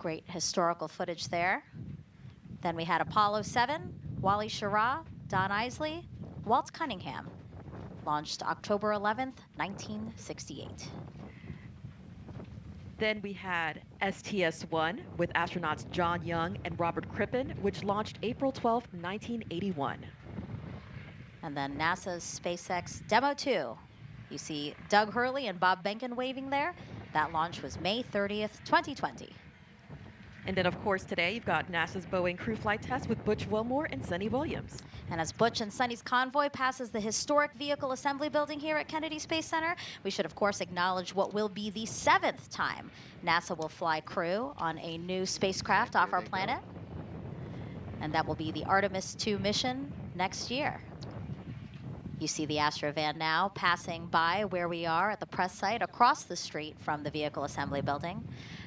Great historical footage there. Then we had Apollo 7, Wally Schirra, Don Isley, Walt Cunningham. Launched October 11th, 1968. Then we had STS-1 with astronauts John Young and Robert Crippen, which launched April 12, 1981. And then NASA's SpaceX Demo 2. You see Doug Hurley and Bob Behnken waving there. That launch was May 30th, 2020. And then, of course, today you've got NASA's Boeing crew flight test with Butch Wilmore and Sonny Williams. And as Butch and Sonny's convoy passes the historic vehicle assembly building here at Kennedy Space Center, we should, of course, acknowledge what will be the 7th time NASA will fly crew on a new spacecraft off our planet. And that will be the Artemis 2 mission next year. You see the Astrovan now passing by where we are at the press site across the street from the vehicle assembly building.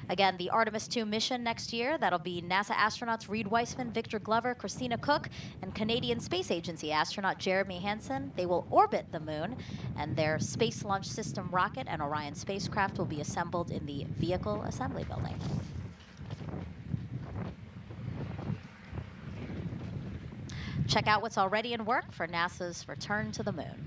Again, the Artemis 2 mission next year, that'll be NASA astronauts Reed Weissman, Victor Glover, Christina Cook, and Canadian Space Agency astronaut Jeremy Hansen. They will orbit the moon, and their Space Launch System rocket and Orion spacecraft will be assembled in the vehicle assembly building. Check out what's already in work for NASA's return to the moon.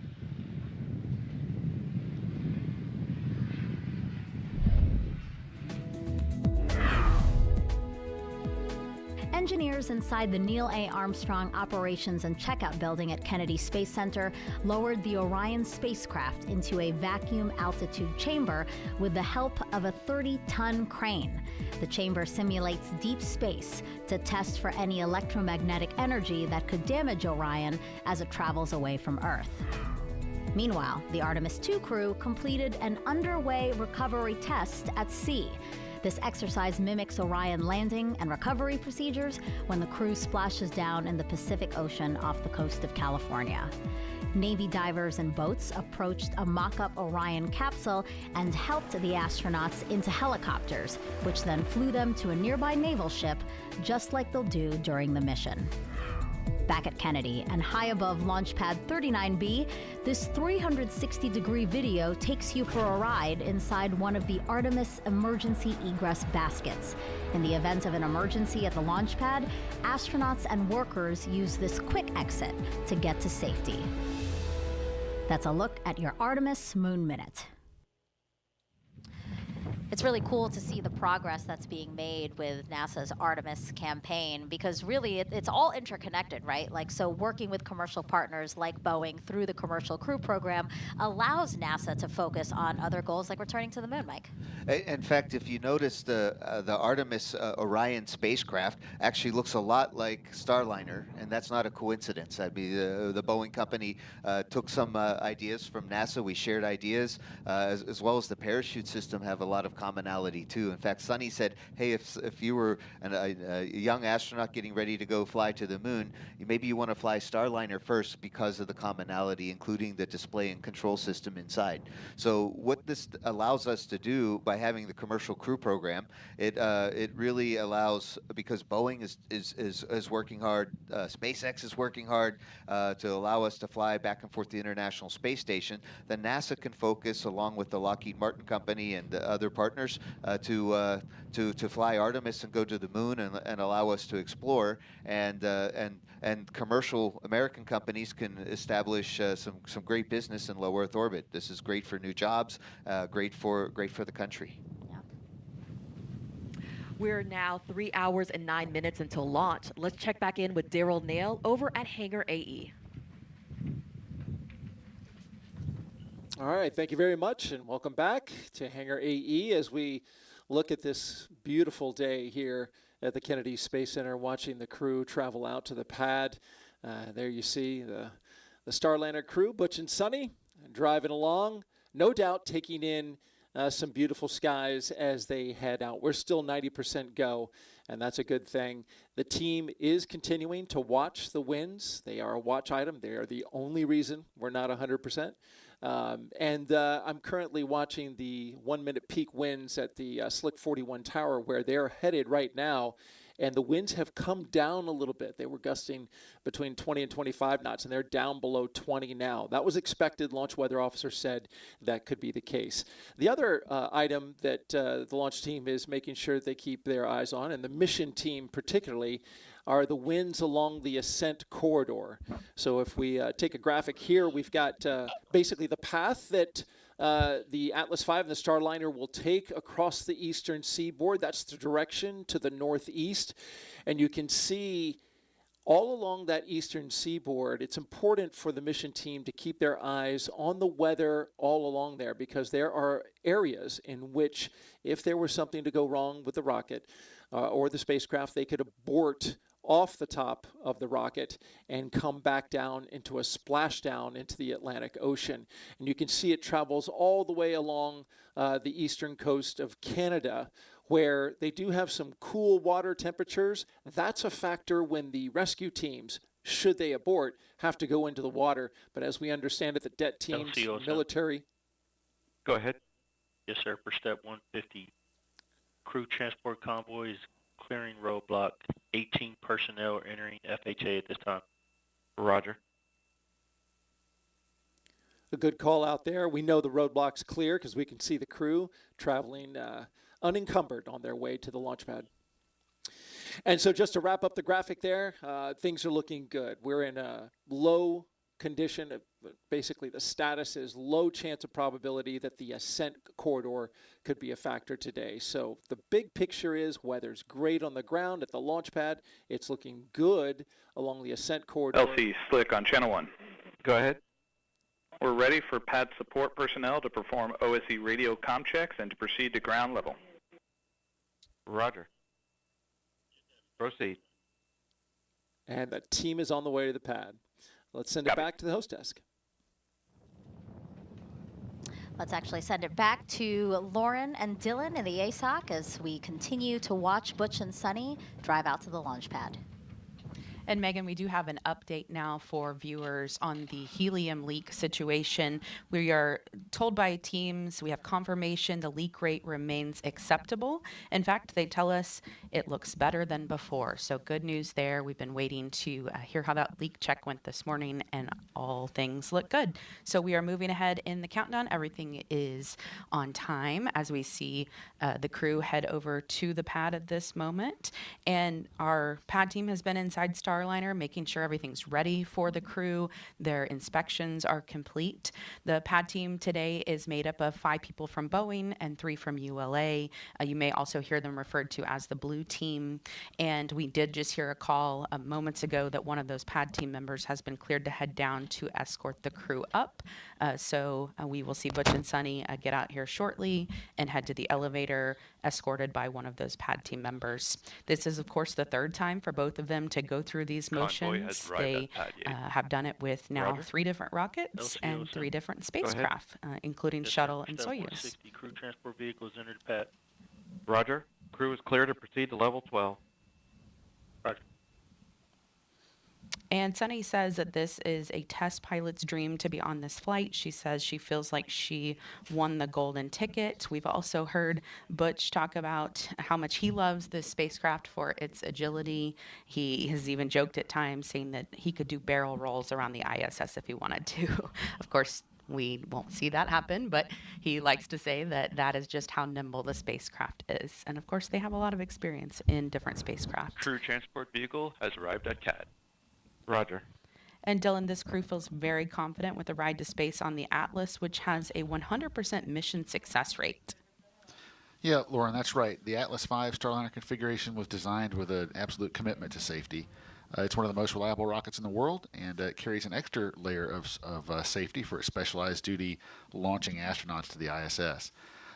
Engineers inside the Neil A. Armstrong Operations and Checkout Building at Kennedy Space Center lowered the Orion spacecraft into a vacuum altitude chamber with the help of a 30-ton crane. The chamber simulates deep space to test for any electromagnetic energy that could damage Orion as it travels away from Earth. Meanwhile, the Artemis 2 crew completed an underway recovery test at sea. This exercise mimics Orion landing and recovery procedures when the crew splashes down in the Pacific Ocean off the coast of California. Navy divers and boats approached a mock-up Orion capsule and helped the astronauts into helicopters, which then flew them to a nearby naval ship, just like they'll do during the mission. Back at Kennedy and high above Launch Pad 39B, this 360-degree video takes you for a ride inside one of the Artemis emergency egress baskets. In the event of an emergency at the launch pad, astronauts and workers use this quick exit to get to safety. That's a look at your Artemis Moon Minute. It's really cool to see the progress that's being made with NASA's Artemis campaign, because really it's all interconnected, right? Like, so working with commercial partners like Boeing through the Commercial Crew Program allows NASA to focus on other goals like returning to the moon, Mike. In fact, if you notice, the Artemis Orion spacecraft actually looks a lot like Starliner, and that's not a coincidence. I mean, the Boeing company took some ideas from NASA. We shared ideas, as well as the parachute system have a lot of commonality too. In fact, Sonny said, hey, if you were a young astronaut getting ready to go fly to the moon, maybe you want to fly Starliner first because of the commonality, including the display and control system inside. So what this allows us to do by having the Commercial Crew Program, it really allows, because Boeing is working hard, SpaceX is working hard to allow us to fly back and forth to the International Space Station, then NASA can focus, along with the Lockheed Martin company and the other partners, to fly Artemis and go to the moon and allow us to explore, and commercial American companies can establish some great business in low Earth orbit. This is great for new jobs, great for the country. We're now 3 hours and 9 minutes until launch. Let's check back in with Daryl Nail over at Hangar AE. All right, thank you very much, and welcome back to Hangar AE as we look at this beautiful day here at the Kennedy Space Center, watching the crew travel out to the pad. There you see the Starliner crew, Butch and Sonny, driving along, no doubt taking in some beautiful skies as they head out. We're still 90% go, and that's a good thing. The team is continuing to watch the winds. They are a watch item. They are the only reason we're not 100%. I'm currently watching the 1-minute peak winds at the Slick 41 Tower, where they're headed right now. and the winds have come down a little bit. They were gusting between 20 and 25 knots, and they're down below 20 now. That was expected. Launch weather officer said that could be the case. The other item that the launch team is making sure they keep their eyes on, and the mission team particularly, are the winds along the ascent corridor. So if we take a graphic here, we've got basically the path that the Atlas V and the Starliner will take across the eastern seaboard. That's the direction to the northeast. And you can see all along that eastern seaboard, it's important for the mission team to keep their eyes on the weather all along there, because there are areas in which, if there was something to go wrong with the rocket or the spacecraft, they could abort off the top of the rocket and come back down into a splashdown into the Atlantic Ocean. And you can see it travels all the way along the eastern coast of Canada, where they do have some cool water temperatures. That's a factor when the rescue teams, should they abort, have to go into the water. But as we understand it, the det teams, military. Go ahead. Yes, sir. For step 150, crew transport convoys clearing roadblock. 18 personnel are entering FHA at this time. Roger. A good call out there. We know the roadblock's clear because we can see the crew traveling unencumbered on their way to the launch pad. And so just to wrap up the graphic there, things are looking good. We're in a low condition. Basically, the status is low chance of probability that the ascent corridor could be a factor today. So the big picture is weather's great on the ground at the launch pad. It's looking good along the ascent corridor. LC Slick on Channel 1. Go ahead. We're ready for pad support personnel to perform OSE radio comm checks and to proceed to ground level. Roger. Proceed. And the team is on the way to the pad. Let's send it back to the host desk. Let's actually send it back to Lauren and Dylan in the ASOC as we continue to watch Butch and Sunny drive out to the launch pad. And Megan, we do have an update now for viewers on the helium leak situation. We are told by teams, we have confirmation the leak rate remains acceptable. In fact, they tell us it looks better than before. So good news there. We've been waiting to hear how that leak check went this morning, and all things look good. So we are moving ahead in the countdown. Everything is on time as we see the crew head over to the pad at this moment. And our pad team has been inside Starliner, making sure everything's ready for the crew. Their inspections are complete. The pad team today is made up of 5 people from Boeing and 3 from ULA. You may also hear them referred to as the blue team. And we did just hear a call moments ago that one of those pad team members has been cleared to head down to escort the crew up. So we will see Butch and Sunny get out here shortly and head to the elevator, escorted by one of those pad team members. This is, of course, the 3rd time for both of them to go through these motions. They have done it with now 3 different rockets and 3 different spacecraft, including Shuttle and Soyuz. 160 crew transport vehicles entered pad. Roger. Crew is clear to proceed to level 12. Roger. And Sunny says that this is a test pilot's dream to be on this flight. She says she feels like she won the golden ticket. We've also heard Butch talk about how much he loves this spacecraft for its agility. He has even joked at times saying that he could do barrel rolls around the ISS if he wanted to. Of course, we won't see that happen, but he likes to say that that is just how nimble the spacecraft is. And of course, they have a lot of experience in different spacecraft. Crew transport vehicle has arrived at CAD. Roger. And Dylan, this crew feels very confident with the ride to space on the Atlas, which has a 100% mission success rate. Yeah, Lauren, that's right. The Atlas V Starliner configuration was designed with an absolute commitment to safety. It's one of the most reliable rockets in the world, and it carries an extra layer of safety for its specialized duty launching astronauts to the ISS.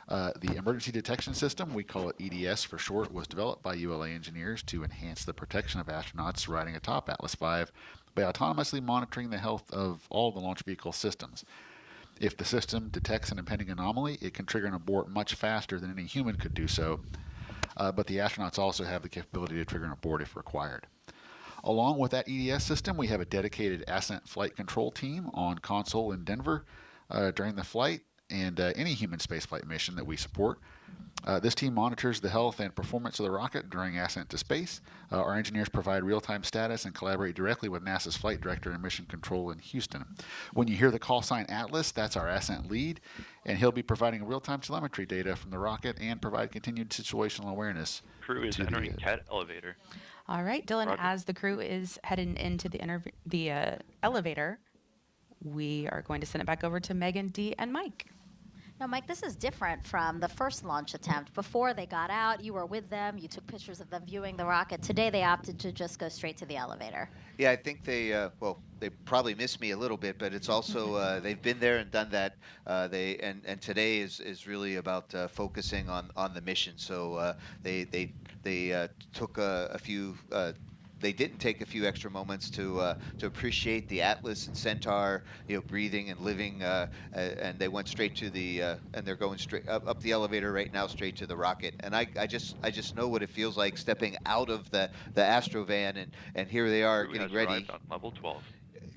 The emergency detection system, we call it EDS for short, was developed by ULA engineers to enhance the protection of astronauts riding atop Atlas V by autonomously monitoring the health of all the launch vehicle systems. If the system detects an impending anomaly, it can trigger an abort much faster than any human could do so, but the astronauts also have the capability to trigger an abort if required. Along with that EDS system, we have a dedicated ascent flight control team on console in Denver. During the flight, and any human spaceflight mission that we support. This team monitors the health and performance of the rocket during ascent to space. Our engineers provide real-time status and collaborate directly with NASA's flight director and mission control in Houston. When you hear the call sign Atlas, that's our ascent lead, and he'll be providing real-time telemetry data from the rocket and provide continued situational awareness. Crew is entering CAT elevator. All right, Dylan, Roger. as the crew is heading into the elevator, we are going to send it back over to Megan, Dee, and Mike. Now, Mike, this is different from the first launch attempt. Before they got out, you were with them, you took pictures of them viewing the rocket. Today, they opted to just go straight to the elevator. Yeah, I think they, well, they probably miss me a little bit, but it's also, they've been there and done that. And today is really about focusing on the mission. So they took a few, they didn't take a few extra moments to appreciate the Atlas and Centaur, breathing and living, and they went straight to the, and they're going straight up the elevator right now, straight to the rocket. And I just know what it feels like stepping out of the Astrovan, and here they are Crew getting has ready. arrived on level 12.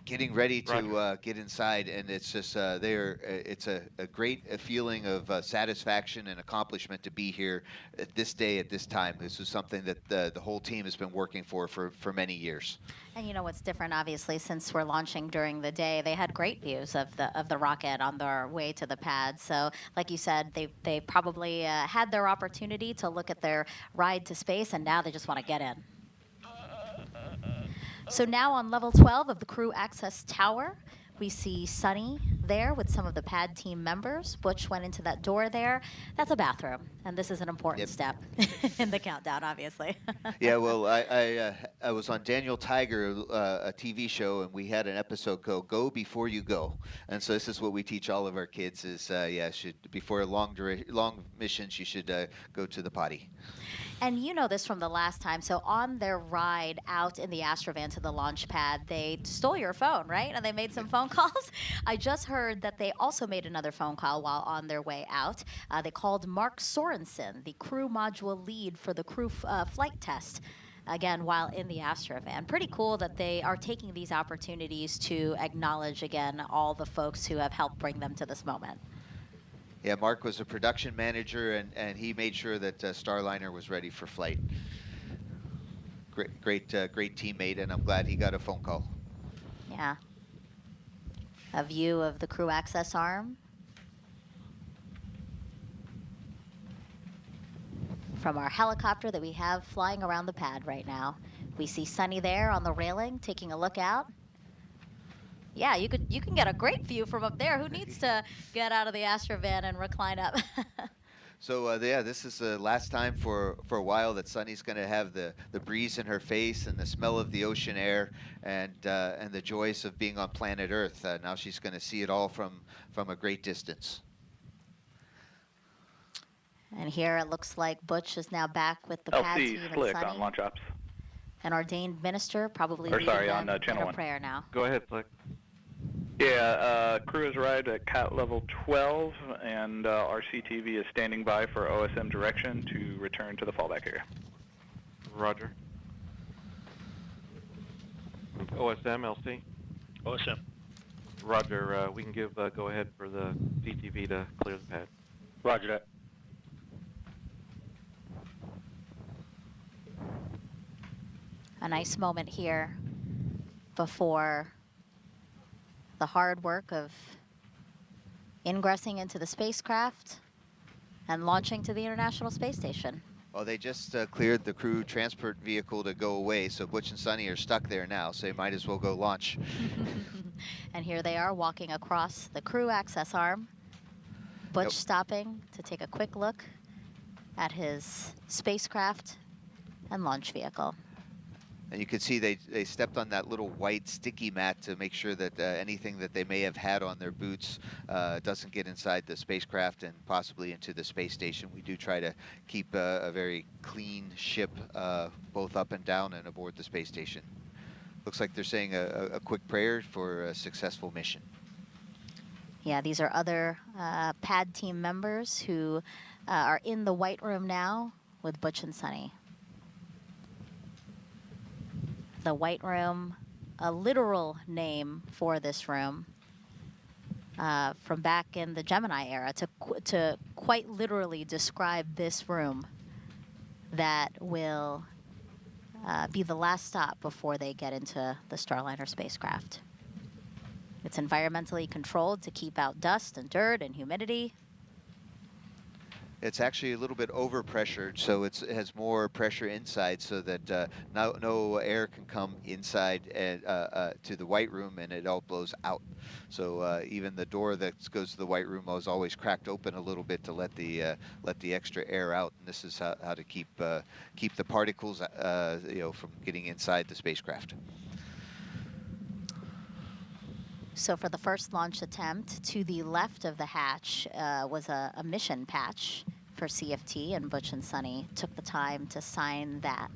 Getting ready to Roger. get inside, and it's just it's a great feeling of satisfaction and accomplishment to be here at this day, at this time. This is something that the whole team has been working for many years. And you know what's different, obviously, since we're launching during the day, they had great views of the rocket on their way to the pad. So, like you said, they probably had their opportunity to look at their ride to space, and now they just want to get in. So now on level 12 of the crew access tower, we see Sunny there with some of the pad team members. Butch went into that door there. That's a bathroom, and this is an important step in the countdown, obviously. Yeah, well, I was on Daniel Tiger, a TV show, and we had an episode called "Go Before You Go," and so this is what we teach all of our kids: is before long missions, you should go to the potty. And you know this from the last time. So on their ride out in the Astrovan to the launch pad, they stole your phone, right? And they made some phone calls. I just heard that they also made another phone call while on their way out. They called Mark Sorensen, the crew module lead for the crew flight test, again, while in the Astrovan. Pretty cool that they are taking these opportunities to acknowledge, again, all the folks who have helped bring them to this moment. Yeah, Mark was a production manager, and he made sure that Starliner was ready for flight. Great teammate, and I'm glad he got a phone call. Yeah. A view of the crew access arm. From our helicopter that we have flying around the pad right now. We see Sunny there on the railing taking a look out. Yeah, you can get a great view from up there. Who needs to get out of the Astrovan and recline up? So yeah, this is the last time for a while that Sunny's going to have the breeze in her face and the smell of the ocean air and the joys of being on planet Earth. Now she's going to see it all from a great distance. And here it looks like Butch is now back with the pad team and Slick Sunny. on launch ops. An ordained minister, probably Or leading sorry, them on in channel a 1. prayer now. Go ahead, Flick. Yeah, crew has arrived at CAT level 12, and RCTV is standing by for OSM direction to return to the fallback area. Roger. OSM, LC? OSM. Roger, we can give go ahead for the CTV to clear the pad. Roger that. A nice moment here before the hard work of ingressing into the spacecraft and launching to the International Space Station. Well, they just cleared the crew transport vehicle to go away, so Butch and Sunny are stuck there now, so they might as well go launch. And here they are walking across the crew access arm. Butch stopping to take a quick look at his spacecraft and launch vehicle. And you can see they stepped on that little white sticky mat to make sure that anything that they may have had on their boots doesn't get inside the spacecraft and possibly into the space station. We do try to keep a very clean ship both up and down and aboard the space station. Looks like they're saying a quick prayer for a successful mission. Yeah, these are other pad team members who are in the White Room now with Butch and Sunny. The White Room, a literal name for this room. from back in the Gemini era to quite literally describe this room that will be the last stop before they get into the Starliner spacecraft. It's environmentally controlled to keep out dust and dirt and humidity. It's actually a little bit overpressured, so it has more pressure inside, so that no air can come inside and, to the White Room, and it all blows out. So even the door that goes to the White Room is always cracked open a little bit to let the extra air out. And this is how to keep the particles, from getting inside the spacecraft. So for the first launch attempt, to the left of the hatch was a mission patch for CFT, and Butch and Sunny took the time to sign that.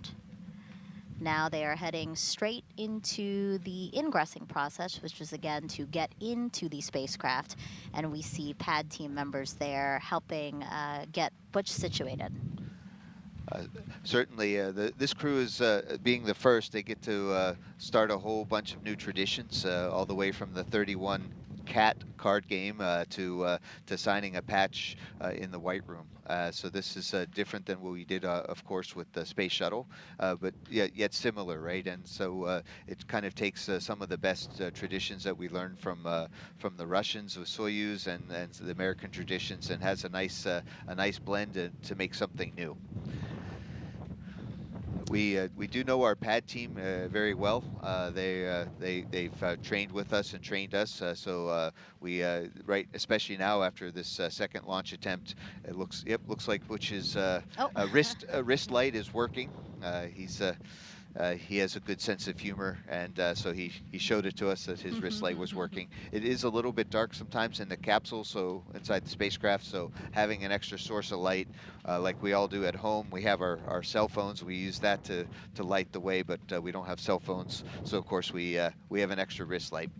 Now they are heading straight into the ingressing process, which is again to get into the spacecraft, and we see pad team members there helping get Butch situated. Certainly, this crew is being the first. They get to start a whole bunch of new traditions, all the way from the 31 cat card game to signing a patch in the White Room. So this is different than what we did, of course, with the space shuttle, but yet similar, right? And so it kind of takes some of the best traditions that we learned from the Russians with Soyuz and the American traditions, and has a nice blend to make something new. We do know our pad team very well. They've trained with us and trained us. So we especially now after this second launch attempt, it looks like Butch's wrist light is working. He has a good sense of humor, and so he showed it to us that his wrist light was working. It is a little bit dark sometimes in the capsule, so inside the spacecraft, so having an extra source of light, like we all do at home. We have our cell phones. We use that to light the way, but we don't have cell phones, so of course we have an extra wrist light.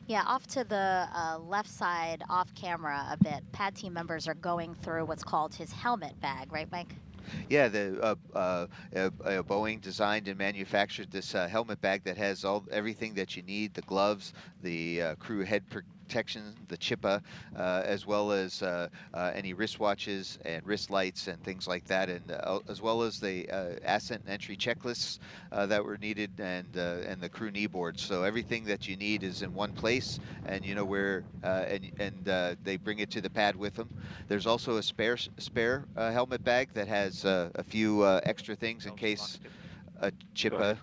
Yeah, off to the left side, off camera a bit, pad team members are going through what's called his helmet bag, right, Mike? Yeah, Boeing designed and manufactured this helmet bag that has everything that you need: the gloves, the crew head protection, the chippa, as well as any wristwatches and wrist lights and things like that, and as well as the ascent and entry checklists that were needed, and the crew knee boards. So everything that you need is in one place, and you know where, and they bring it to the pad with them. There's also a spare helmet bag that has a few extra things in case a chippa.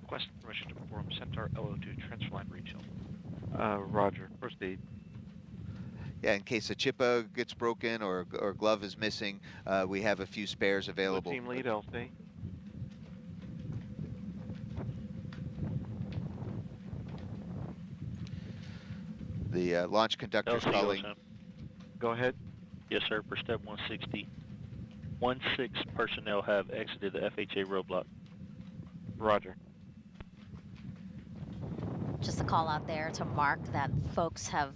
Request permission to perform Centaur LO2 transfer line reach. Roger. Proceed. Yeah, in case a chippa gets broken or glove is missing, we have a few spares available. Team lead, LC. The launch conductor is calling. Go ahead. Yes, sir. For step 160. 16 personnel have exited the FHA roadblock. Roger. Just a call out there to mark that folks have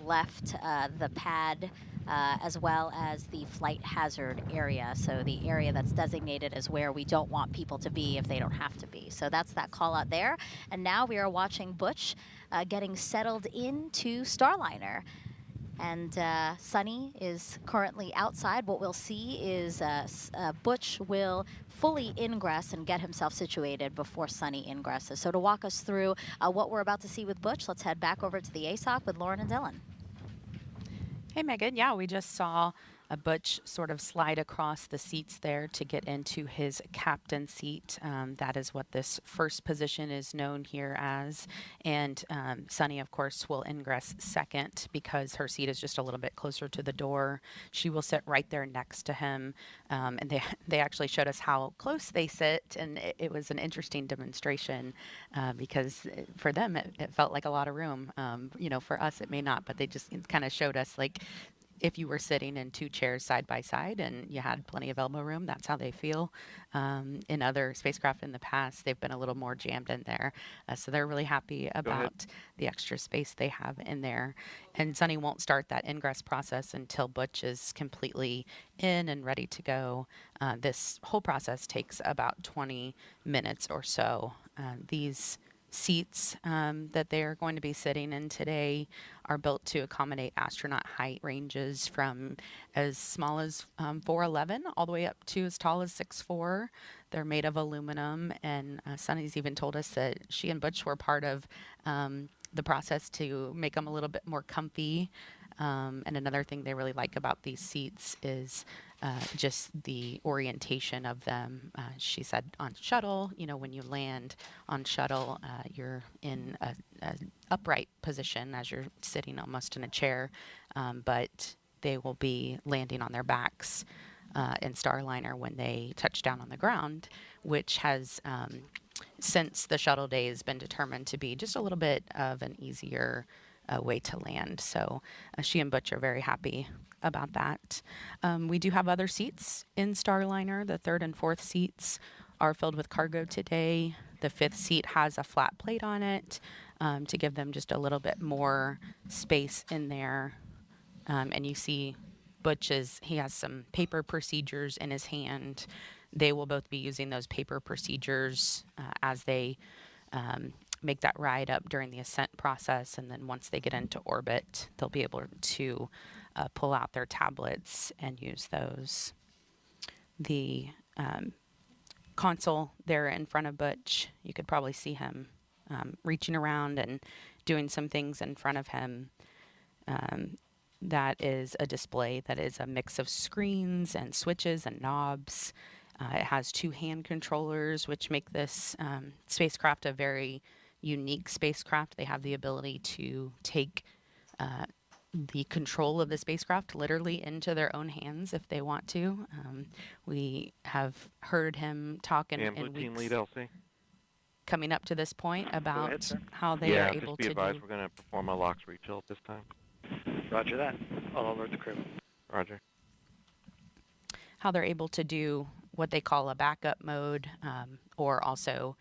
left the pad as well as the flight hazard area. So the area that's designated as where we don't want people to be if they don't have to be. So that's that call out there. And now we are watching Butch getting settled into Starliner. And Sunny is currently outside. What we'll see is Butch will fully ingress and get himself situated before Sunny ingresses. So to walk us through what we're about to see with Butch, let's head back over to the ASOC with Lauren and Dylan. Hey, Megan. Yeah, we just saw a Butch sort of slide across the seats there to get into his captain seat. That is what this first position is known here as. And Sunny, of course, will ingress second because her seat is just a little bit closer to the door. She will sit right there next to him. And they actually showed us how close they sit. And it was an interesting demonstration because for them, it felt like a lot of room. For us, it may not, but they just kind of showed us like, if you were sitting in two chairs side by side and you had plenty of elbow room, that's how they feel. In other spacecraft in the past, they've been a little more jammed in there. So they're really happy about the extra space they have in there. And Sunny won't start that ingress process until Butch is completely in and ready to go. This whole process takes about 20 minutes or so. These seats that they are going to be sitting in today are built to accommodate astronaut height ranges from as small as 4'11" all the way up to as tall as 6'4". They're made of aluminum, and Sunny's even told us that she and Butch were part of the process to make them a little bit more comfy. And another thing they really like about these seats is just the orientation of them. She said on shuttle, when you land on shuttle, you're in a upright position as you're sitting almost in a chair, but they will be landing on their backs in Starliner when they touch down on the ground, which has, since the shuttle days, been determined to be just a little bit of an easier way to land. So she and Butch are very happy about that. We do have other seats in Starliner. The third and fourth seats are filled with cargo today. The fifth seat has a flat plate on it to give them just a little bit more space in there. And you see he has some paper procedures in his hand. They will both be using those paper procedures as they make that ride up during the ascent process. And then once they get into orbit, they'll be able to pull out their tablets and use those. The console there in front of Butch, you could probably see him reaching around and doing some things in front of him. That is a display that is a mix of screens and switches and knobs. It has 2 hand controllers, which make this spacecraft a very unique spacecraft. They have the ability to take the control of the spacecraft literally into their own hands if they want to. We have heard him talk in Blue team weeks lead LC. coming up to this point about ahead, sir. how they are Just able be to advised do we're going to perform a LOX refill at this time. Roger that. I'll alert the crew. Roger. how they're able to do what they call a backup mode or also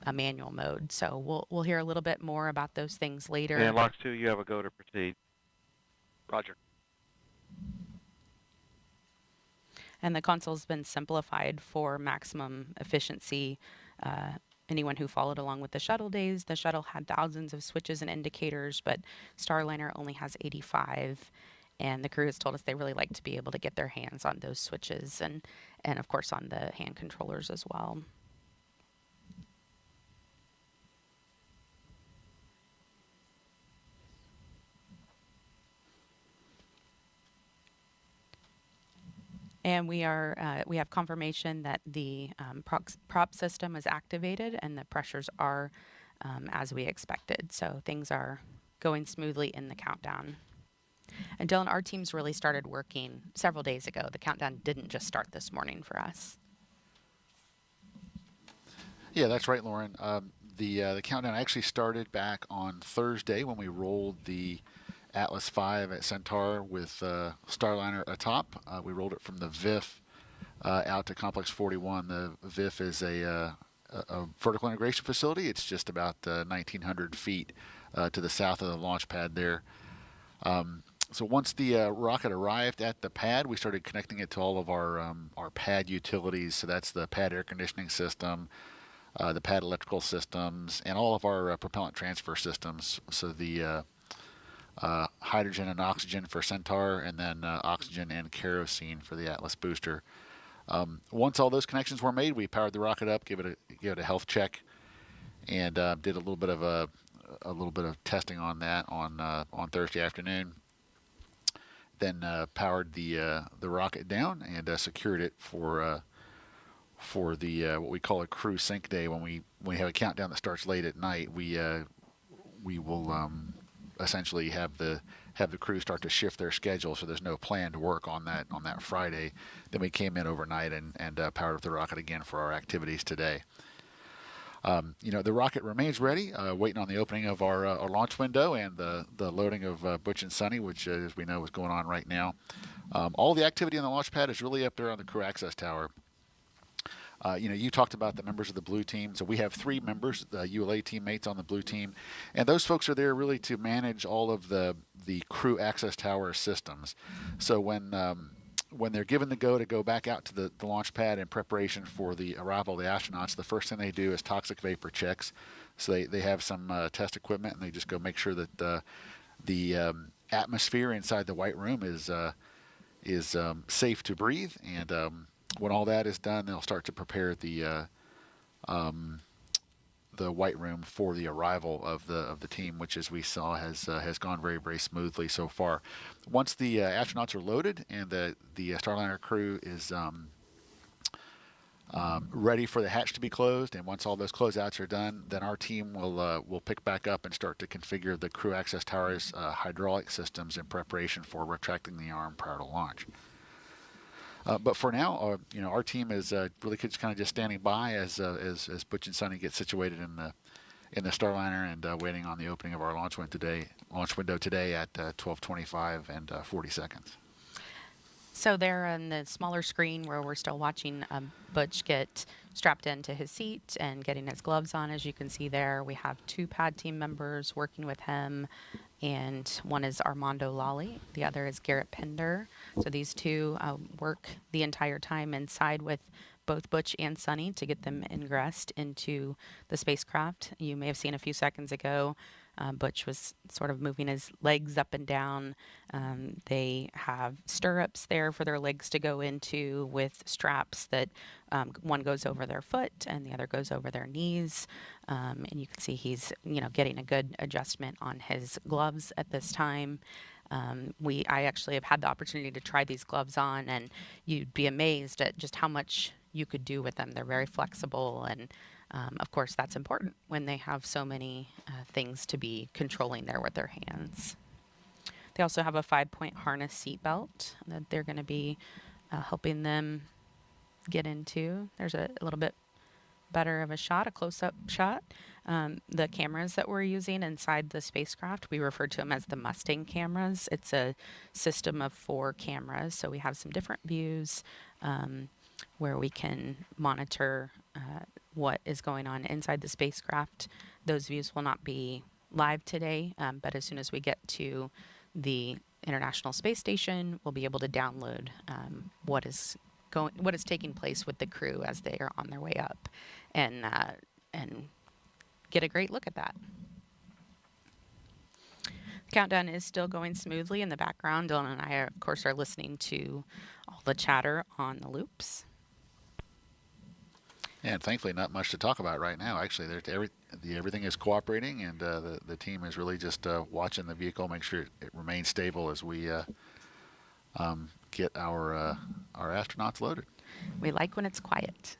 a manual mode. So we'll hear a little bit more about those things later. And LOX 2, you have a go to proceed. Roger. And the console's been simplified for maximum efficiency. Anyone who followed along with the shuttle days, the shuttle had thousands of switches and indicators, but Starliner only has 85. And the crew has told us they really like to be able to get their hands on those switches and of course on the hand controllers as well. And we have confirmation that the prop system is activated and the pressures are as we expected. So things are going smoothly in the countdown. And Dylan, our team's really started working several days ago. The countdown didn't just start this morning for us. Yeah, that's right, Lauren. The countdown actually started back on Thursday when we rolled the Atlas V at Centaur with Starliner atop. We rolled it from the VIF out to Complex 41. The VIF is a vertical integration facility. It's just about 1,900 feet to the south of the launch pad there. So once the rocket arrived at the pad, we started connecting it to all of our pad utilities. So that's the pad air conditioning system, the pad electrical systems, and all of our propellant transfer systems. So the hydrogen and oxygen for Centaur, and then oxygen and kerosene for the Atlas booster. Once all those connections were made, we powered the rocket up, gave it a health check, and did a little bit of testing on that on Thursday afternoon. Then powered the rocket down and secured it for the what we call a crew sync day. When we have a countdown that starts late at night, we will essentially have the crew start to shift their schedule, so there's no planned work on that Friday. Then we came in overnight and powered up the rocket again for our activities today. The rocket remains ready, waiting on the opening of our launch window and the loading of Butch and Sunny, which, as we know, is going on right now. All the activity on the launch pad is really up there on the crew access tower. You talked about the members of the blue team. So we have 3 members, ULA teammates on the blue team. And those folks are there really to manage all of the crew access tower systems. So when they're given the go to go back out to the launch pad in preparation for the arrival of the astronauts, the first thing they do is toxic vapor checks. So they have some test equipment, and they just go make sure that the atmosphere inside the white room is safe to breathe. And when all that is done, they'll start to prepare the white room for the arrival of the team, which, as we saw, has gone very, very smoothly so far. Once the astronauts are loaded and the Starliner crew is ready for the hatch to be closed, and once all those closeouts are done, then our team will pick back up and start to configure the crew access tower's hydraulic systems in preparation for retracting the arm prior to launch. But for now, our team is really kind of just standing by as Butch and Sonny get situated in the Starliner and waiting on the opening of our launch window today at 12:25 and 40 seconds. So there on the smaller screen where we're still watching Butch get strapped into his seat and getting his gloves on, as you can see there, we have 2 pad team members working with him, and one is Armando Lally, the other is Garrett Pender. So these 2 work the entire time inside with both Butch and Sonny to get them ingressed into the spacecraft. You may have seen a few seconds ago, Butch was sort of moving his legs up and down. They have stirrups there for their legs to go into with straps that one goes over their foot and the other goes over their knees. And you can see he's, getting a good adjustment on his gloves at this time. I actually have had the opportunity to try these gloves on, and you'd be amazed at just how much you could do with them. They're very flexible, and of course, that's important when they have so many things to be controlling there with their hands. They also have a 5-point harness seatbelt that they're going to be helping them get into. There's a little bit better of a shot, a close-up shot. The cameras that we're using inside the spacecraft, we refer to them as the Mustang cameras. It's a system of 4 cameras, so we have some different views where we can monitor what is going on inside the spacecraft. Those views will not be live today, but as soon as we get to the International Space Station, we'll be able to download what is taking place with the crew as they are on their way up, and get a great look at that. The countdown is still going smoothly in the background. Dylan and I, of course, are listening to all the chatter on the loops. And thankfully, not much to talk about right now. Actually, everything is cooperating, and the team is really just watching the vehicle, make sure it remains stable as we get our astronauts loaded. We like when it's quiet.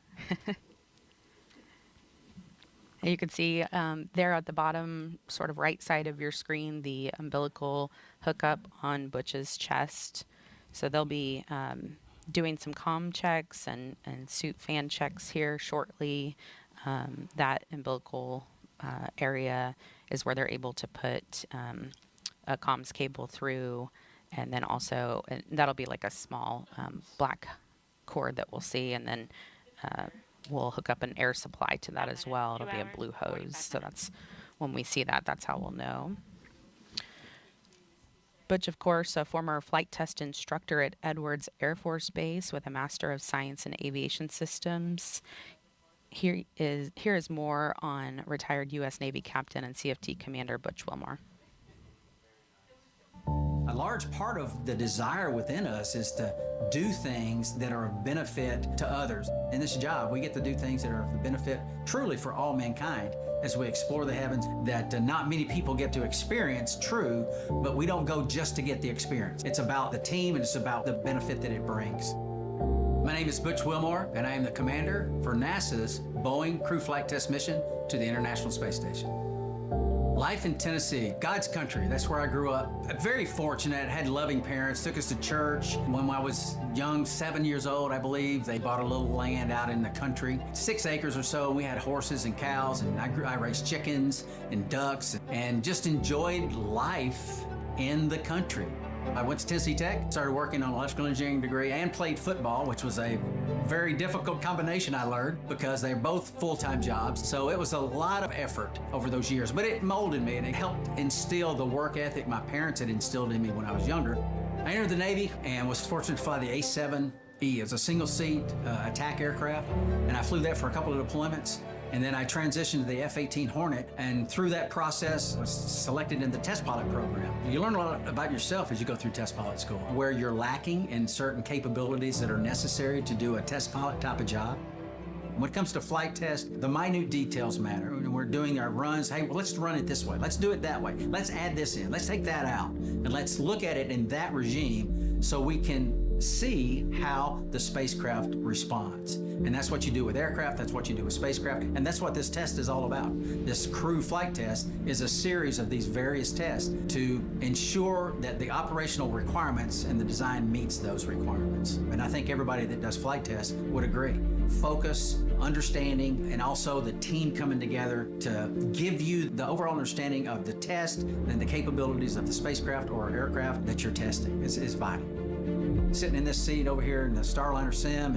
You can see there at the bottom, sort of right side of your screen, the umbilical hookup on Butch's chest. So they'll be doing some comm checks and suit fan checks here shortly. That umbilical area is where they're able to put a comms cable through, and then also, and that'll be like a small black cord that we'll see, and then we'll hook up an air supply to that as well. It'll be a blue hose, so that's when we see that, that's how we'll know. Butch, of course, a former flight test instructor at Edwards Air Force Base with a Master of Science in Aviation Systems. Here is more on retired U.S. Navy Captain and CFT Commander Butch Wilmore. A large part of the desire within us is to do things that are of benefit to others. In this job, we get to do things that are of benefit truly for all mankind as we explore the heavens that not many people get to experience, true, but we don't go just to get the experience. It's about the team and it's about the benefit that it brings. My name is Butch Wilmore, and I am the commander for NASA's Boeing Crew Flight Test Mission to the International Space Station. Life in Tennessee, God's country, that's where I grew up. Very fortunate, had loving parents, took us to church. When I was young, 7 years old, I believe, they bought a little land out in the country, 6 acres or so. We had horses and cows, and I raised chickens and ducks, and just enjoyed life in the country. I went to Tennessee Tech, started working on an electrical engineering degree, and played football, which was a very difficult combination, I learned, because they're both full-time jobs. So it was a lot of effort over those years, but it molded me and it helped instill the work ethic my parents had instilled in me when I was younger. I entered the Navy and was fortunate to fly the A-7E. It was a single-seat attack aircraft, and I flew that for a couple of deployments. And then I transitioned to the F-18 Hornet, and through that process was selected in the test pilot program. You learn a lot about yourself as you go through test pilot school, where you're lacking in certain capabilities that are necessary to do a test pilot type of job. When it comes to flight test, the minute details matter. When we're doing our runs, hey, well, let's run it this way. Let's do it that way. Let's add this in. Let's take that out. And let's look at it in that regime so we can see how the spacecraft responds. And that's what you do with aircraft, that's what you do with spacecraft, and that's what this test is all about. This crew flight test is a series of these various tests to ensure that the operational requirements and the design meets those requirements. And I think everybody that does flight tests would agree. Focus, understanding, and also the team coming together to give you the overall understanding of the test and the capabilities of the spacecraft or aircraft that you're testing is vital. Sitting in this seat over here in the Starliner sim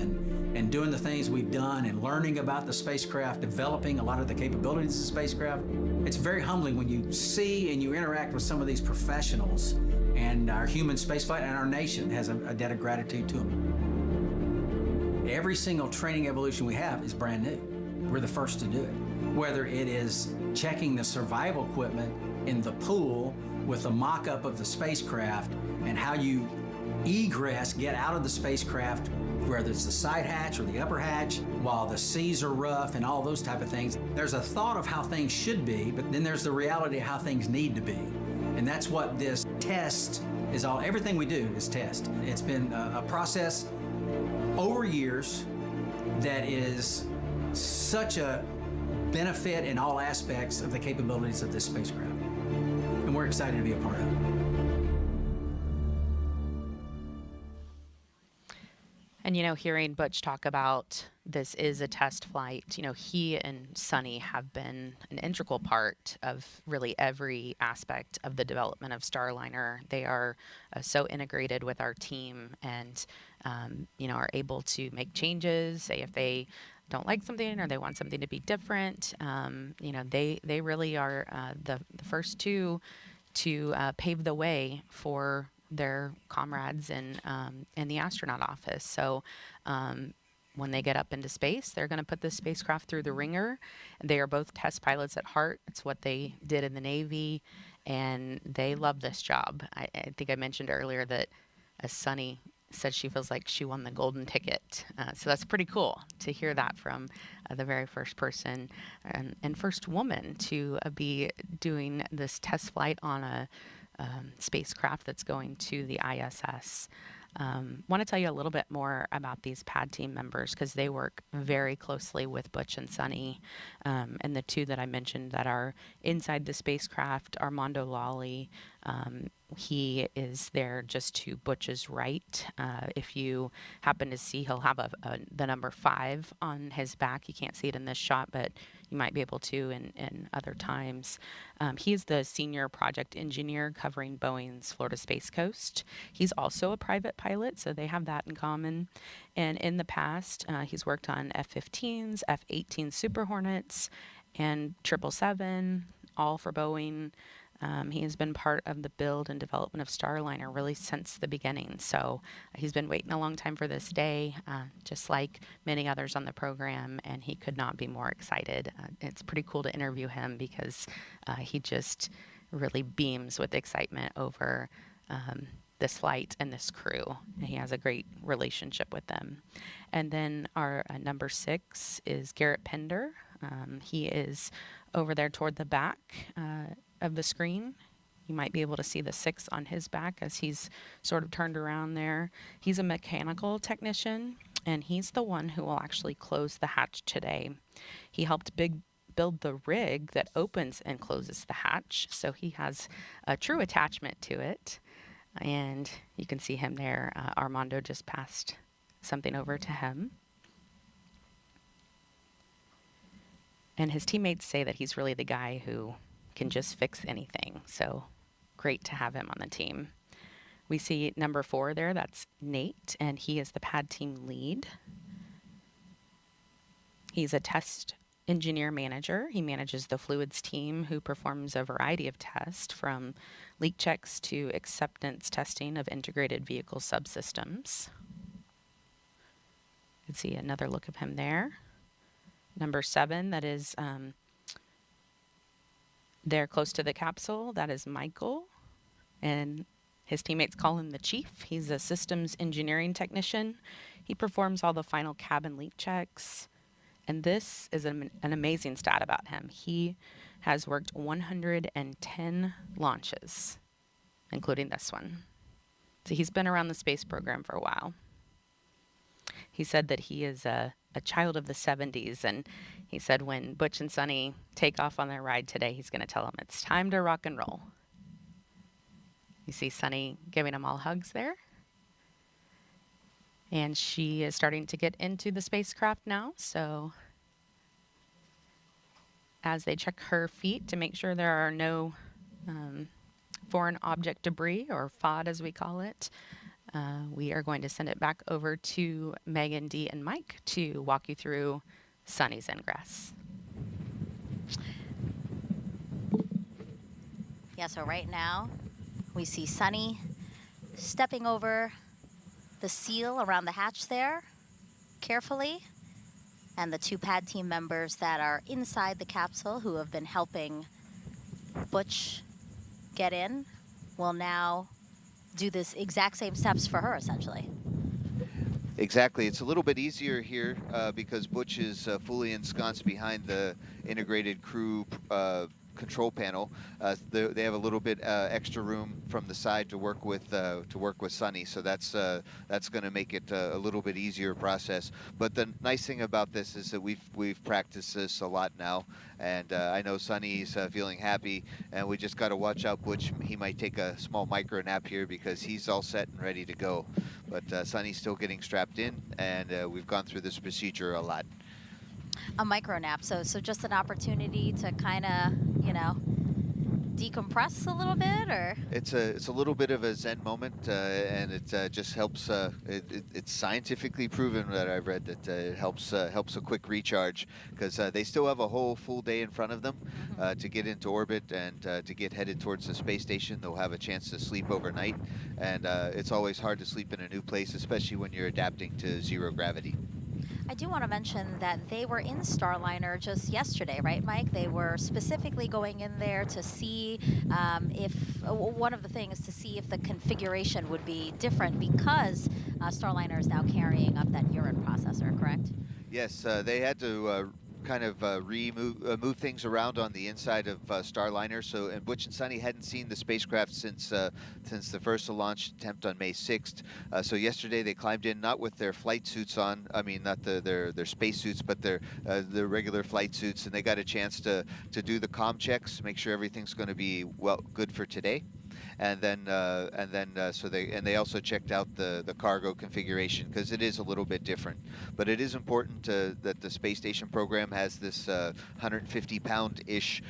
and doing the things we've done and learning about the spacecraft, developing a lot of the capabilities of the spacecraft, it's very humbling when you see and you interact with some of these professionals, and our human spaceflight and our nation has a debt of gratitude to them. Every single training evolution we have is brand new. We're the first to do it. Whether it is checking the survival equipment in the pool with a mock-up of the spacecraft and how you egress, get out of the spacecraft, whether it's the side hatch or the upper hatch, while the seas are rough and all those type of things. There's a thought of how things should be, but then there's the reality of how things need to be. And that's what this test is all, everything we do is test. It's been a process over years that is such a benefit in all aspects of the capabilities of this spacecraft. And we're excited to be a part of it. And, you know, hearing Butch talk about this is a test flight, you know, he and Sunny have been an integral part of really every aspect of the development of Starliner. They are so integrated with our team and, you know, are able to make changes, say if they don't like something or they want something to be different. You know, they really are the first two to pave the way for their comrades in the astronaut office. So when they get up into space, they're going to put this spacecraft through the ringer. They are both test pilots at heart. It's what they did in the Navy, and they love this job. I think I mentioned earlier that Sunny said she feels like she won the golden ticket. So that's pretty cool to hear that from the very first person and first woman to be doing this test flight on a spacecraft that's going to the ISS. Want to tell you a little bit more about these PAD team members because they work very closely with Butch and Sunny. And the two that I mentioned that are inside the spacecraft, Armando Lawley, he is there just to Butch's right. If you happen to see, he'll have the number 5 on his back. You can't see it in this shot, but you might be able to in other times. He's the senior project engineer covering Boeing's Florida Space Coast. He's also a private pilot, so they have that in common. And in the past, he's worked on F-15s, F-18 Super Hornets, and 777, all for Boeing. He has been part of the build and development of Starliner really since the beginning. So he's been waiting a long time for this day, just like many others on the program, and he could not be more excited. It's pretty cool to interview him because he just really beams with excitement over this flight and this crew. He has a great relationship with them. And then our number 6 is Garrett Pender. He is over there toward the back of the screen. You might be able to see the 6 on his back as he's sort of turned around there. He's a mechanical technician, and he's the one who will actually close the hatch today. He helped build the rig that opens and closes the hatch, so he has a true attachment to it. And you can see him there. Armando just passed something over to him. And his teammates say that he's really the guy who can just fix anything. So great to have him on the team. We see number 4 there. That's Nate, and he is the PAD team lead. He's a test engineer manager. He manages the fluids team who performs a variety of tests from leak checks to acceptance testing of integrated vehicle subsystems. You can see another look of him there. Number 7, that is there close to the capsule, that is Michael. And his teammates call him the Chief. He's a systems engineering technician. He performs all the final cabin leak checks. And this is an amazing stat about him. He has worked 110 launches, including this one. So he's been around the space program for a while. He said that he is a child of the 70s, and he said when Butch and Sunny take off on their ride today, he's going to tell them it's time to rock and roll. You see Sunny giving them all hugs there. And she is starting to get into the spacecraft now, so as they check her feet to make sure there are no foreign object debris, or FOD as we call it, we are going to send it back over to Megan, Dee, and Mike to walk you through Sunny's ingress. Yeah, so right now we see Sunny stepping over the seal around the hatch there carefully, and the 2 pad team members that are inside the capsule who have been helping Butch get in will now do this exact same steps for her, essentially. Exactly. It's a little bit easier here because Butch is fully ensconced behind the integrated crew control panel. They have a little bit extra room from the side to work with Sunny, so that's going to make it a little bit easier process. But the nice thing about this is that we've practiced this a lot now, and I know Sunny's feeling happy, and we just got to watch out Butch. He might take a small micro nap here because he's all set and ready to go. But Sunny's still getting strapped in, and we've gone through this procedure a lot. A micro nap, so just an opportunity to kind of, decompress a little bit, or? It's a little bit of a Zen moment, and it just helps. It's scientifically proven that I've read that it helps a quick recharge, because they still have a whole full day in front of them to get into orbit and to get headed towards the space station. They'll have a chance to sleep overnight, and it's always hard to sleep in a new place, especially when you're adapting to zero gravity. I do want to mention that they were in Starliner just yesterday, right, Mike? They were specifically going in there to see if, one of the things, to see if the configuration would be different because Starliner is now carrying up that urine processor, correct? Yes, they had to kind of move things around on the inside of Starliner. So, and Butch and Sunny hadn't seen the spacecraft since the first launch attempt on May 6th. So yesterday they climbed in, not with their flight suits on. I mean, not their space suits, but their regular flight suits, and they got a chance to do the comm checks, make sure everything's going to be good for today. And then they also checked out the cargo configuration, because it is a little bit different. But it is important that the space station program has this 150-pound-ish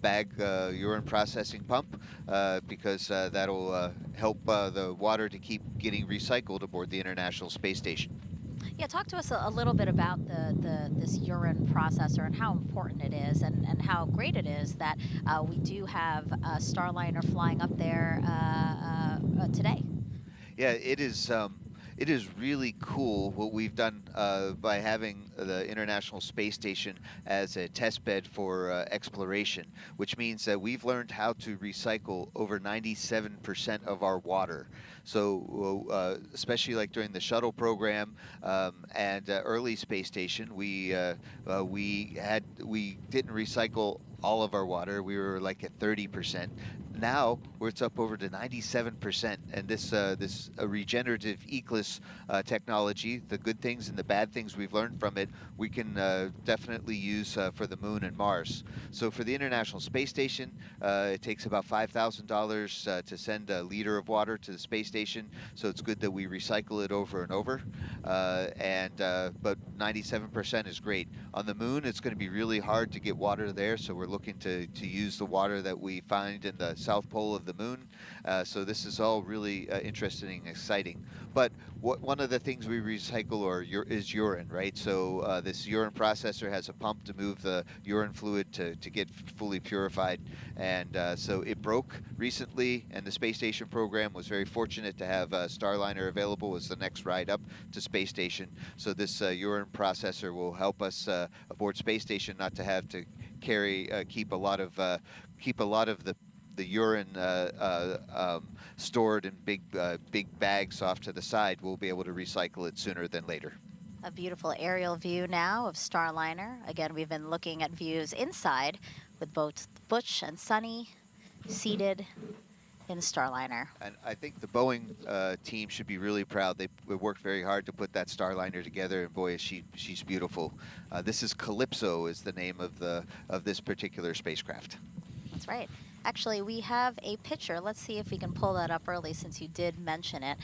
bag urine processing pump, because that'll help the water to keep getting recycled aboard the International Space Station. Yeah, talk to us a little bit about this urine processor and how important it is, and how great it is that we do have Starliner flying up there today. Yeah, it is. It is really cool what we've done by having the International Space Station as a test bed for exploration, which means that we've learned how to recycle over 97% of our water. So especially like during the shuttle program and early space station, we didn't recycle all of our water. We were like at 30%. Now it's up over to 97%, and this regenerative Eclipse technology, the good things and the bad things we've learned from it, we can definitely use for the Moon and Mars. So for the International Space Station, it takes about $5,000 to send a liter of water to the space station. So it's good that we recycle it over and over. But 97% is great. On the Moon, it's going to be really hard to get water there, so we're looking to use the water that we find in the south pole of the moon. So this is all really interesting and exciting. But one of the things we recycle is urine, right? So this urine processor has a pump to move the urine fluid to get fully purified. And so it broke recently, and the space station program was very fortunate to have Starliner available as the next ride up to space station. So this urine processor will help us aboard space station not to have to keep a lot of the urine stored in big bags off to the side. We'll be able to recycle it sooner than later. A beautiful aerial view now of Starliner. Again, we've been looking at views inside with both Butch and Sunny seated in Starliner. And I think the Boeing team should be really proud. They worked very hard to put that Starliner together, and boy, she's beautiful. This is Calypso, is the name of this particular spacecraft. That's right. Actually, we have a picture. Let's see if we can pull that up early since you did mention it.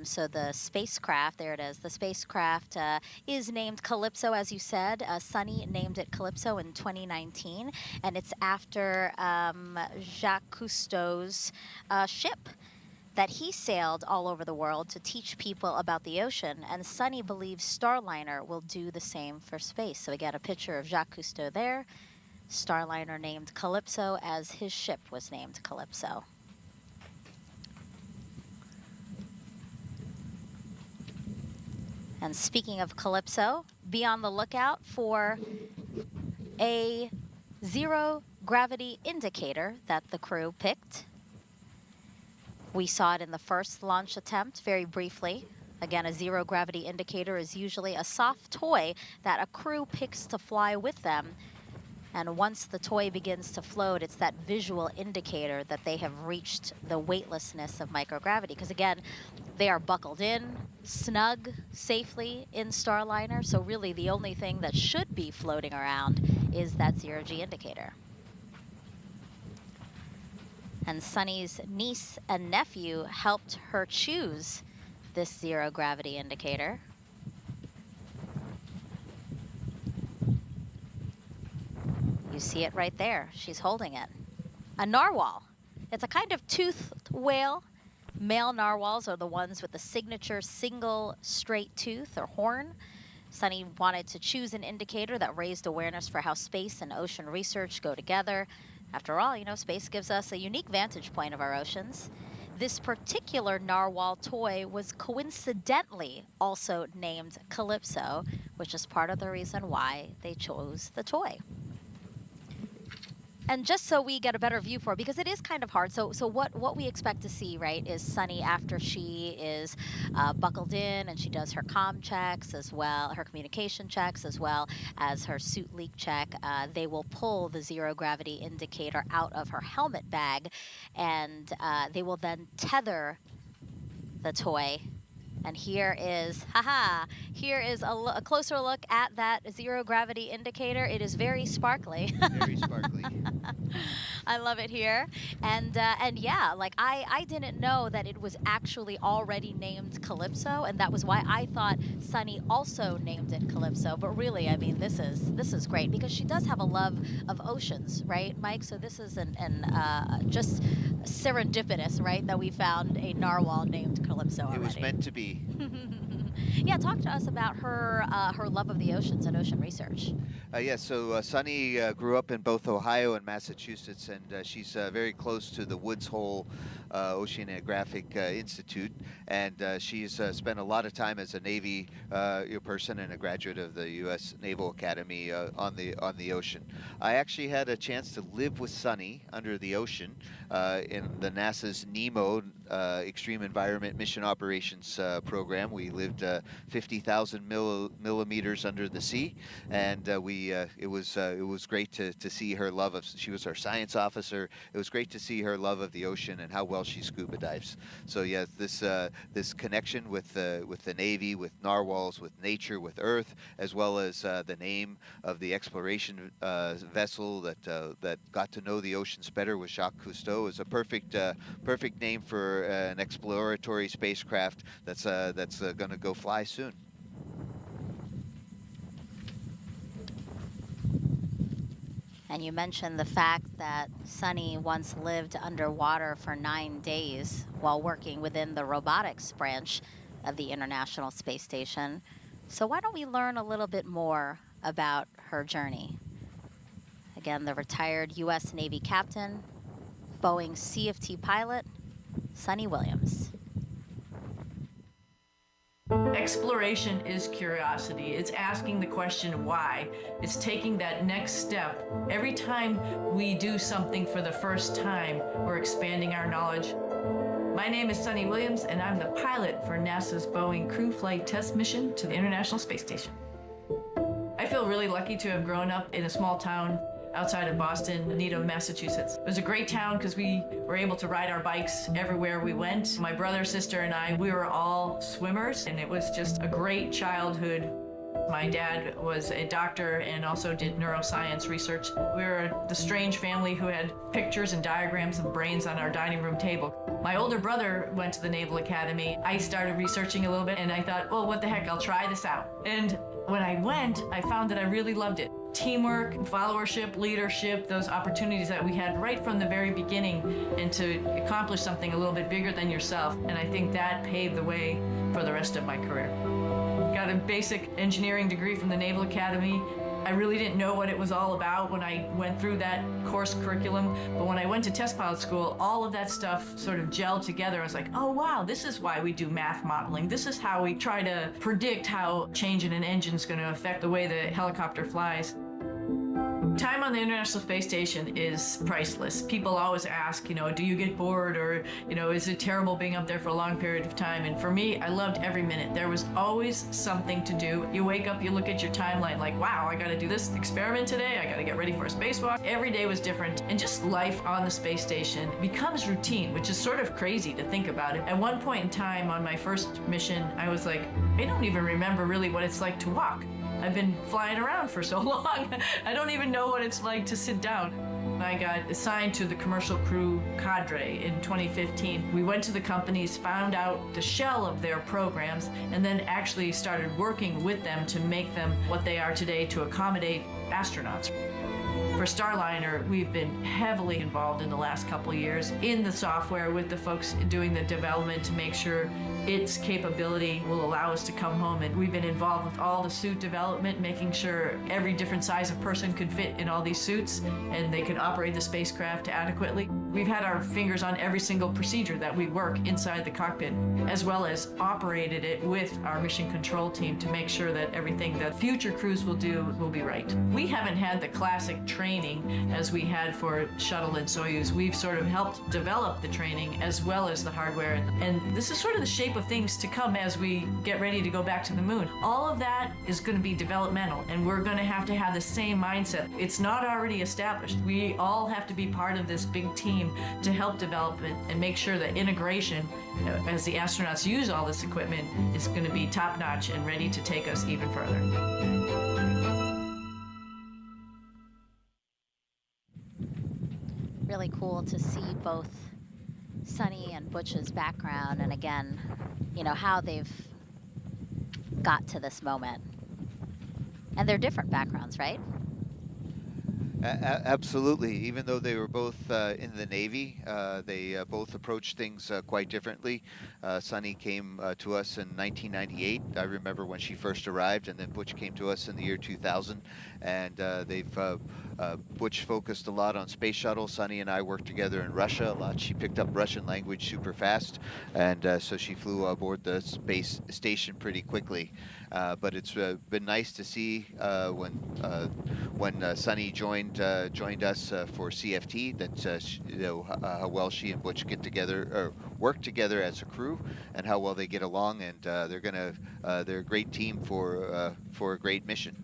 So the spacecraft, there it is. The spacecraft is named Calypso, as you said. Sunny named it Calypso in 2019, and it's after Jacques Cousteau's ship that he sailed all over the world to teach people about the ocean, and Sunny believes Starliner will do the same for space. So again, a picture of Jacques Cousteau there. Starliner named Calypso as his ship was named Calypso. And speaking of Calypso, be on the lookout for a zero gravity indicator that the crew picked. We saw it in the first launch attempt very briefly. Again, a zero gravity indicator is usually a soft toy that a crew picks to fly with them. And once the toy begins to float, it's that visual indicator that they have reached the weightlessness of microgravity. Because again, they are buckled in, snug, safely in Starliner. So really the only thing that should be floating around is that zero-G indicator. And Sunny's niece and nephew helped her choose this zero gravity indicator. You see it right there. She's holding it. A narwhal. It's a kind of toothed whale. Male narwhals are the ones with the signature single straight tooth or horn. Sunny wanted to choose an indicator that raised awareness for how space and ocean research go together. After all, you know, space gives us a unique vantage point of our oceans. This particular narwhal toy was coincidentally also named Calypso, which is part of the reason why they chose the toy. And just so we get a better view for it, because it is kind of hard. So what we expect to see, right, is Sunny after she is buckled in and she does her comm checks as well, her communication checks as well as her suit leak check. They will pull the zero gravity indicator out of her helmet bag, and they will then tether the toy. And here is, here is a closer look at that zero gravity indicator. It is very sparkly. Very sparkly. I love it here. And yeah, like I didn't know that it was actually already named Calypso, and that was why I thought Sunny also named it Calypso. But really, I mean, this is great because she does have a love of oceans, right, Mike? So this is just serendipitous, right, that we found a narwhal named Calypso already. It was meant to be. Yeah, talk to us about her love of the oceans and ocean research. So Sunny grew up in both Ohio and Massachusetts, and she's very close to the Woods Hole Oceanographic Institute, and she's spent a lot of time as a Navy person and a graduate of the U.S. Naval Academy on the ocean. I actually had a chance to live with Sunny under the ocean in the NASA's NEMO Extreme Environment Mission Operations program. We lived 50,000 millimeters under the sea, and it was great to see her love of. She was our science officer. It was great to see her love of the ocean and how well she scuba dives. So yeah, this connection with the Navy, with narwhals, with nature, with Earth, as well as the name of the exploration vessel that got to know the oceans better with Jacques Cousteau is a perfect name for an exploratory spacecraft that's going to go fly soon. And you mentioned the fact that Sunny once lived underwater for 9 days while working within the robotics branch of the International Space Station. So why don't we learn a little bit more about her journey? Again, the retired U.S. Navy captain, Boeing CFT pilot, Sunny Williams. Exploration is curiosity. It's asking the question why. It's taking that next step. Every time we do something for the first time, we're expanding our knowledge. My name is Sunny Williams, and I'm the pilot for NASA's Boeing Crew Flight Test Mission to the International Space Station. I feel really lucky to have grown up in a small town outside of Boston, Needham, Massachusetts. It was a great town because we were able to ride our bikes everywhere we went. My brother, sister, and I, we were all swimmers, and it was just a great childhood. My dad was a doctor and also did neuroscience research. We were the strange family who had pictures and diagrams of brains on our dining room table. My older brother went to the Naval Academy. I started researching a little bit, and I thought, well, what the heck, I'll try this out. And when I went, I found that I really loved it. Teamwork, followership, leadership, those opportunities that we had right from the very beginning, and to accomplish something a little bit bigger than yourself. And I think that paved the way for the rest of my career. Got a basic engineering degree from the Naval Academy. I really didn't know what it was all about when I went through that course curriculum, but when I went to test pilot school, all of that stuff sort of gelled together. I was like, oh wow, this is why we do math modeling. This is how we try to predict how change in an engine is going to affect the way the helicopter flies. Time on the International Space Station is priceless. People always ask, do you get bored, or, is it terrible being up there for a long period of time? And for me, I loved every minute. There was always something to do. You wake up, you look at your timeline like, wow, I gotta do this experiment today, I gotta get ready for a spacewalk. Every day was different, and just life on the space station becomes routine, which is sort of crazy to think about it. At one point in time on my first mission, I was like, I don't even remember really what it's like to walk. I've been flying around for so long, I don't even know what it's like to sit down. I got assigned to the commercial crew cadre in 2015. We went to the companies, found out the shell of their programs, and then actually started working with them to make them what they are today to accommodate astronauts. For Starliner, we've been heavily involved in the last couple of years in the software with the folks doing the development to make sure its capability will allow us to come home. And we've been involved with all the suit development, making sure every different size of person could fit in all these suits and they could operate the spacecraft adequately. We've had our fingers on every single procedure that we work inside the cockpit, as well as operated it with our mission control team to make sure that everything that future crews will do will be right. We haven't had the classic training as we had for Shuttle and Soyuz. We've sort of helped develop the training as well as the hardware. And this is sort of the shape of things to come as we get ready to go back to the moon. All of that is going to be developmental, and we're going to have the same mindset. It's not already established. We all have to be part of this big team to help develop it and make sure that integration, as the astronauts use all this equipment, is going to be top-notch and ready to take us even further. Really cool to see both Sunny and Butch's background, and again, how they've got to this moment. And they're different backgrounds, right? Absolutely. Even though they were both in the Navy, they both approached things quite differently. Sunny came to us in 1998. I remember when she first arrived, and then Butch came to us in the year 2000. And Butch focused a lot on space shuttle. Sunny and I worked together in Russia a lot. She picked up Russian language super fast, and so she flew aboard the space station pretty quickly. But it's been nice to see when Sunny joined us for CFT that how well she and Butch get together or work together as a crew, and how well they get along, and they're a great team for a great mission.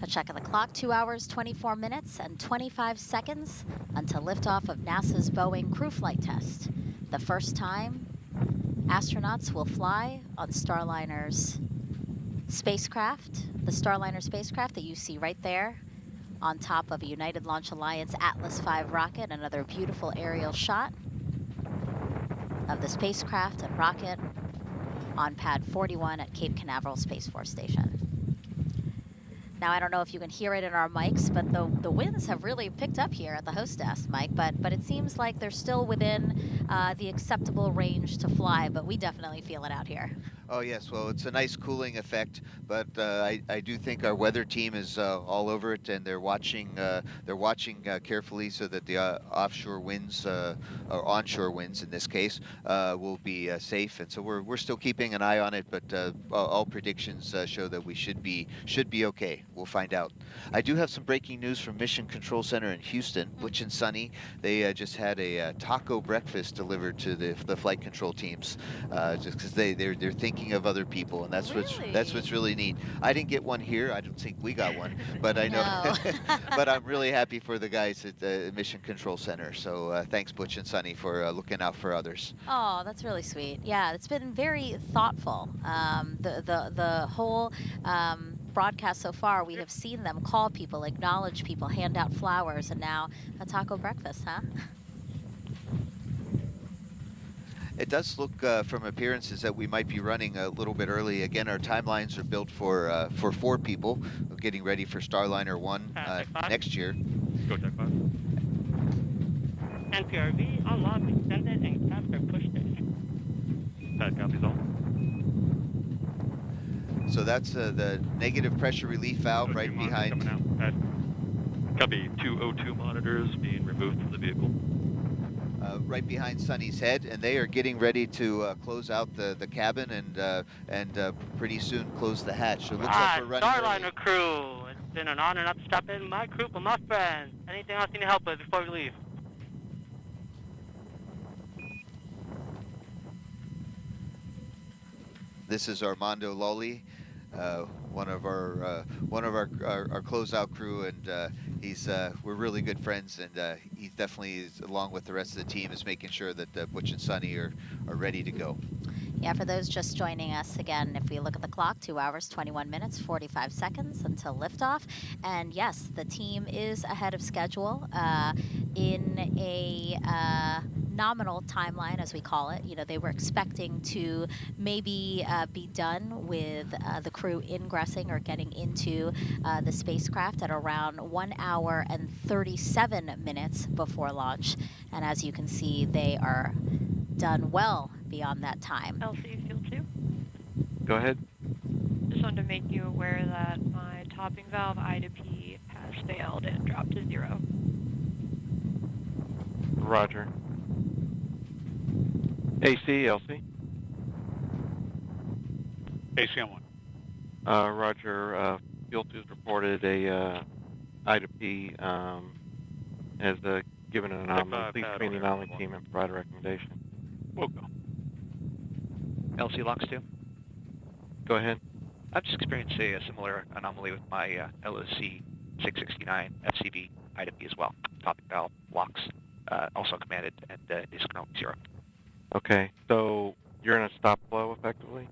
A check of the clock, 2 hours, 24 minutes, and 25 seconds until liftoff of NASA's Boeing crew flight test. The first time astronauts will fly on Starliner's spacecraft, the Starliner spacecraft that you see right there on top of a United Launch Alliance Atlas V rocket. Another beautiful aerial shot. of the spacecraft and rocket on pad 41 at Cape Canaveral Space Force Station. Now, I don't know if you can hear it in our mics, but the winds have really picked up here at the host desk, Mike, but it seems like they're still within the acceptable range to fly, but we definitely feel it out here. Oh yes, well it's a nice cooling effect, but I do think our weather team is all over it, and they're watching carefully so that the offshore winds or onshore winds in this case will be safe, and so we're still keeping an eye on it, but all predictions show that we should be okay. We'll find out. I do have some breaking news from Mission Control Center in Houston. Butch and Sunny, they just had a taco breakfast delivered to the flight control teams, just because they're thinking of other people, and that's what's really neat. I didn't get one here. I don't think we got one, but I know. No. But I'm really happy for the guys at the Mission Control Center. So thanks, Butch and Sunny, for looking out for others. Oh, that's really sweet. Yeah, it's been very thoughtful. The whole broadcast so far, we have seen them call people, acknowledge people, hand out flowers, and now a taco breakfast, huh? It does look from appearances that we might be running a little bit early. Again, our timelines are built for 4 people. We're getting ready for Starliner 1 next year. Go Tech 5. NPRV, unlocked, extended, and capture push station. Pad copies all. So that's the negative pressure relief valve right behind. Coming out. Pad. Copy 202 monitors being removed from the vehicle. Right behind Sunny's head, and they are getting ready to close out the cabin and pretty soon close the hatch. So it looks like we're running Starliner early. crew, it's been an honor not to stop in my crew, but my friends. Anything else you need help with before we leave? This is Armando Lolly, one of our closeout crew, and we're really good friends, and he definitely, along with the rest of the team, is making sure that Butch and Sunny are ready to go. Yeah, for those just joining us, again, if we look at the clock, 2 hours, 21 minutes, 45 seconds until liftoff. And yes, the team is ahead of schedule in a nominal timeline, as we call it. You know, they were expecting to maybe be done with the crew ingressing or getting into the spacecraft at around 1 hour and 37 minutes before launch. And as you can see, they are done well beyond that time. LC Fuel 2. Go ahead. Just wanted to make you aware that my topping valve I to P has failed and dropped to 0. Roger. AC, LC. AC on 1. Roger. Fuel 2's reported a I to P has given an anomaly. Please screen the anomaly team and provide a recommendation. We'll go. LC Locks 2. Go ahead. I've just experienced a similar anomaly with my LOC 669 FCV I to P as well. Topping valve locks also commanded and is currently 0. Okay, so you're in a stop flow effectively?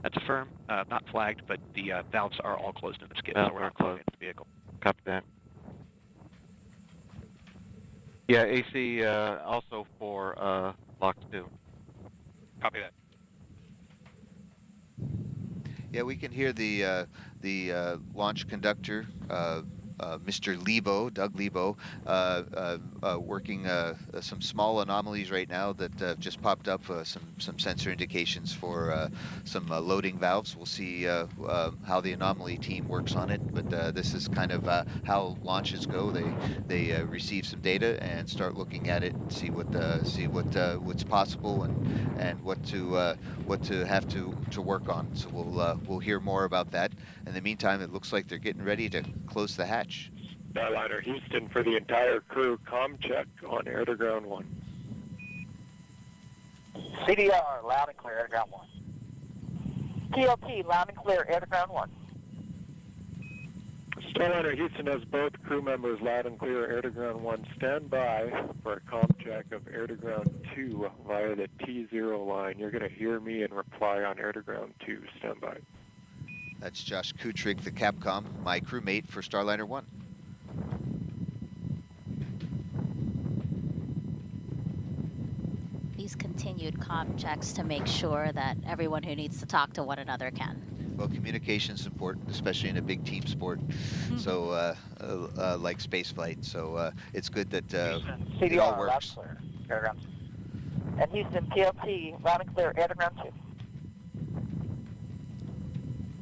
That's a firm, not flagged, but the valves are all closed in this case, Valves so we're are not flowing closed. into the vehicle. Copy that. Yeah, AC also for Locks 2. Copy that. Yeah, we can hear the launch conductor, Mr. Lebo, Doug Lebo, working some small anomalies right now that just popped up, some sensor indications for some loading valves. We'll see how the anomaly team works on it, but this is kind of how launches go. They receive some data and start looking at it and see what's possible and what to have to work on. So we'll hear more about that. In the meantime, it looks like they're getting ready to close the hatch. Starliner Houston for the entire crew, comm check on air to ground 1. CDR, loud and clear, air to ground 1. TLT, loud and clear, air to ground 1. Starliner Houston has both crew members loud and clear, air to ground 1. Stand by for a comm check of air to ground 2 via the T0 line. You're going to hear me and reply on air to ground 2. Stand by. That's Josh Kutrig, the Capcom, my crewmate for Starliner 1. These continued comm checks to make sure that everyone who needs to talk to one another can. Well, communication is important, especially in a big team sport. So, like space flight. So it's good that it all CDR, loud works. clear. Air ground 2. And Houston, TLT, loud and clear, air to ground 2.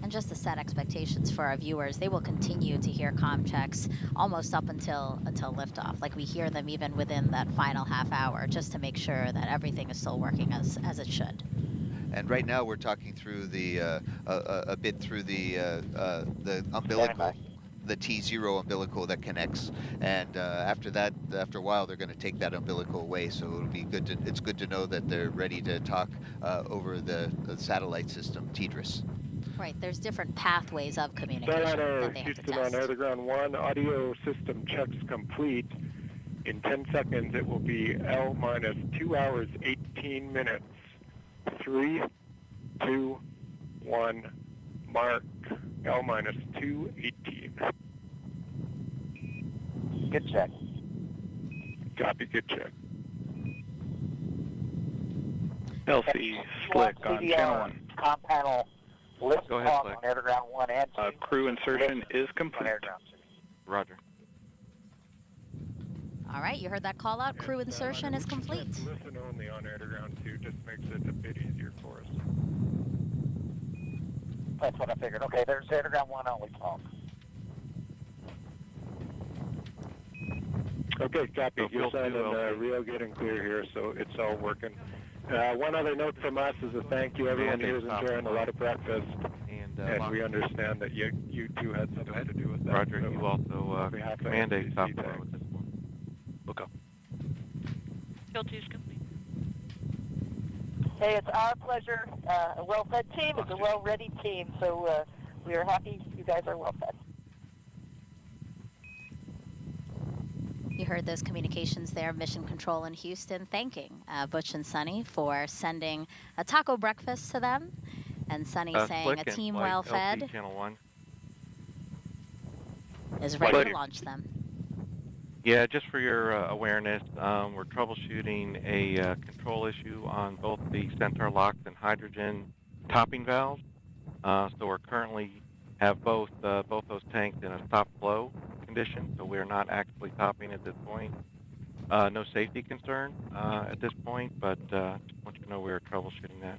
And just to set expectations for our viewers, they will continue to hear comm checks almost up until liftoff. Like we hear them even within that final half hour, just to make sure that everything is still working as it should. And right now we're talking through the a bit through the umbilical, the T0 umbilical that connects, and after that, after a while, they're going to take that umbilical away. So it'll be good to, it's good to know that they're ready to talk over the satellite system, TDRS. Right, there's different pathways of communication Starliner, that they have to Houston test. on air to ground 1, audio system checks complete. In 10 seconds, it will be L minus 2 hours, 18 minutes. 3, 2, 1, mark. L minus 2, 18. Good check. Copy, good check. LC Slick on channel 1. Comm panel, lift Go ahead, off Slick. on air to ground 1 and 2. Crew insertion is complete. Roger. All right, you heard that call out. Crew insertion is complete. Listen only on air to ground 2 just makes it a bit easier for us. That's what I figured. Okay, there's air to ground 1 only talk. Okay, copy. So You're field sounding 2, real good and clear here, so it's all working. One other note from us is a thank you. Everyone here is enjoying a lot of breakfast, and we understand that you two had something to do with that. Roger, so you also behalf of command a FCC, stop flow thanks. with this one. Look up. Field 2 is complete. Hey, it's our pleasure. A well-fed team is a well-ready team, so we are happy you guys are well-fed. You heard those communications there, Mission Control in Houston, thanking Butch and Sunny for sending a taco breakfast to them, and Sunny saying Slick a and team Flight, well-fed LT Channel 1. is ready to launch them. Yeah, just for your awareness, we're troubleshooting a control issue on both the Centaur locks and hydrogen topping valves. So we're currently have both those tanks in a stop flow condition, so we're not actually topping at this point. No safety concern at this point, but just want you to know we're troubleshooting that.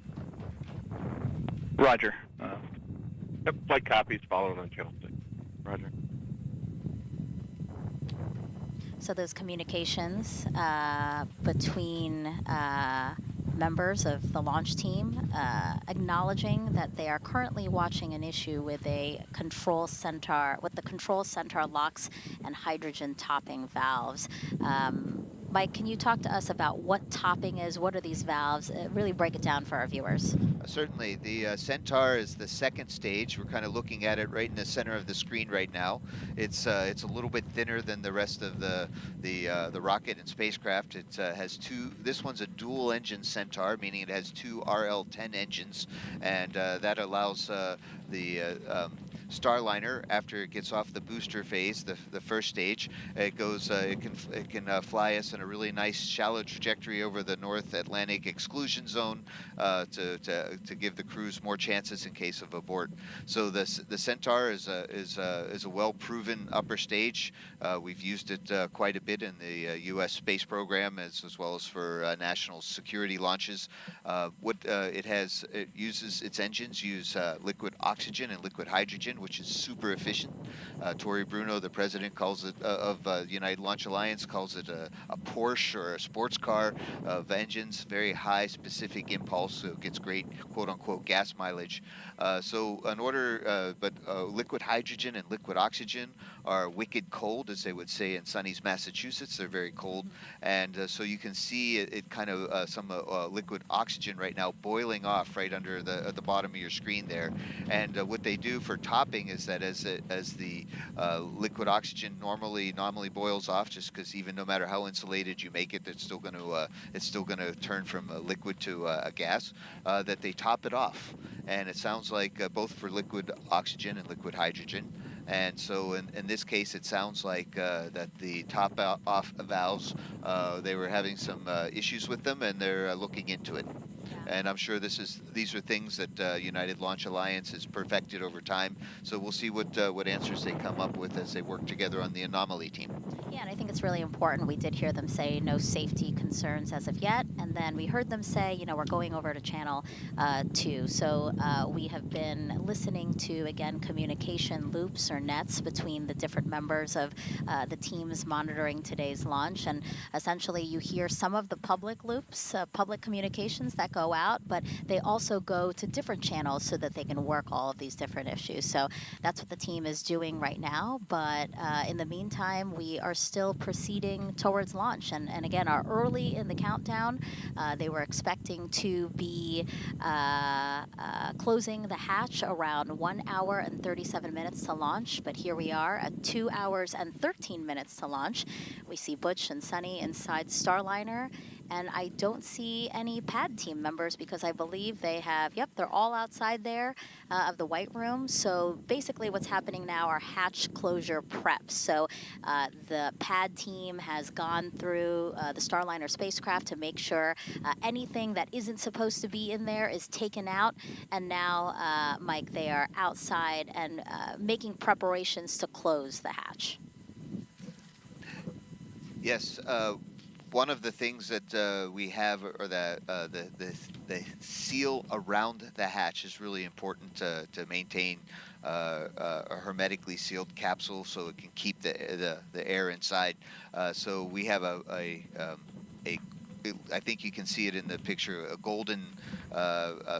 Roger. Yep, flight copies following on channel 6. Roger. So those communications between members of the launch team acknowledging that they are currently watching an issue with a control center, with the control center locks and hydrogen topping valves. Mike, can you talk to us about what topping is? What are these valves? Really break it down for our viewers. Certainly. The Centaur is the second stage. We're kind of looking at it right in the center of the screen right now. It's a little bit thinner than the rest of the rocket and spacecraft. It has two. This one's a dual engine Centaur, meaning it has two RL-10 engines, and that allows the Starliner, after it gets off the booster phase, the first stage, it goes. It can fly us in a really nice shallow trajectory over the North Atlantic exclusion zone to give the crews more chances in case of abort. So the Centaur is a well-proven upper stage. We've used it quite a bit in the U.S. space program as well as for national security launches. It uses its engines use liquid oxygen and liquid hydrogen, which is super efficient. Tory Bruno, the president, calls it of United Launch Alliance, calls it a Porsche or a sports car of engines, very high specific impulse, so it gets great quote-unquote gas mileage. Liquid hydrogen and liquid oxygen are wicked cold, as they would say in Sunny's Massachusetts. They're very cold, and so you can see it kind of some liquid oxygen right now boiling off right under at the bottom of your screen there. And what they do for topping is that as the liquid oxygen nominally boils off, just because even no matter how insulated you make it, it's still going to turn from a liquid to a gas. That they top it off, and it sounds like both for liquid oxygen and liquid hydrogen. And so in this case, it sounds like that the top off valves, they were having some issues with them, and they're looking into it. And I'm sure these are things that United Launch Alliance has perfected over time. So we'll see what answers they come up with as they work together on the anomaly team. Yeah, and I think it's really important. We did hear them say no safety concerns as of yet, and then we heard them say, you know, we're going over to channel 2. So we have been listening to, again, communication loops or nets between the different members of the teams monitoring today's launch, and essentially you hear some of the public loops, public communications that go out, but they also go to different channels so that they can work all of these different issues. So that's what the team is doing right now, but in the meantime, we are still proceeding towards launch. And again, are early in the countdown. They were expecting to be closing the hatch around 1 hour and 37 minutes to launch, but here we are at 2 hours and 13 minutes to launch. We see Butch and Sunny inside Starliner, and I don't see any pad team members because I believe they have, yep, they're all outside there of the white room. So basically what's happening now are hatch closure preps. So the pad team has gone through the Starliner spacecraft to make sure anything that isn't supposed to be in there is taken out. And now, Mike, they are outside and making preparations to close the hatch. Yes. One of the things that we have, or the seal around the hatch, is really important to maintain a hermetically sealed capsule so it can keep the air inside. So we have I think you can see it in the picture, a golden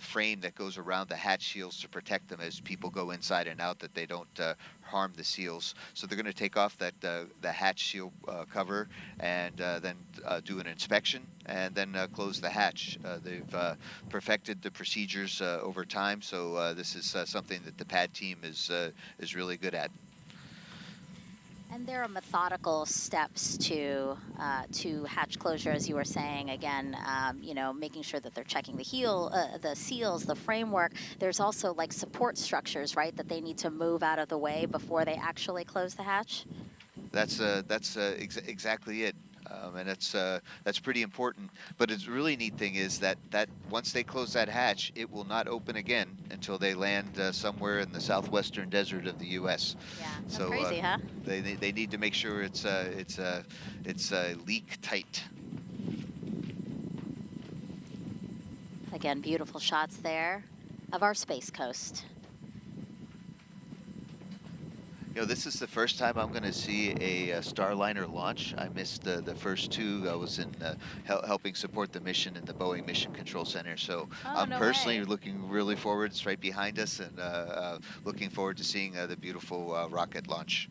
frame that goes around the hatch shields to protect them as people go inside and out, that they don't harm the seals. So they're going to take off the hatch seal cover and then do an inspection and then close the hatch. They've perfected the procedures over time, so this is something that the pad team is really good at. And there are methodical steps to hatch closure, as you were saying. Again, you know, making sure that they're checking the seals, the framework. There's also like support structures, right, that they need to move out of the way before they actually close the hatch. That's exactly it. And that's pretty important. But the really neat thing is that once they close that hatch, it will not open again until they land somewhere in the southwestern desert of the U.S. Yeah, that's so crazy, huh? They need to make sure it's leak tight. Again, beautiful shots there of our Space Coast. You know, this is the first time I'm going to see a Starliner launch. I missed the first two. I was in helping support the mission in the Boeing Mission Control Center. So I'm personally looking really forward. It's right behind us, and looking forward to seeing the beautiful rocket launch.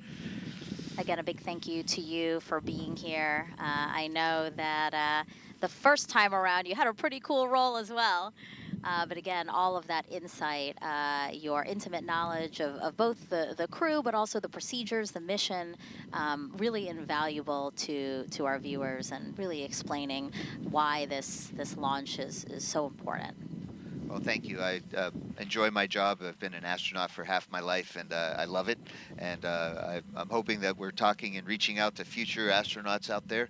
Again, a big thank you to you for being here. I know that the first time around you had a pretty cool role as well. But again, all of that insight, your intimate knowledge of both the crew, but also the procedures, the mission, really invaluable to our viewers, and really explaining why this launch is so important. Well, thank you. I enjoy my job. I've been an astronaut for half my life, and I love it. And I'm hoping that we're talking and reaching out to future astronauts out there,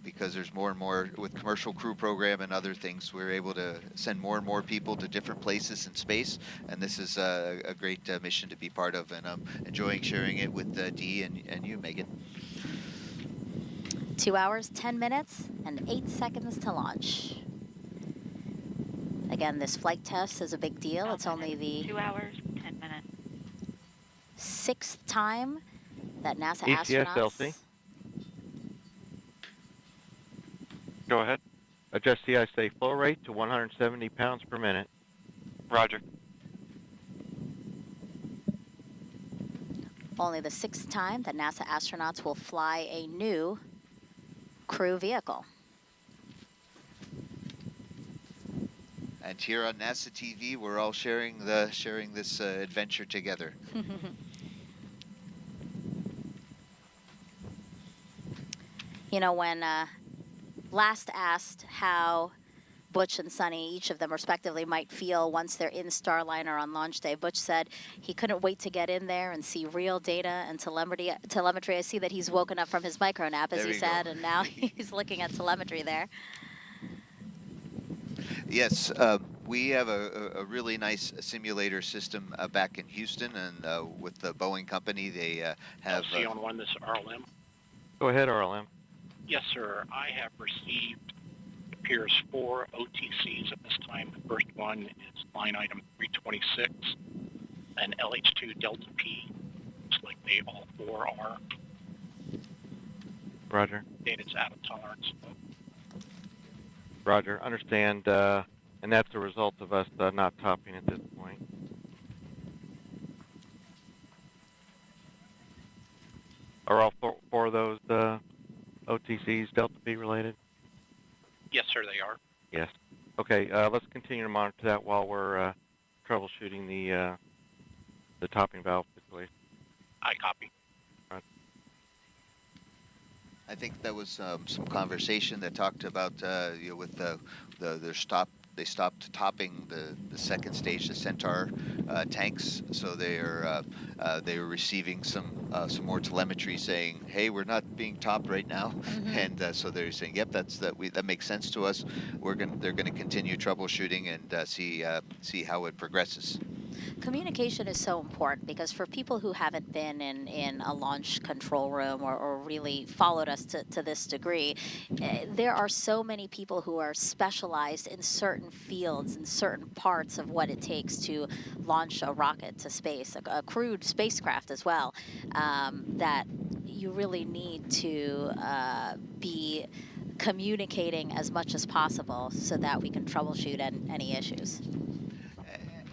because there's more and more with commercial crew program and other things. We're able to send more and more people to different places in space, and this is a great mission to be part of. And I'm enjoying sharing it with Dee and you, Megan. 2 hours, 10 minutes, and 8 seconds to launch. Again, this flight test is a big deal. It's only the 2 hours, 10 minutes. 6th time that NASA ETS, astronauts... Elsie. Go ahead. Adjust the ISA flow rate to 170 pounds per minute. Roger. Only the 6th time that NASA astronauts will fly a new crew vehicle. And here on NASA TV, we're all sharing this adventure together. You know, when last asked how Butch and Sunny, each of them respectively, might feel once they're in Starliner on launch day. Butch said he couldn't wait to get in there and see real data and telemetry. I see that he's woken up from his micro nap, as he said, and now he's looking at telemetry there. Yes, we have a really nice simulator system back in Houston, and with the Boeing company, they have... LC on one, this is RLM. Go ahead, RLM. Yes, sir. I have received, it appears, 4 OTCs at this time. The first one is line item 326, and LH2 Delta P. Looks like they all 4 are. Roger. Data's out of tolerance. Roger. Understand, and that's a result of us not topping at this point. Are all 4 of those OTCs Delta P related? Yes, sir, they are. Yes. Okay, let's continue to monitor that while we're troubleshooting the topping valve situation. I copy. I think that was some conversation that talked about with they stopped topping the second stage, the Centaur tanks, so they were receiving some more telemetry saying, hey, we're not being topped right now, and so they're saying, yep, that makes sense to us. They're gonna continue troubleshooting and see how it progresses. Communication is so important because for people who haven't been in a launch control room or really followed us to this degree, there are so many people who are specialized in certain fields and certain parts of what it takes to launch a rocket to space, a crewed spacecraft as well, that you really need to be communicating as much as possible so that we can troubleshoot any issues.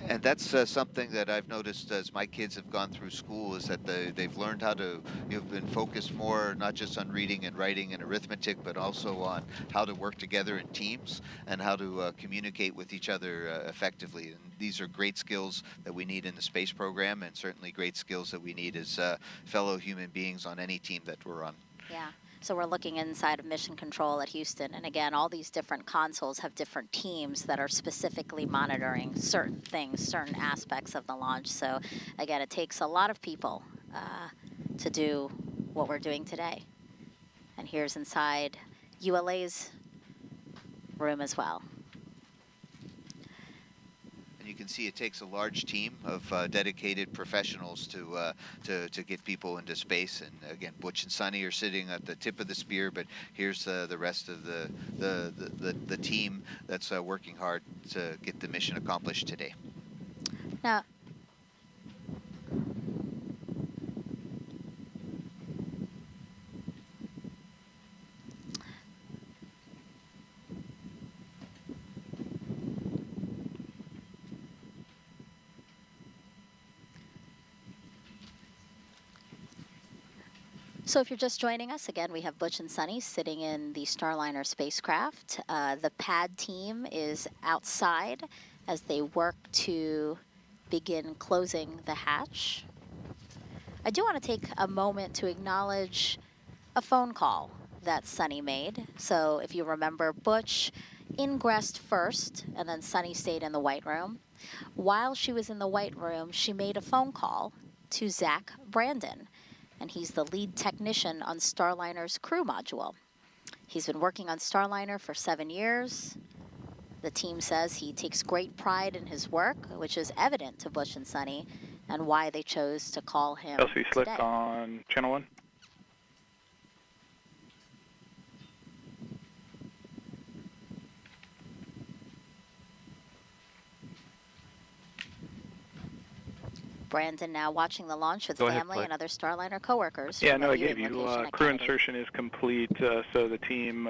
And that's something that I've noticed as my kids have gone through school, is that they've learned how to, been focused more not just on reading and writing and arithmetic, but also on how to work together in teams and how to communicate with each other effectively. And these are great skills that we need in the space program, and certainly great skills that we need as fellow human beings on any team that we're on. Yeah. So we're looking inside of Mission Control at Houston, and again, all these different consoles have different teams that are specifically monitoring certain things, certain aspects of the launch. So again, it takes a lot of people to do what we're doing today. And here's inside ULA's room as well. And you can see it takes a large team of dedicated professionals to get people into space. And again, Butch and Sunny are sitting at the tip of the spear, but here's the rest of the team that's working hard to get the mission accomplished today. Now, so if you're just joining us, again, we have Butch and Sunny sitting in the Starliner spacecraft. The pad team is outside as they work to begin closing the hatch. I do want to take a moment to acknowledge a phone call that Sunny made. So if you remember, Butch ingressed first, and then Sunny stayed in the white room. While she was in the white room, she made a phone call to Zach Brandon, and he's the lead technician on Starliner's crew module. He's been working on Starliner for 7 years. The team says he takes great pride in his work, which is evident to Butch and Sunny, and why they chose to call him LC Slick today. on channel 1. Brandon now watching the launch with family and other Starliner coworkers. Yeah, no, I gave you crew insertion is complete, so the team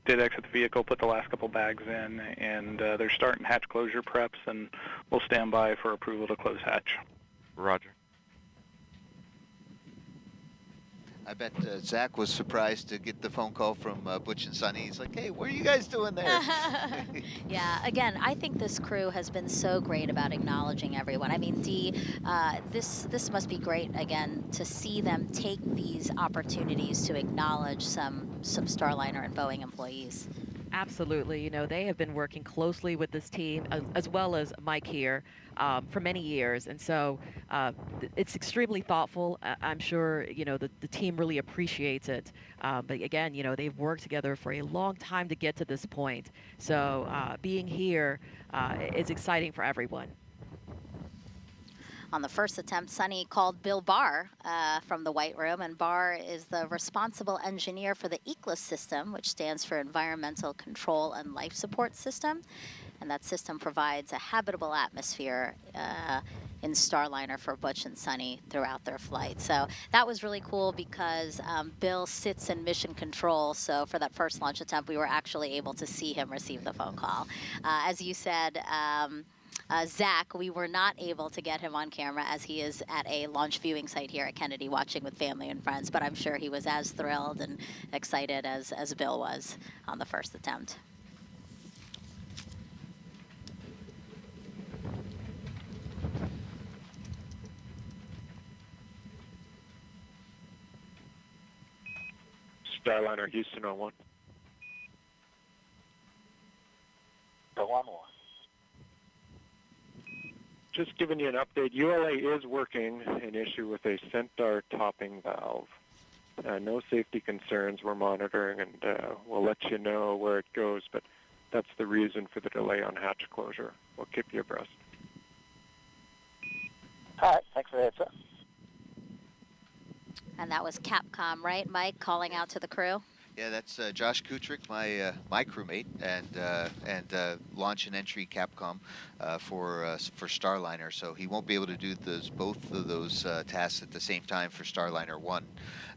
did exit the vehicle, put the last couple bags in, and they're starting hatch closure preps, and we'll stand by for approval to close hatch. Roger. I bet Zach was surprised to get the phone call from Butch and Sunny. He's like, hey, what are you guys doing there? Yeah, again, I think this crew has been so great about acknowledging everyone. I mean, Dee, this must be great, again, to see them take these opportunities to acknowledge some Starliner and Boeing employees. Absolutely. You know, they have been working closely with this team as well as Mike here for many years. And so it's extremely thoughtful. I'm sure, you know, the team really appreciates it. But again, you know, they've worked together for a long time to get to this point. So being here is exciting for everyone. On the first attempt, Sunny called Bill Barr from the White Room, and Barr is the responsible engineer for the ECLIS system, which stands for Environmental Control and Life Support System. And that system provides a habitable atmosphere in Starliner for Butch and Sunny throughout their flight. So that was really cool because Bill sits in mission control. So for that first launch attempt, we were actually able to see him receive the phone call. As you said, Zach, we were not able to get him on camera as he is at a launch viewing site here at Kennedy watching with family and friends, but I'm sure he was as thrilled and excited as Bill was on the first attempt. Starliner, Houston 01. The 1-1. Just giving you an update, ULA is working an issue with a Centaur topping valve. No safety concerns we're monitoring, and we'll let you know where it goes, but that's the reason for the delay on hatch closure. We'll keep you abreast. All right, thanks for the heads up. And that was Capcom, right, Mike, calling out to the crew? Yeah, that's Josh Kutrick, my crewmate, and launch and entry Capcom for Starliner. So he won't be able to do both of those tasks at the same time for Starliner 1.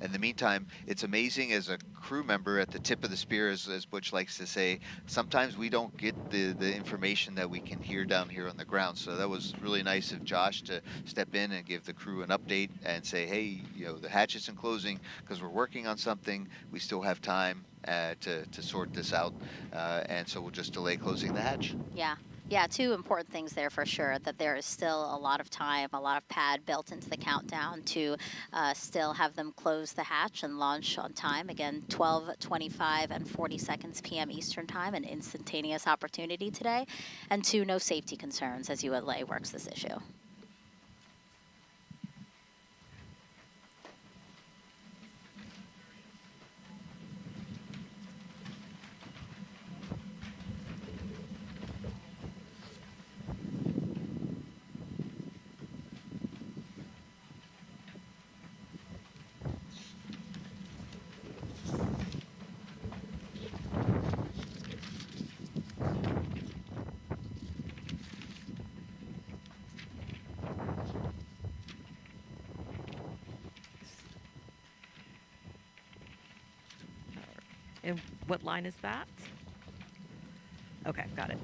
In the meantime, it's amazing as a crew member at the tip of the spear, as Butch likes to say. Sometimes we don't get the information that we can hear down here on the ground. So that was really nice of Josh to step in and give the crew an update and say, hey, you know, the hatch isn't closing because we're working on something. We still have time to sort this out, and so we'll just delay closing the hatch. Yeah, two important things there for sure, that there is still a lot of time, a lot of pad built into the countdown to still have them close the hatch and launch on time. Again, 12:25 and 40 seconds p.m. Eastern Time, an instantaneous opportunity today. And two, no safety concerns as ULA works this issue. And what line is that? Okay, got it.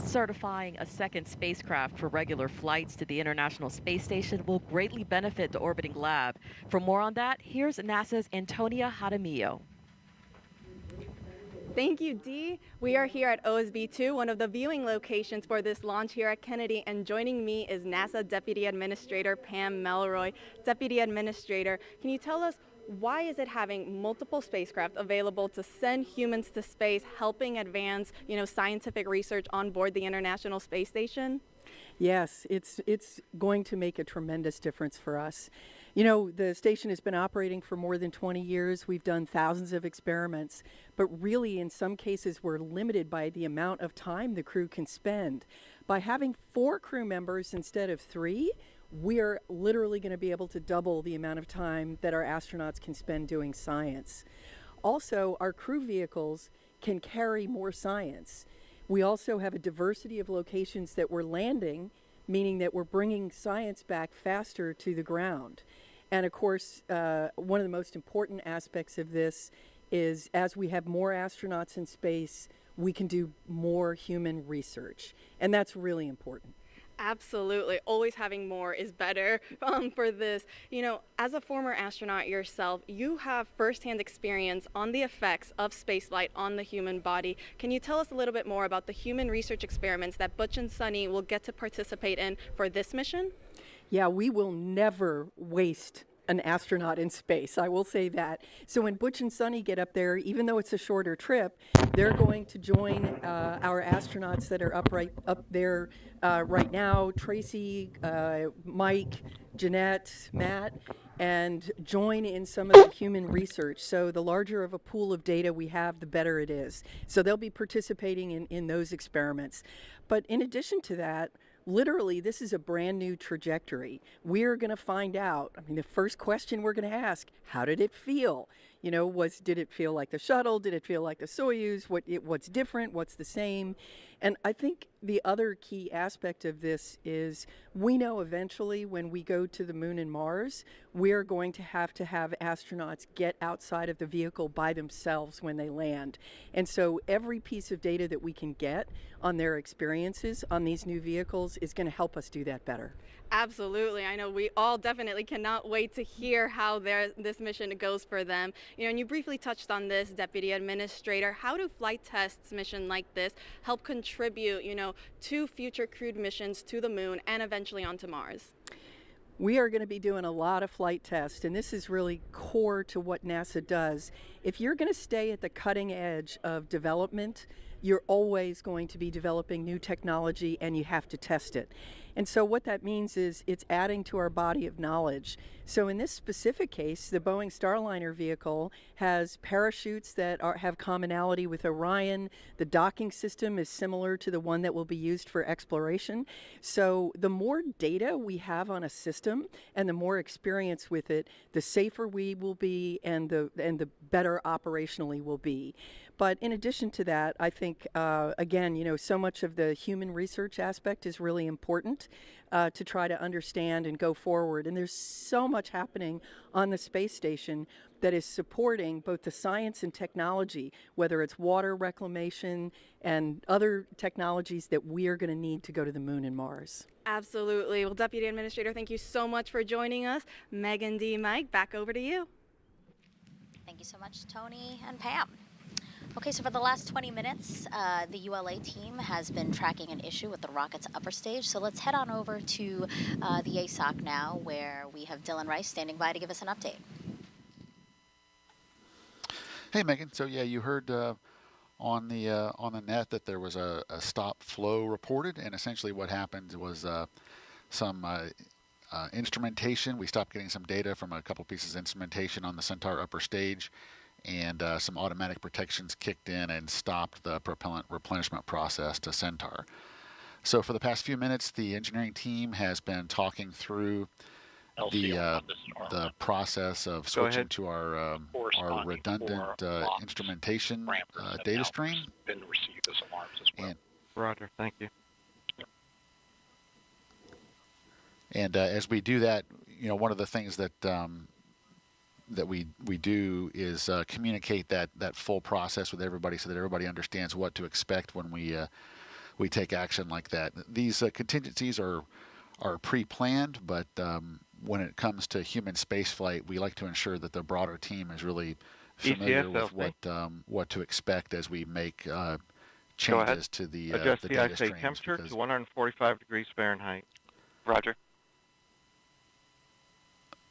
Certifying a second spacecraft for regular flights to the International Space Station will greatly benefit the orbiting lab. For more on that, here's NASA's Antonia Jaramillo. Thank you, Dee. We are here at OSB-2, one of the viewing locations for this launch here at Kennedy, and joining me is NASA Deputy Administrator Pam Melroy. Deputy Administrator, can you tell us why is it having multiple spacecraft available to send humans to space, helping advance, scientific research on board the International Space Station? Yes, it's going to make a tremendous difference for us. You know, the station has been operating for more than 20 years. We've done thousands of experiments, but really in some cases we're limited by the amount of time the crew can spend. By having 4 crew members instead of 3, we're literally going to be able to double the amount of time that our astronauts can spend doing science. Also, our crew vehicles can carry more science. We also have a diversity of locations that we're landing, meaning that we're bringing science back faster to the ground. And of course, one of the most important aspects of this is as we have more astronauts in space, we can do more human research. And that's really important. Absolutely. Always having more is better for this. You know, as a former astronaut yourself, you have firsthand experience on the effects of spaceflight on the human body. Can you tell us a little bit more about the human research experiments that Butch and Sunny will get to participate in for this mission? Yeah, we will never waste an astronaut in space. I will say that. So when Butch and Sunny get up there, even though it's a shorter trip, they're going to join our astronauts that are up there right now, Tracy, Mike, Jeanette, Matt, and join in some of the human research. So the larger of a pool of data we have, the better it is. So they'll be participating in those experiments. But in addition to that, literally, this is a brand new trajectory. We're going to find out. I mean, the first question we're going to ask, how did it feel? You know, did it feel like the shuttle? Did it feel like the Soyuz? What's different? What's the same? And I think the other key aspect of this is we know eventually when we go to the moon and Mars, we're going to have astronauts get outside of the vehicle by themselves when they land. And so every piece of data that we can get on their experiences on these new vehicles is going to help us do that better. Absolutely. I know we all definitely cannot wait to hear how this mission goes for them. You know, and you briefly touched on this, Deputy Administrator. How do flight tests mission like this help contribute, you know, to future crewed missions to the moon and eventually onto Mars? We are going to be doing a lot of flight tests, and this is really core to what NASA does. If you're going to stay at the cutting edge of development, you're always going to be developing new technology, and you have to test it. And so what that means is it's adding to our body of knowledge. So in this specific case, the Boeing Starliner vehicle has parachutes that have commonality with Orion. The docking system is similar to the one that will be used for exploration. So the more data we have on a system and the more experience with it, the safer we will be and the better operationally we'll be. But in addition to that, I think, again, you know, so much of the human research aspect is really important to try to understand and go forward. And there's so much happening on the space station that is supporting both the science and technology, whether it's water reclamation and other technologies that we are going to need to go to the moon and Mars. Absolutely. Well, Deputy Administrator, thank you so much for joining us. Megan D. Mike, back over to you. Thank you so much, Tony and Pam. Okay, so for the last 20 minutes, the ULA team has been tracking an issue with the rocket's upper stage. So let's head on over to the ASOC now, where we have Dylan Rice standing by to give us an update. Hey, Megan. So yeah, you heard on the net that there was a stop flow reported, and essentially what happened was some instrumentation. We stopped getting some data from a couple pieces of instrumentation on the Centaur upper stage, and some automatic protections kicked in and stopped the propellant replenishment process to Centaur. So for the past few minutes, the engineering team has been talking through the process of switching to our redundant instrumentation data stream. Been received as alarms as well. Roger, thank you. And as we do that, you know, one of the things that that we do is communicate that full process with everybody so that everybody understands what to expect when we take action like that. These contingencies are pre-planned, but when it comes to human spaceflight, we like to ensure that the broader team is really familiar with what to expect as we make changes to the adjust the the data IC streams. temperature to 145 degrees Fahrenheit. Roger.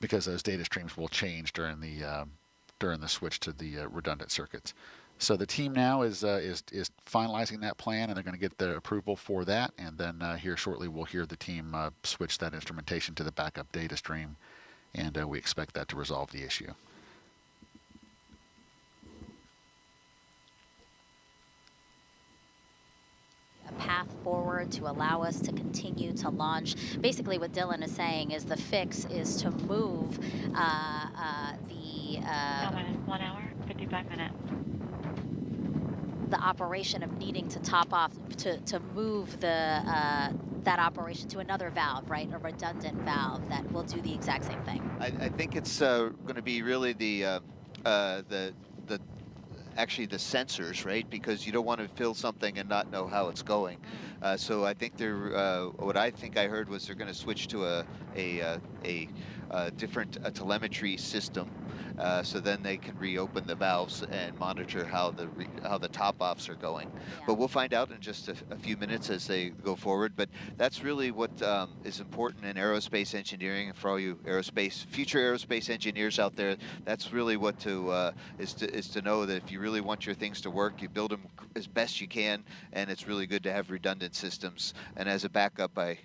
Because those data streams will change during the switch to the redundant circuits. So the team now is finalizing that plan, and they're going to get the approval for that. And then here shortly, we'll hear the team switch that instrumentation to the backup data stream, and we expect that to resolve the issue. A path forward to allow us to continue to launch. Basically what Dylan is saying is the fix is to move Now minus 1 hour, 55 minutes. the operation of needing to top off, to move the that operation to another valve, right? A redundant valve that will do the exact same thing. I think it's going to be really the actually the sensors, right? Because you don't want to fill something and not know how it's going. So I think what I think I heard was they're going to switch to a different telemetry system. So then they can reopen the valves and monitor how the top-offs are going. But we'll find out in just a few minutes as they go forward. But that's really what is important in aerospace engineering. And for all you future aerospace engineers out there, that's really what is to know that if you really want your things to work, you build them as best you can, and it's really good to have redundant systems. And as a backup, I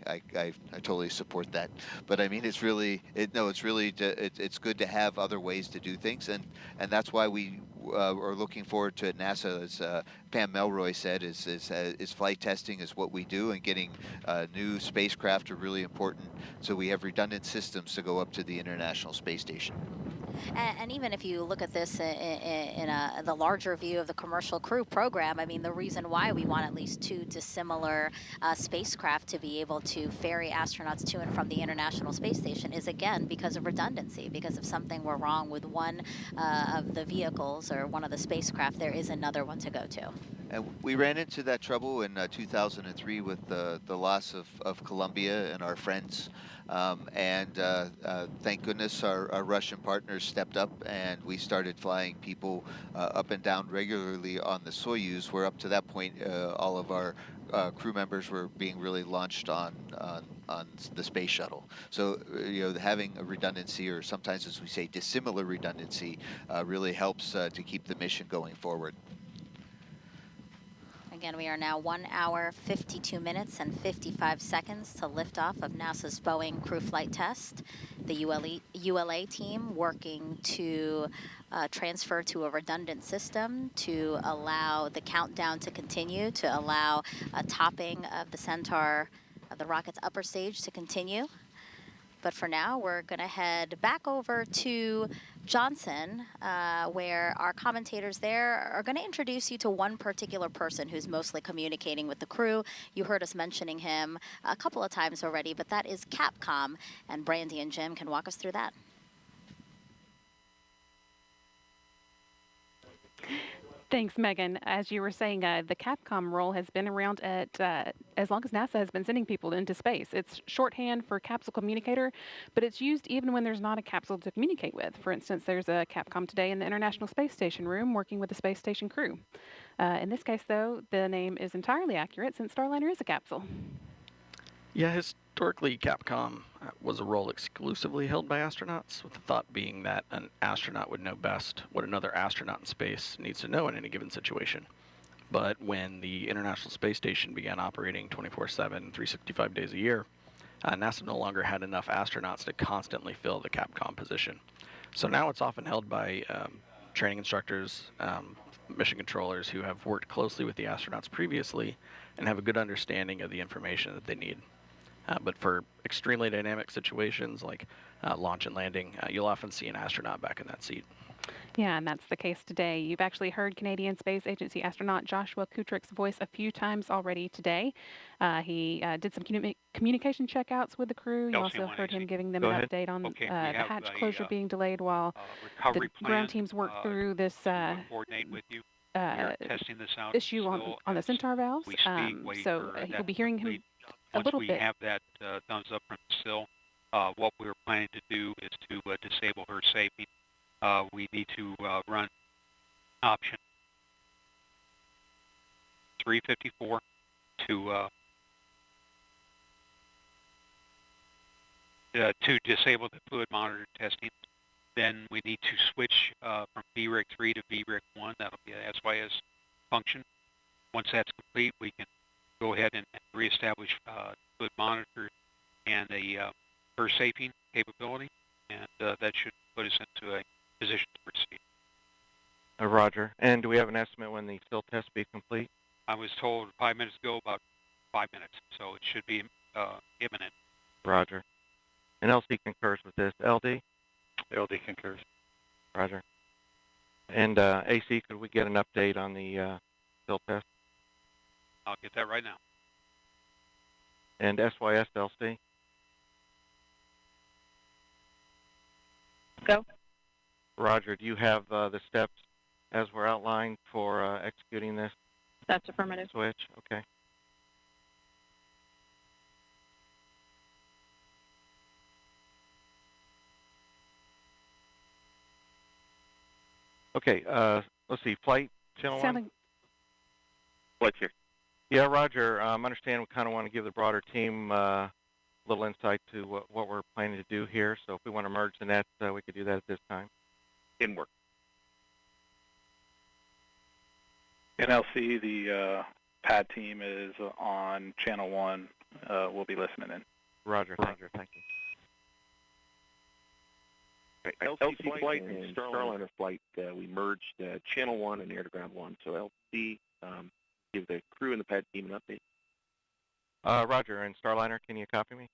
totally support that. But I mean, it's good to have other ways to do things, and that's why we are looking forward to at NASA, as Pam Melroy said, is flight testing is what we do, and getting new spacecraft are really important. So we have redundant systems to go up to the International Space Station. And even if you look at this in the larger view of the commercial crew program, I mean, the reason why we want at least 2 dissimilar spacecraft to be able to ferry astronauts to and from the International Space Station is, again, because of redundancy. Because if something were wrong with one of the vehicles or one of the spacecraft, there is another one to go to. And we ran into that trouble in 2003 with the loss of Columbia and our friends. Thank goodness our Russian partners stepped up, and we started flying people up and down regularly on the Soyuz, where up to that point all of our crew members were being really launched on the space shuttle. So having a redundancy, or sometimes as we say dissimilar redundancy, really helps to keep the mission going forward. Again, we are now 1 hour, 52 minutes, and 55 seconds to liftoff of NASA's Boeing crew flight test. The ULA team working to transfer to a redundant system to allow the countdown to continue, to allow a topping of the Centaur, of the rocket's upper stage, to continue. But for now, we're going to head back over to Johnson, where our commentators there are going to introduce you to one particular person who's mostly communicating with the crew. You heard us mentioning him a couple of times already, but that is Capcom, and Brandy and Jim can walk us through that. Thanks, Megan. As you were saying, the Capcom role has been around as long as NASA has been sending people into space. It's shorthand for capsule communicator, but it's used even when there's not a capsule to communicate with. For instance, there's a Capcom today in the International Space Station room working with the space station crew. In this case, though, the name is entirely accurate since Starliner is a capsule. Yeah, historically, Capcom was a role exclusively held by astronauts, with the thought being that an astronaut would know best what another astronaut in space needs to know in any given situation. But when the International Space Station began operating 24/7, 365 days a year, NASA no longer had enough astronauts to constantly fill the Capcom position. So now it's often held by training instructors, mission controllers who have worked closely with the astronauts previously and have a good understanding of the information that they need. But for extremely dynamic situations like launch and landing, you'll often see an astronaut back in that seat. Yeah, and that's the case today. You've actually heard Canadian Space Agency astronaut Joshua Kutrick's voice a few times already today. He did some communication checkouts with the crew. You also heard him giving them an update on the hatch closure being delayed while the ground teams work through this issue on the Centaur valves. So you'll be hearing him a little bit. Once we have that thumbs up from Sil, what we're planning to do is to disable her safety. We need to run option 354 to disable the fluid monitor testing. Then we need to switch from VRIC 3 to VRIC 1. That'll be a SYS function. Once that's complete, we can go ahead and reestablish fluid monitor and a her safing capability, and that should put us into a position to proceed. Roger. And do we have an estimate when the still test be complete? I was told 5 minutes ago, about 5 minutes, so it should be imminent. Roger. And LC concurs with this. LD? LD concurs. Roger. And AC, could we get an update on the still test? I'll get that right now. And SYS LC? Go. Roger, do you have the steps as were outlined for executing this That's affirmative. switch? Okay. Okay, let's see, flight channel 1? Flight here. Yeah, Roger, understand we kind of want to give the broader team a little insight to what we're planning to do here. So if we want to merge the nets, we could do that at this time. In work. NLC, the pad team is on channel 1. We'll be listening in. Roger, thank you. LC flight and Starliner flight, we merged channel 1 and air-to-ground 1. So LC, give the crew and the pad team an update. Roger, and Starliner, can you copy me?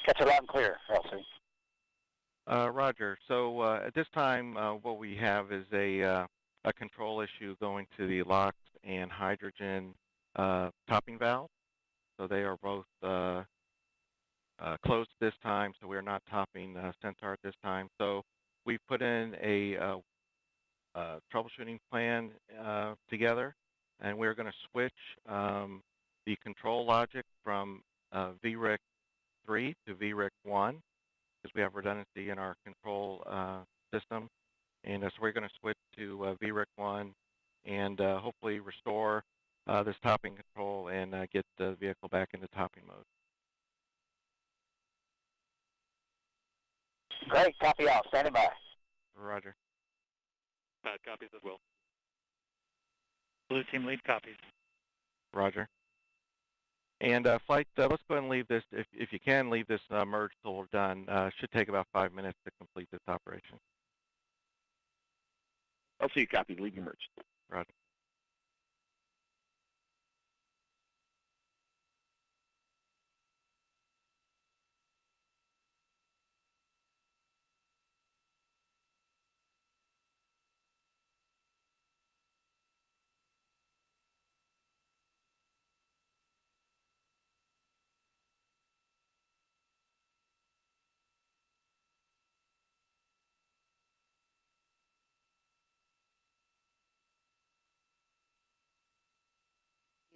Catch it loud and clear, LC. Roger. So at this time, what we have is a control issue going to the LOX and hydrogen topping valve. So they are both closed this time, so we're not topping Centaur at this time. So we've put in a troubleshooting plan together, and we're going to switch the control logic from VRIC 3 to VRIC 1 because we have redundancy in our control system. And so we're going to switch to VRIC 1 and hopefully restore this topping control and get the vehicle back into topping mode. Great, copy all. Standing by. Roger. Pad copies as well. Blue team lead copies. Roger. And flight, let's go ahead and leave this, if you can, leave this merge till we're done. Should take about 5 minutes to complete this operation. LC copy, leave your merge. Roger.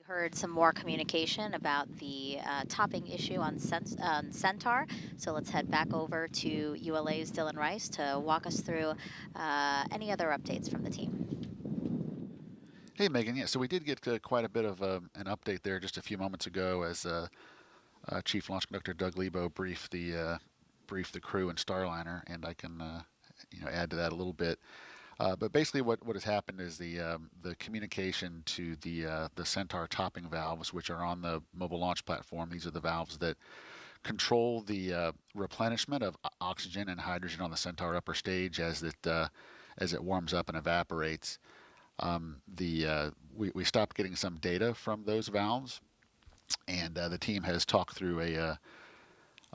Heard some more communication about the topping issue on Centaur. So let's head back over to ULA's Dylan Rice to walk us through any other updates from the team. Hey, Megan. Yeah, so we did get quite a bit of an update there just a few moments ago as Chief Launch Conductor Doug Lebo briefed the crew and Starliner, and I can add to that a little bit. But basically, what has happened is the communication to the Centaur topping valves, which are on the mobile launch platform. These are the valves that control the replenishment of oxygen and hydrogen on the Centaur upper stage as it warms up and evaporates. We stopped getting some data from those valves, and the team has talked through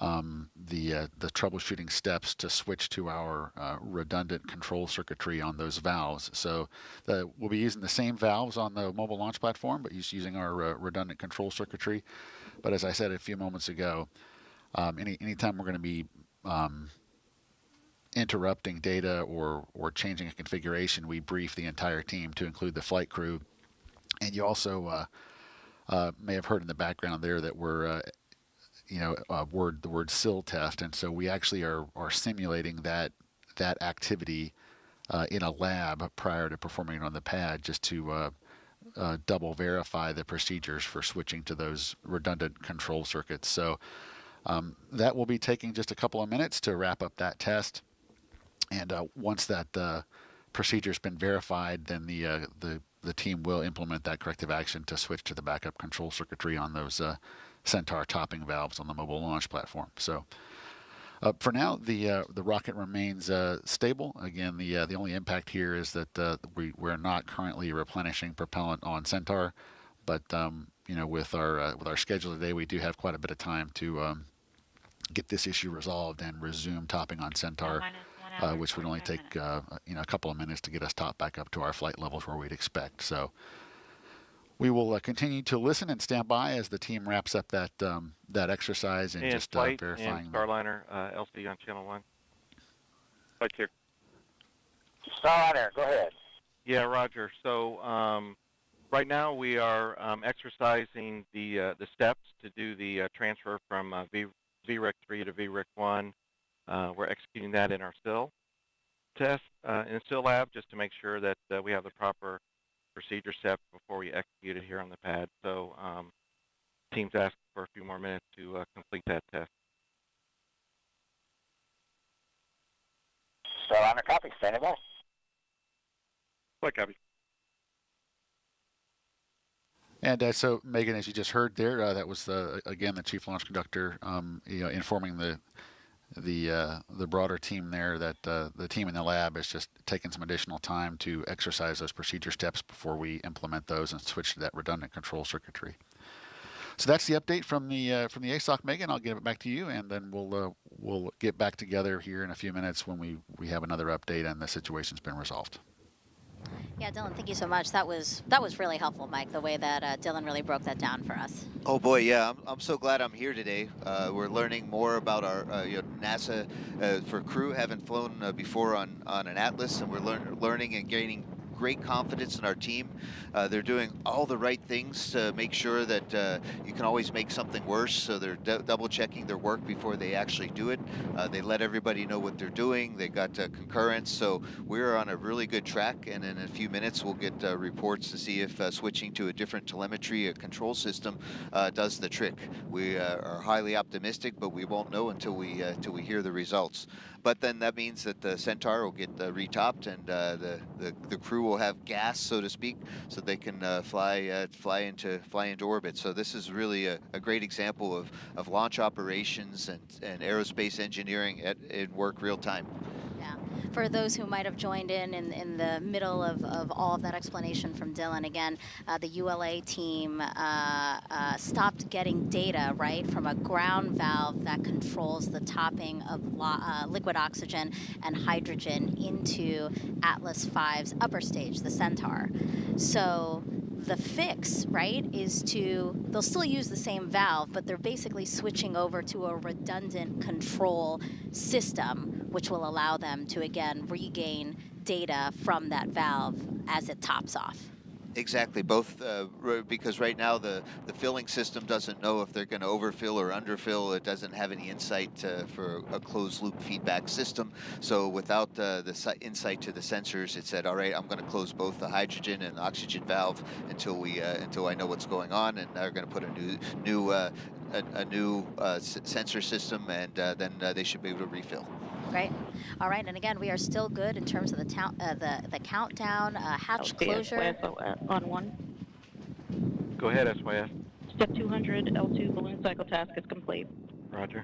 the troubleshooting steps to switch to our redundant control circuitry on those valves. So we'll be using the same valves on the mobile launch platform, but using our redundant control circuitry. But as I said a few moments ago, anytime we're going to be interrupting data or changing a configuration, we brief the entire team to include the flight crew. And you also may have heard in the background there that we're the word SIL test, and so we actually are simulating that activity in a lab prior to performing it on the pad, just to double verify the procedures for switching to those redundant control circuits. So that will be taking just a couple of minutes to wrap up that test, and once that procedure's been verified, then the team will implement that corrective action to switch to the backup control circuitry on those Centaur topping valves on the mobile launch platform. So for now, the rocket remains stable. Again, the only impact here is that we're not currently replenishing propellant on Centaur, but with our schedule today, we do have quite a bit of time to get this issue resolved and resume topping on Centaur, which would only take a couple of minutes to get us topped back up to our flight levels where we'd expect. So we will continue to listen and stand by as the team wraps up that exercise and just flight verifying. And Starliner, LC on channel 1. Flight here. Starliner, go ahead. Yeah, Roger. So right now we are exercising the steps to do the transfer from VRIC-3 to VRIC-1. We're executing that in our SIL test, in the SIL lab, just to make sure that we have the proper procedure steps before we execute it here on the pad. So team's asked for a few more minutes to complete that test. Starliner, copy. Standing by. Flight copy. And so, Megan, as you just heard there, that was again the chief launch conductor, informing the broader team there that the team in the lab has just taken some additional time to exercise those procedure steps before we implement those and switch to that redundant control circuitry. So that's the update from the ASOC, Megan. I'll give it back to you, and then we'll get back together here in a few minutes when we have another update and the situation's been resolved. Yeah, Dylan, thank you so much. That was really helpful, Mike, the way that Dylan really broke that down for us. Oh boy, yeah, I'm so glad I'm here today. We're learning more about our NASA for crew. Haven't flown before on an Atlas, and we're learning and gaining great confidence in our team. They're doing all the right things to make sure that you can always make something worse, so they're double checking their work before they actually do it. They let everybody know what they're doing. They got concurrence, so we're on a really good track, and in a few minutes we'll get reports to see if switching to a different telemetry control system does the trick. We are highly optimistic, but we won't know until we hear the results. But then that means that the Centaur will get retopped, and the crew will have gas, so to speak, so they can fly into orbit. So this is really a great example of launch operations and aerospace engineering at work real time. Yeah. For those who might have joined in the middle of all of that explanation from Dylan, again, the ULA team stopped getting data, right, from a ground valve that controls the topping of liquid oxygen and hydrogen into Atlas V's upper stage, the Centaur. So the fix, right, is they'll still use the same valve, but they're basically switching over to a redundant control system, which will allow them to, again, regain data from that valve as it tops off. Exactly, both because right now the filling system doesn't know if they're going to overfill or underfill. It doesn't have any insight for a closed loop feedback system. So without the insight to the sensors, it said, all right, I'm going to close both the hydrogen and oxygen valve until I know what's going on, and they're going to put a new sensor system, and then they should be able to refill. Great. All right, and again, we are still good in terms of the countdown, hatch closure. On 1. Go ahead, SYS. Step 200, L2 balloon cycle task is complete. Roger.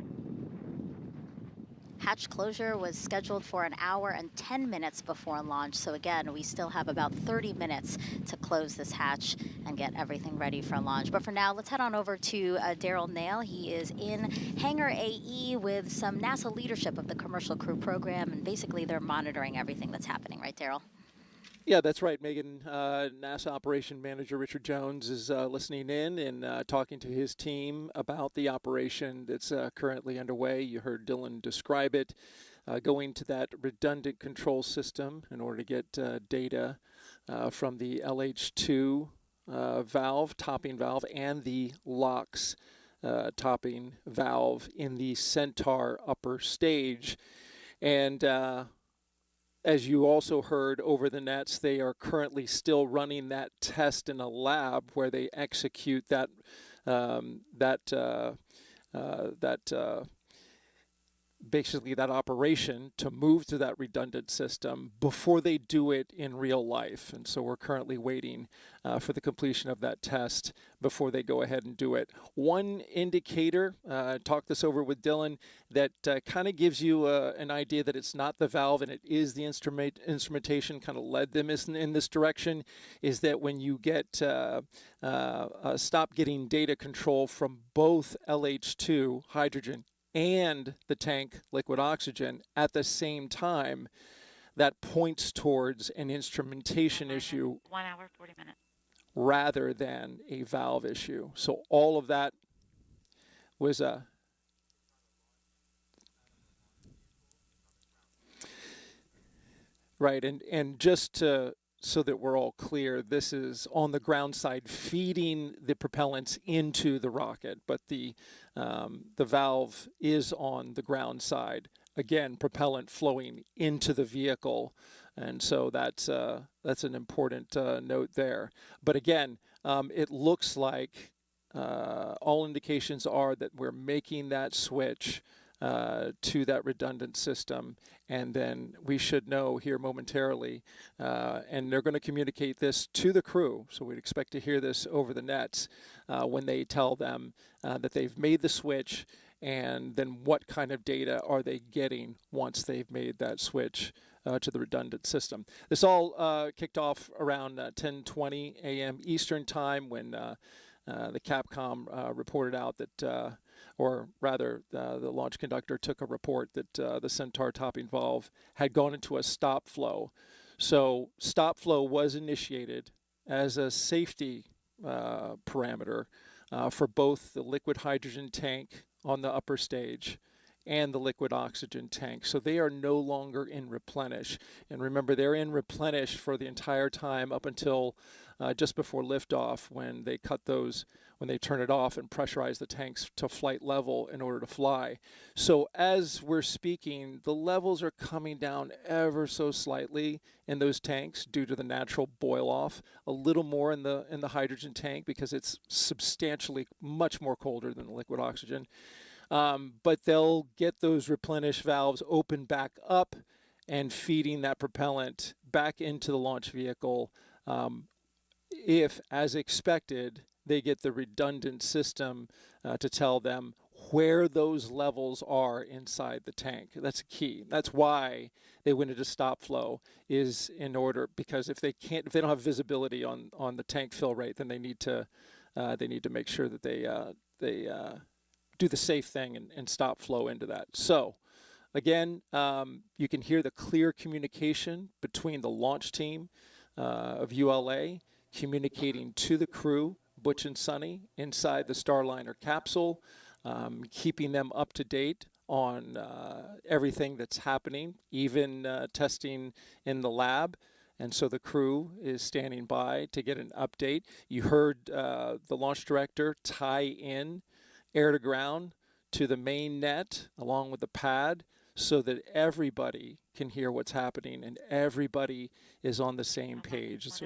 Hatch closure was scheduled for 1 hour and 10 minutes before launch. So again, we still have about 30 minutes to close this hatch and get everything ready for launch. But for now, let's head on over to Daryl Nail. He is in Hangar AE with some NASA leadership of the Commercial Crew Program, and basically they're monitoring everything that's happening, right, Daryl? Yeah, that's right, Megan. NASA Operation Manager Richard Jones is listening in and talking to his team about the operation that's currently underway. You heard Dylan describe it, going to that redundant control system in order to get data from the LH2 valve, topping valve, and the LOX topping valve in the Centaur upper stage. And as you also heard over the nets, they are currently still running that test in a lab where they execute basically that operation to move to that redundant system before they do it in real life. And so we're currently waiting for the completion of that test before they go ahead and do it. One indicator, talk this over with Dylan, that kind of gives you an idea that it's not the valve and it is the instrumentation kind of led them in this direction, is that when you get stop getting data control from both LH2 hydrogen and the tank liquid oxygen at the same time, that points towards an instrumentation issue 1 hour, 40 minutes. rather than a valve issue. So all of that was Right, and just to, so that we're all clear, this is on the ground side feeding the propellants into the rocket, but the valve is on the ground side. Again, propellant flowing into the vehicle, and so that's an important note there. But again, it looks like all indications are that we're making that switch to that redundant system, and then we should know here momentarily, and they're going to communicate this to the crew, so we'd expect to hear this over the nets when they tell them that they've made the switch, and then what kind of data are they getting once they've made that switch to the redundant system. This all kicked off around 10:20 a.m. Eastern time when the Capcom reported out that, or rather the launch conductor took a report that the Centaur topping valve had gone into a stop flow. So stop flow was initiated as a safety parameter for both the liquid hydrogen tank on the upper stage and the liquid oxygen tank. So they are no longer in replenish. And remember, they're in replenish for the entire time up until just before liftoff, when they cut those, when they turn it off and pressurize the tanks to flight level in order to fly. So as we're speaking, the levels are coming down ever so slightly in those tanks due to the natural boil off, a little more in the hydrogen tank because it's substantially much more colder than the liquid oxygen. But they'll get those replenish valves open back up and feeding that propellant back into the launch vehicle if, as expected, they get the redundant system to tell them where those levels are inside the tank. That's key. That's why they went into stop flow, is in order, because if they don't have visibility on the tank fill rate, then they need to make sure that they do the safe thing and stop flow into that. So again, you can hear the clear communication between the launch team of ULA communicating to the crew, Butch and Sonny, inside the Starliner capsule, keeping them up to date on everything that's happening, even testing in the lab. And so the crew is standing by to get an update. You heard the launch director tie in air to ground to the main net along with the pad so that everybody can hear what's happening and everybody is on the same page. It's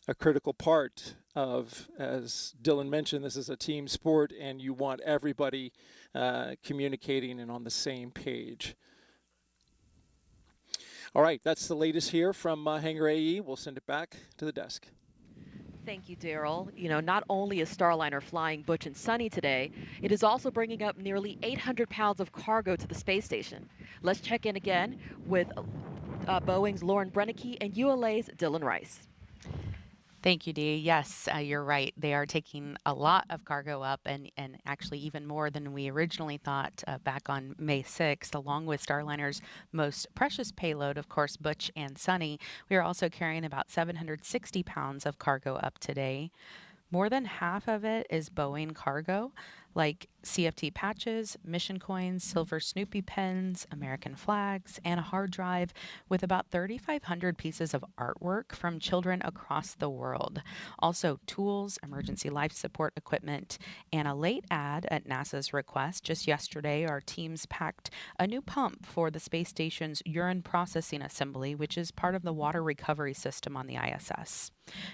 a critical part of, as Dylan mentioned, this is a team sport and you want everybody communicating and on the same page. All right, that's the latest here from Hangar AE. We'll send it back to the desk. Thank you, Daryl. You know, not only is Starliner flying Butch and Sonny today, it is also bringing up nearly 800 pounds of cargo to the space station. Let's check in again with Boeing's Lauren Brennicke and ULA's Dylan Rice. Thank you, Dee. Yes, you're right. They are taking a lot of cargo up and actually even more than we originally thought back on May 6th, along with Starliner's most precious payload, of course, Butch and Sonny. We are also carrying about 760 pounds of cargo up today. More than half of it is Boeing cargo, like CFT patches, mission coins, silver Snoopy pens, American flags, and a hard drive with about 3,500 pieces of artwork from children across the world. Also tools, emergency life support equipment, and a late ad at NASA's request. Just yesterday, our teams packed a new pump for the space station's urine processing assembly, which is part of the water recovery system on the ISS.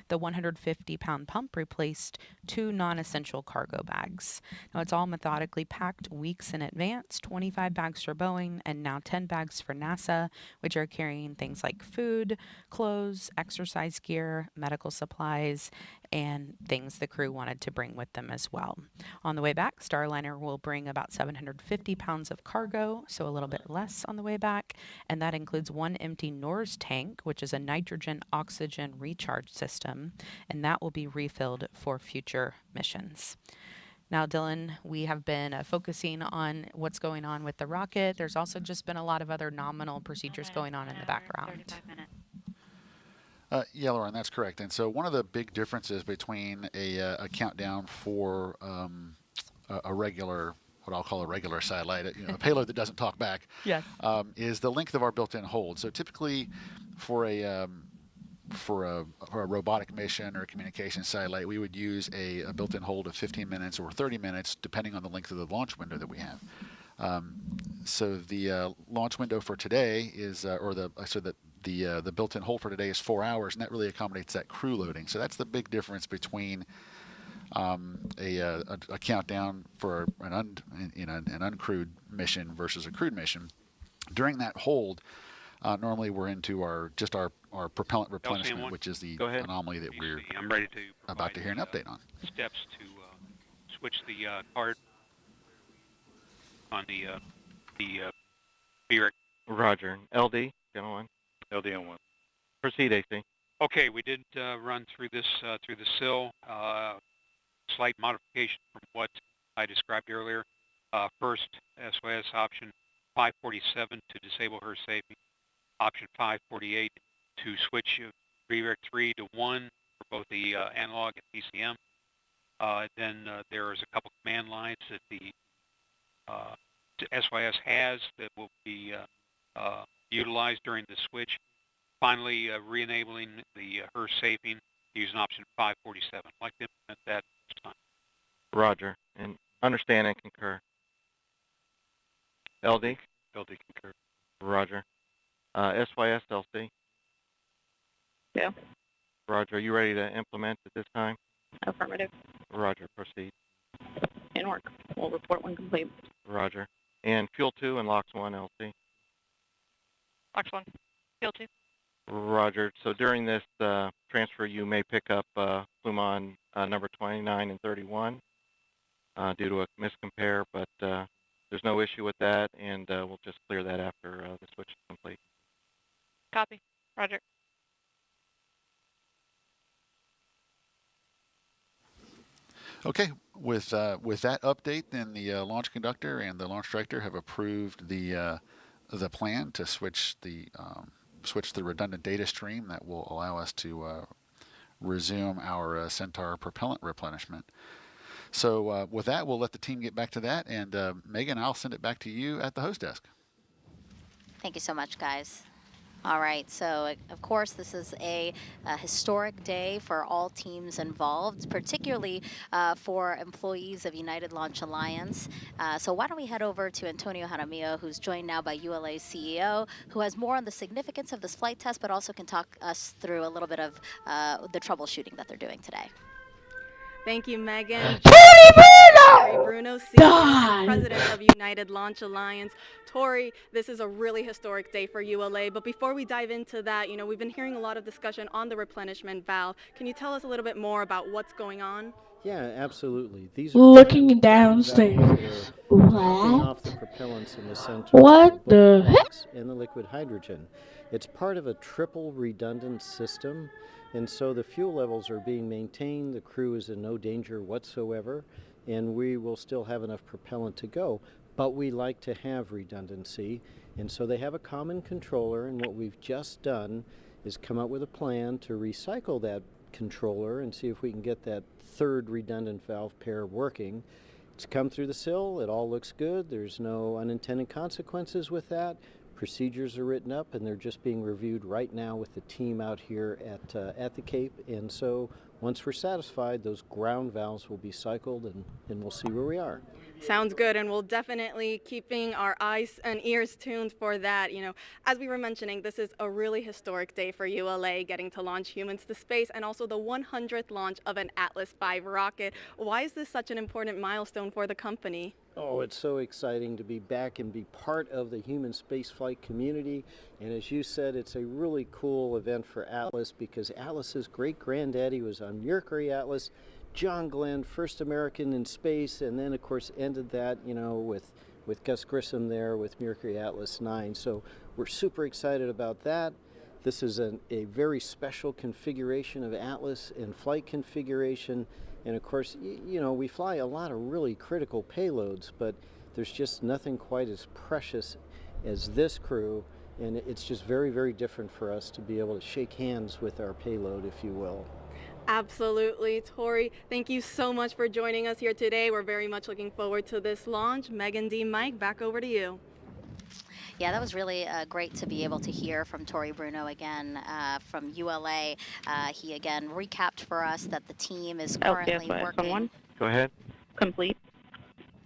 The 150-pound pump replaced 2 non-essential cargo bags. Now, it's all methodically packed weeks in advance, 25 bags for Boeing and now 10 bags for NASA, which are carrying things like food, clothes, exercise gear, medical supplies, and things the crew wanted to bring with them as well. On the way back, Starliner will bring about 750 pounds of cargo, so a little bit less on the way back, and that includes 1 empty NORS tank, which is a nitrogen-oxygen recharge system, and that will be refilled for future missions. Now, Dylan, we have been focusing on what's going on with the rocket. There's also just been a lot of other nominal procedures going on in the background. Yeah, Lauren, that's correct. And so one of the big differences between a countdown for a regular what I'll call a regular satellite, a payload that doesn't talk back, Yes. is the length of our built-in hold. So typically, for a robotic mission or a communication satellite, we would use a built-in hold of 15 minutes or 30 minutes, depending on the length of the launch window that we have. So the launch window for today is, the built-in hold for today is 4 hours, and that really accommodates that crew loading. So that's the big difference between a countdown for an uncrewed mission versus a crewed mission. During that hold, normally we're into our propellant replenishment, which is the anomaly that we're I'm ready to about to hear an update on. Steps to switch the card on the BREC. Roger. LD, gentlemen. LD on 1. Proceed, AC. Okay, we did run through this through the SIL. Slight modification from what I described earlier. First, SOS option 547 to disable her safety. Option 548 to switch BREC 3 to 1 for both the analog and PCM. Then there's a couple command lines that the SYS has that will be utilized during the switch. Finally, re-enabling the her safing using option 547. I'd like to implement that this time. Roger. And understand and concur. LD? LD concur. Roger. SYS LC? Yeah. Roger. Are you ready to implement at this time? Affirmative. Roger. Proceed. In work. We'll report when complete. Roger. And Fuel 2 and LOX 1 LC? LOX 1. Fuel 2. Roger. So during this transfer, you may pick up Flumon number 29 and 31 due to a miscompare, but there's no issue with that, and we'll just clear that after the switch is complete. Copy. Roger. Okay, with that update, then the launch conductor and the launch director have approved the plan to switch the redundant data stream that will allow us to resume our Centaur propellant replenishment. So with that, we'll let the team get back to that, and Megan, I'll send it back to you at the host desk. Thank you so much, guys. All right, so of course this is a historic day for all teams involved, particularly for employees of United Launch Alliance. So why don't we head over to Antonio Jaramillo, who's joined now by ULA's CEO, who has more on the significance of this flight test, but also can talk us through a little bit of the troubleshooting that they're doing today. Thank you, Megan. Tori Bruno, CEO and President of United Launch Alliance. Tori, this is a really historic day for ULA, but before we dive into that, we've been hearing a lot of discussion on the replenishment valve. Can you tell us a little bit more about what's going on? Yeah, absolutely. These are looking downstairs. off the propellants in the center. What the heck? And the liquid hydrogen. It's part of a triple redundant system, and so the fuel levels are being maintained. The crew is in no danger whatsoever, and we will still have enough propellant to go. But we like to have redundancy, and so they have a common controller, and what we've just done is come up with a plan to recycle that controller and see if we can get that third redundant valve pair working. It's come through the SIL. It all looks good. There's no unintended consequences with that. Procedures are written up, and they're just being reviewed right now with the team out here at the Cape. And so once we're satisfied, those ground valves will be cycled, and we'll see where we are. Sounds good, and we'll definitely keeping our eyes and ears tuned for that. As we were mentioning, this is a really historic day for ULA, getting to launch humans to space, and also the 100th launch of an Atlas V rocket. Why is this such an important milestone for the company? Oh, it's so exciting to be back and be part of the human spaceflight community. And as you said, it's a really cool event for Atlas, because Atlas's great-granddaddy was on Mercury Atlas. John Glenn, first American in space, and then of course ended that, with Gus Grissom there with Mercury Atlas 9. So we're super excited about that. This is a very special configuration of Atlas and flight configuration. And of course, we fly a lot of really critical payloads, but there's just nothing quite as precious as this crew. And it's just very, very different for us to be able to shake hands with our payload, if you will. Absolutely. Tori, thank you so much for joining us here today. We're very much looking forward to this launch. Megan, D, Mike, back over to you. Yeah, that was really great to be able to hear from Tori Bruno again from ULA. He again recapped for us that the team is currently working. Go ahead. Complete.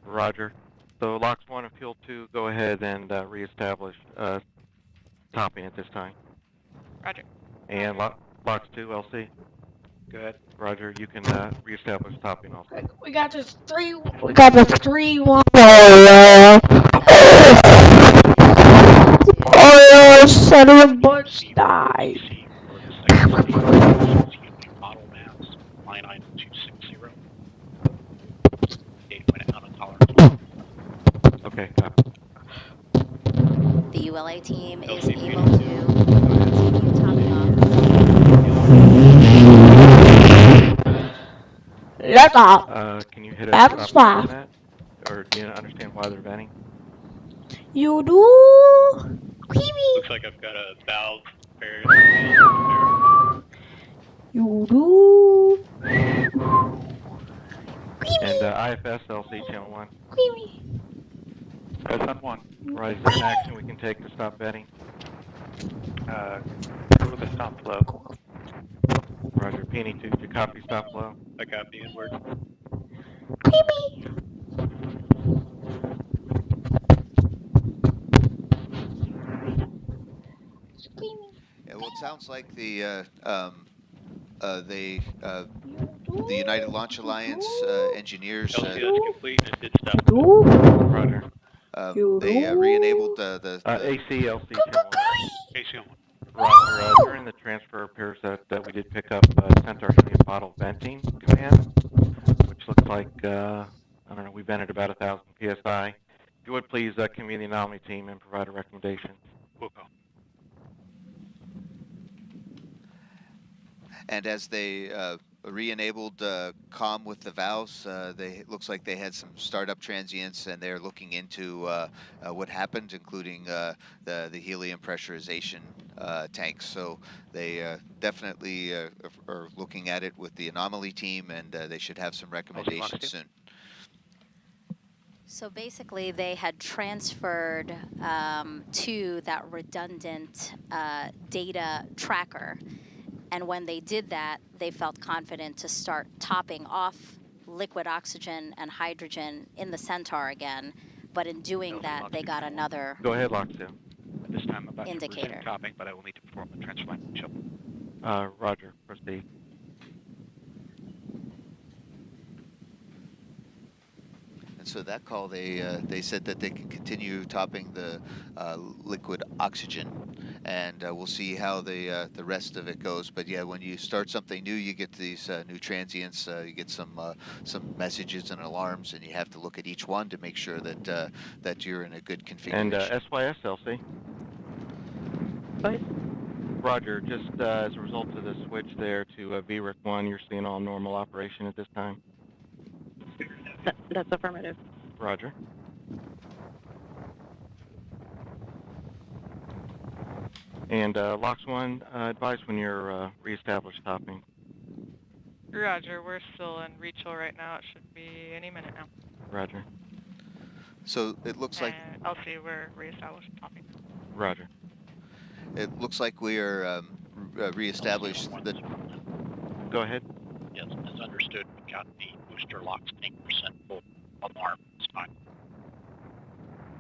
Roger. So LOX 1 and Fuel 2, go ahead and reestablish topping at this time. Roger. And LOX 2, LC. Go ahead. Roger, you can reestablish topping also. We got this 3-1 Oh, son of a bitch died. Model mass, line item 260. Data went out of tolerance. Okay. The ULA team is able to continue topping off. Let's off. Can you hit a That was stop on fine. that? Or do you understand why they're venting? You do? Looks like I've got a valve buried. You do? And IFS LC channel 1. SN1. Right, is there an action we can take to stop betting? Go with the stop flow. Roger, Peony 2, to copy stop flow. I copy inward. Yeah, well, it sounds like the United Launch Alliance engineers. LCS complete and it did stop. Roger. They re-enabled the ACLC channel 1. ACL1. Roger, during the transfer, it appears that we did pick up Centaur helium bottle venting command, which looks like, I don't know, we vented about 1,000 PSI. If you would please convene the anomaly team and provide a recommendation. We'll go. And as they re-enabled comm with the valves, it looks like they had some startup transients, and they're looking into what happened, including the helium pressurization tanks. So they definitely are looking at it with the anomaly team, and they should have some recommendations soon. So basically, they had transferred to that redundant data tracker. And when they did that, they felt confident to start topping off liquid oxygen and hydrogen in the Centaur again. But in doing that, they got another Go ahead, LOX 2. At this time, I'm about indicator. to resume topping, but I will need to perform the transfer line shuffle. Roger, proceed. And so that call, they said that they can continue topping the liquid oxygen, and we'll see how the rest of it goes. But yeah, when you start something new, you get these new transients, you get some messages and alarms, and you have to look at each one to make sure that that you're in a good configuration. And SYS LC. Roger, just as a result of the switch there to VRIC 1, you're seeing all normal operation at this time? That's affirmative. Roger. And LOX 1, advise when you're reestablished topping. Roger, we're still in rechill right now. It should be any minute now. Roger. So it looks like... I'll see we're reestablished topping. Roger. It looks like we are reestablished. Go ahead. Yes, as understood, we got the booster LOX 10% full alarm this time.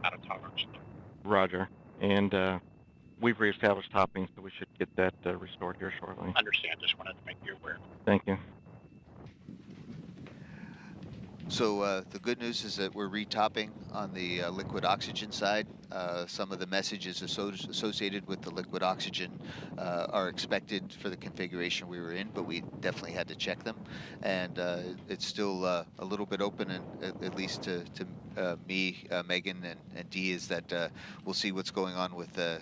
Out of tolerance. Roger. And we've reestablished topping, so we should get that restored here shortly. Understand, just wanted to make you aware. Thank you. So the good news is that we're retopping on the liquid oxygen side. Some of the messages associated with the liquid oxygen are expected for the configuration we were in, but we definitely had to check them. And it's still a little bit open, and at least to me, Megan, and Dee, is that we'll see what's going on with the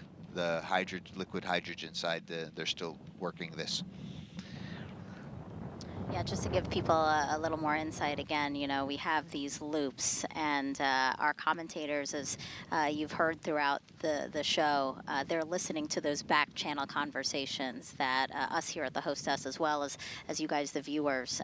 liquid hydrogen side. They're still working this. Yeah, just to give people a little more insight again, you know, we have these loops, and our commentators, as you've heard throughout the show, they're listening to those back channel conversations that us here at the hostess, as well as you guys, the viewers,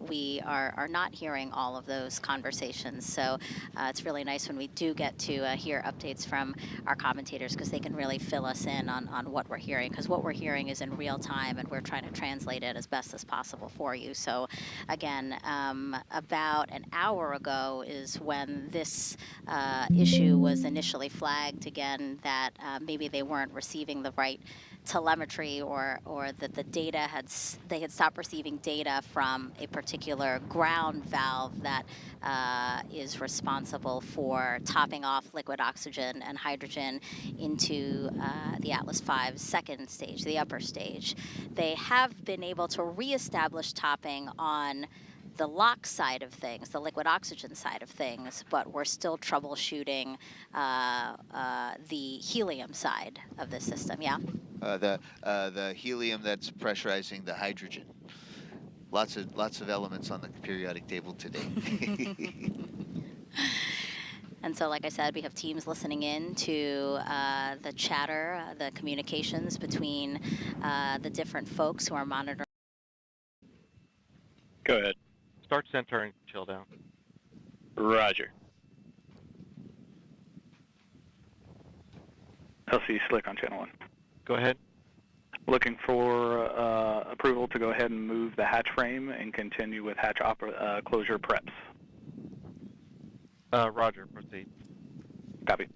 we are not hearing all of those conversations. So it's really nice when we do get to hear updates from our commentators, because they can really fill us in on what we're hearing, because what we're hearing is in real time and we're trying to translate it as best as possible for you. So again, about an hour ago is when this issue was initially flagged again, that maybe they weren't receiving the right telemetry, or that the data they had stopped receiving data from a particular ground valve that is responsible for topping off liquid oxygen and hydrogen into the Atlas V's second stage, the upper stage. They have been able to reestablish topping on the LOX side of things, the liquid oxygen side of things, but we're still troubleshooting the helium side of the system, yeah? The helium that's pressurizing the hydrogen. Lots of elements on the periodic table today. And so, like I said, we have teams listening in to the chatter, the communications between the different folks who are monitoring. Go ahead. Start center and chill down. Roger. LC Slick on channel 1. Go ahead. Looking for approval to go ahead and move the hatch frame and continue with hatch closure preps. Roger, proceed. Copy.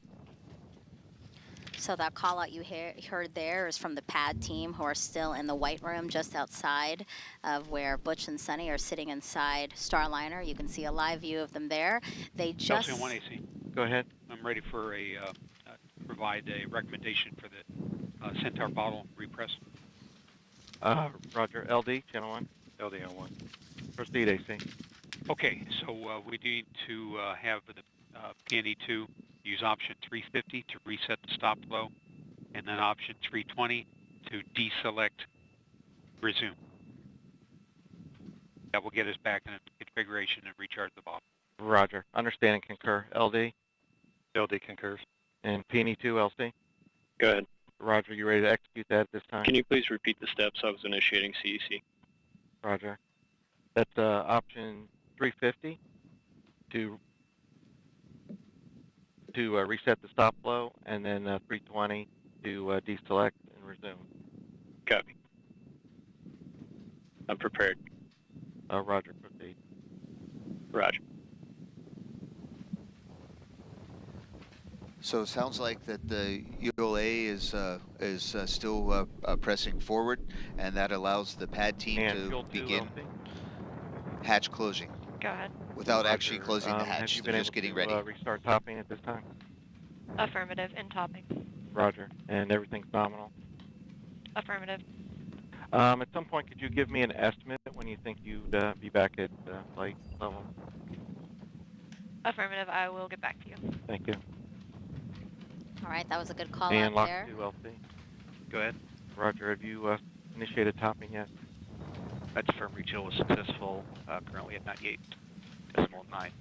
So that call out you heard there is from the pad team, who are still in the white room just outside of where Butch and Sunny are sitting inside Starliner. You can see a live view of them there. They just... LC1 AC. Go ahead. I'm ready for provide a recommendation for the Centaur bottle repress. Roger. LD, channel 1. LD on 1. Proceed, AC. Okay, so we need to have the PND2 use option 350 to reset the stop flow, and then option 320 to deselect resume. That will get us back in configuration and recharge the bottle. Roger. Understand and concur. LD? LD concurs. And PNE2, LC? Go ahead. Roger, you ready to execute that at this time? Can you please repeat the steps? I was initiating CEC. Roger. That's option 350 to reset the stop flow, and then 320 to deselect and resume. Copy. I'm prepared. Roger, proceed. Roger. So it sounds like that the ULA is still pressing forward, and that allows the pad team to begin hatch closing. Go ahead. Without actually closing the hatch. Have you They're been just able getting to ready. Restart topping at this time? Affirmative. In topping. Roger. And everything's nominal? Affirmative. At some point, could you give me an estimate when you think you'd be back at flight level? Affirmative. I will get back to you. Thank you. All right, that was a good call and out there. And lock 2 LC. Go ahead. Roger, have you initiated topping yet? That's firm rechill was successful, currently at 98.9.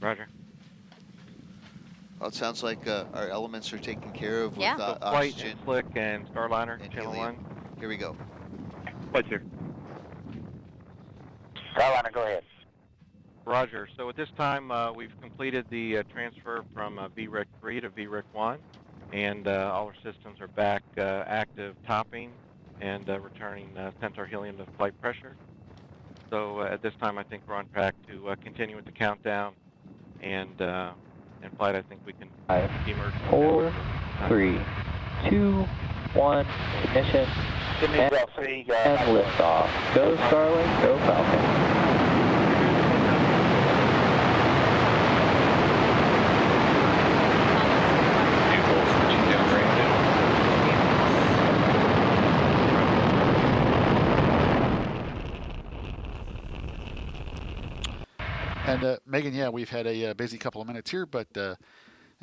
Roger. Well, it sounds like our elements are taken care of with Flight oxygen. and Slick and Starliner, and channel helium. 1. Here we go. Flight's here. Starliner, go ahead. Roger. So at this time, we've completed the transfer from VREC 3 to VREC 1, and all our systems are back active topping and returning Centaur helium to flight pressure. So at this time, I think we're on track to continue with the countdown, and in flight, I think we can emerge. 4, 3, 2, 1, ignition, and liftoff. Go Starlink, go Falcon. And Megan, yeah, we've had a busy couple of minutes here, but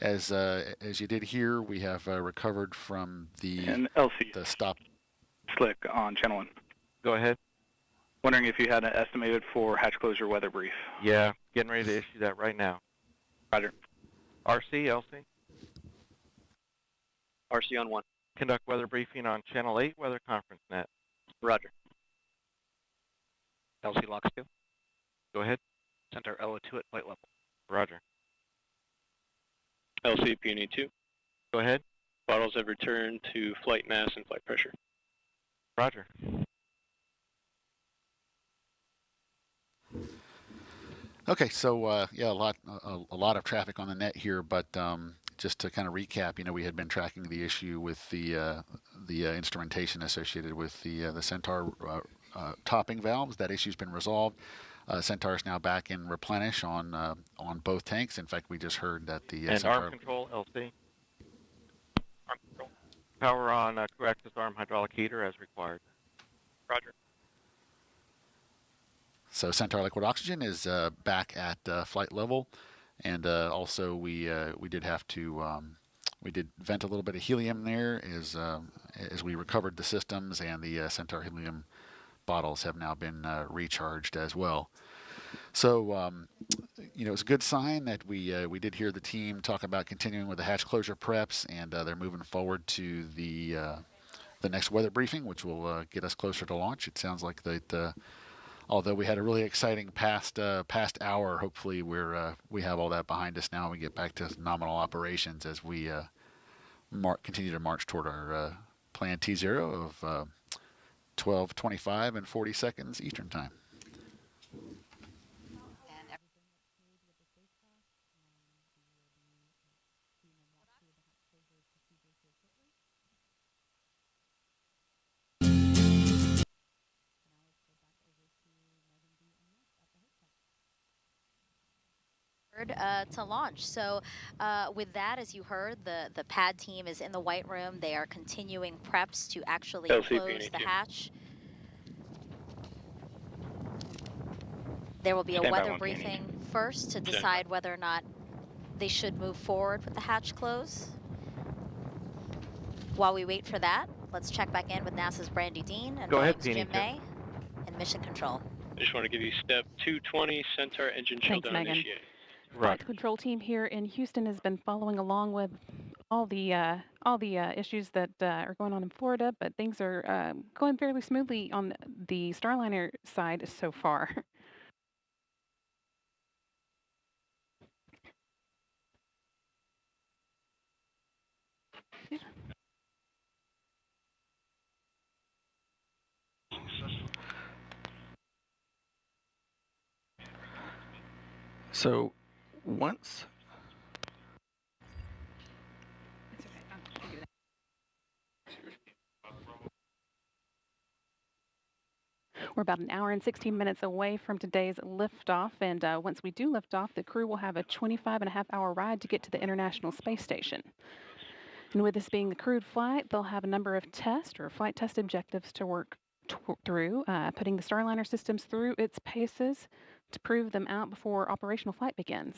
as you did hear, we have recovered from the stop. Slick on channel 1. Go ahead. Wondering if you had an estimated for hatch closure weather brief. Yeah, getting ready to issue that right now. Roger. RC, LC? RC on 1. Conduct weather briefing on Channel 8 Weather Conference Net. Roger. LC Locks 2. Go ahead. Center LO2 at flight level. Roger. LC Peony 2. Go ahead. Bottles have returned to flight mass and flight pressure. Roger. Okay, so yeah, a lot of traffic on the net here, but just to kind of recap, we had been tracking the issue with the instrumentation associated with the Centaur topping valves. That issue's been resolved. Centaur is now back in replenish on both tanks. In fact, we just heard that the and Centaur arm control, LC. Arm control. Power on crew access arm hydraulic heater as required. Roger. So Centaur liquid oxygen is back at flight level, and also we did have to we did vent a little bit of helium there as we recovered the systems, and the Centaur helium bottles have now been recharged as well. So it's a good sign that we did hear the team talk about continuing with the hatch closure preps, and they're moving forward to the next weather briefing, which will get us closer to launch. It sounds like that. Although we had a really exciting past hour, hopefully we have all that behind us now and we get back to nominal operations as we continue to march toward our plan T0 of 12:25 and 40 seconds Eastern Time. To launch. So with that, as you heard, the pad team is in the white room. They are continuing preps to actually close the hatch. There will be a weather briefing first to decide whether or not they should move forward with the hatch close. While we wait for that, let's check back in with NASA's Brandy Dean and Boeing's Jim May and Mission Control. I just want to give you step 220, Centaur engine shutdown initiated. Flight control team here in Houston has been following along with all the issues that are going on in Florida, but things are going fairly smoothly on the Starliner side so far. So once We're about an hour and 16 minutes away from today's liftoff, and once we do lift off, the crew will have a 25.5-hour ride to get to the International Space Station. And with this being the crewed flight, they'll have a number of flight test objectives to work through, putting the Starliner systems through its paces to prove them out before operational flight begins.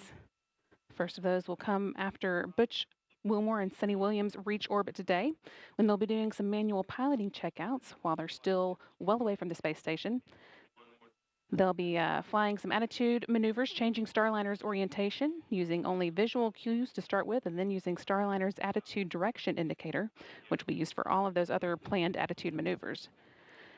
First of those will come after Butch Wilmore and Sunny Williams reach orbit today, when they'll be doing some manual piloting checkouts while they're still well away from the space station. They'll be flying some attitude maneuvers, changing Starliner's orientation, using only visual cues to start with, and then using Starliner's attitude direction indicator, which we use for all of those other planned attitude maneuvers.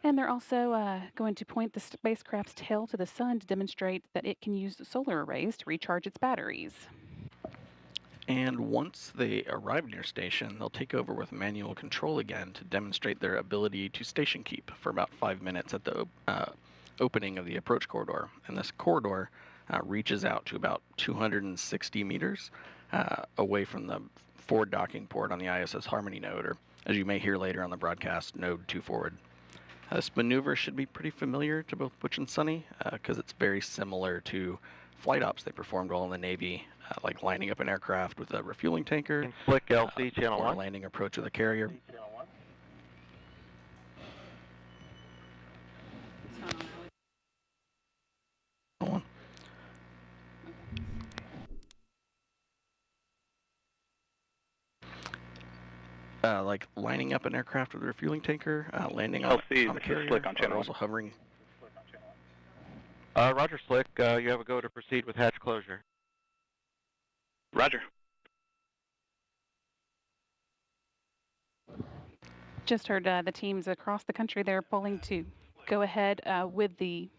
And they're also going to point the spacecraft's tail to the sun to demonstrate that it can use solar arrays to recharge its batteries. And once they arrive near station, they'll take over with manual control again to demonstrate their ability to station keep for about 5 minutes at the opening of the approach corridor. And this corridor reaches out to about 260 meters away from the forward docking port on the ISS Harmony node, or as you may hear later on the broadcast, node 2 forward. This maneuver should be pretty familiar to both Butch and Sunny because it's very similar to flight ops they performed while in the Navy, like lining up an aircraft with a refueling tanker, and flick LC channel or 1. a landing approach with a carrier. Like lining up an aircraft with a refueling tanker, landing on a carrier, Slick on channel or also hovering. Roger, Slick. You have a go to proceed with hatch closure. Roger. Just heard the teams across the country they're pulling to go ahead with the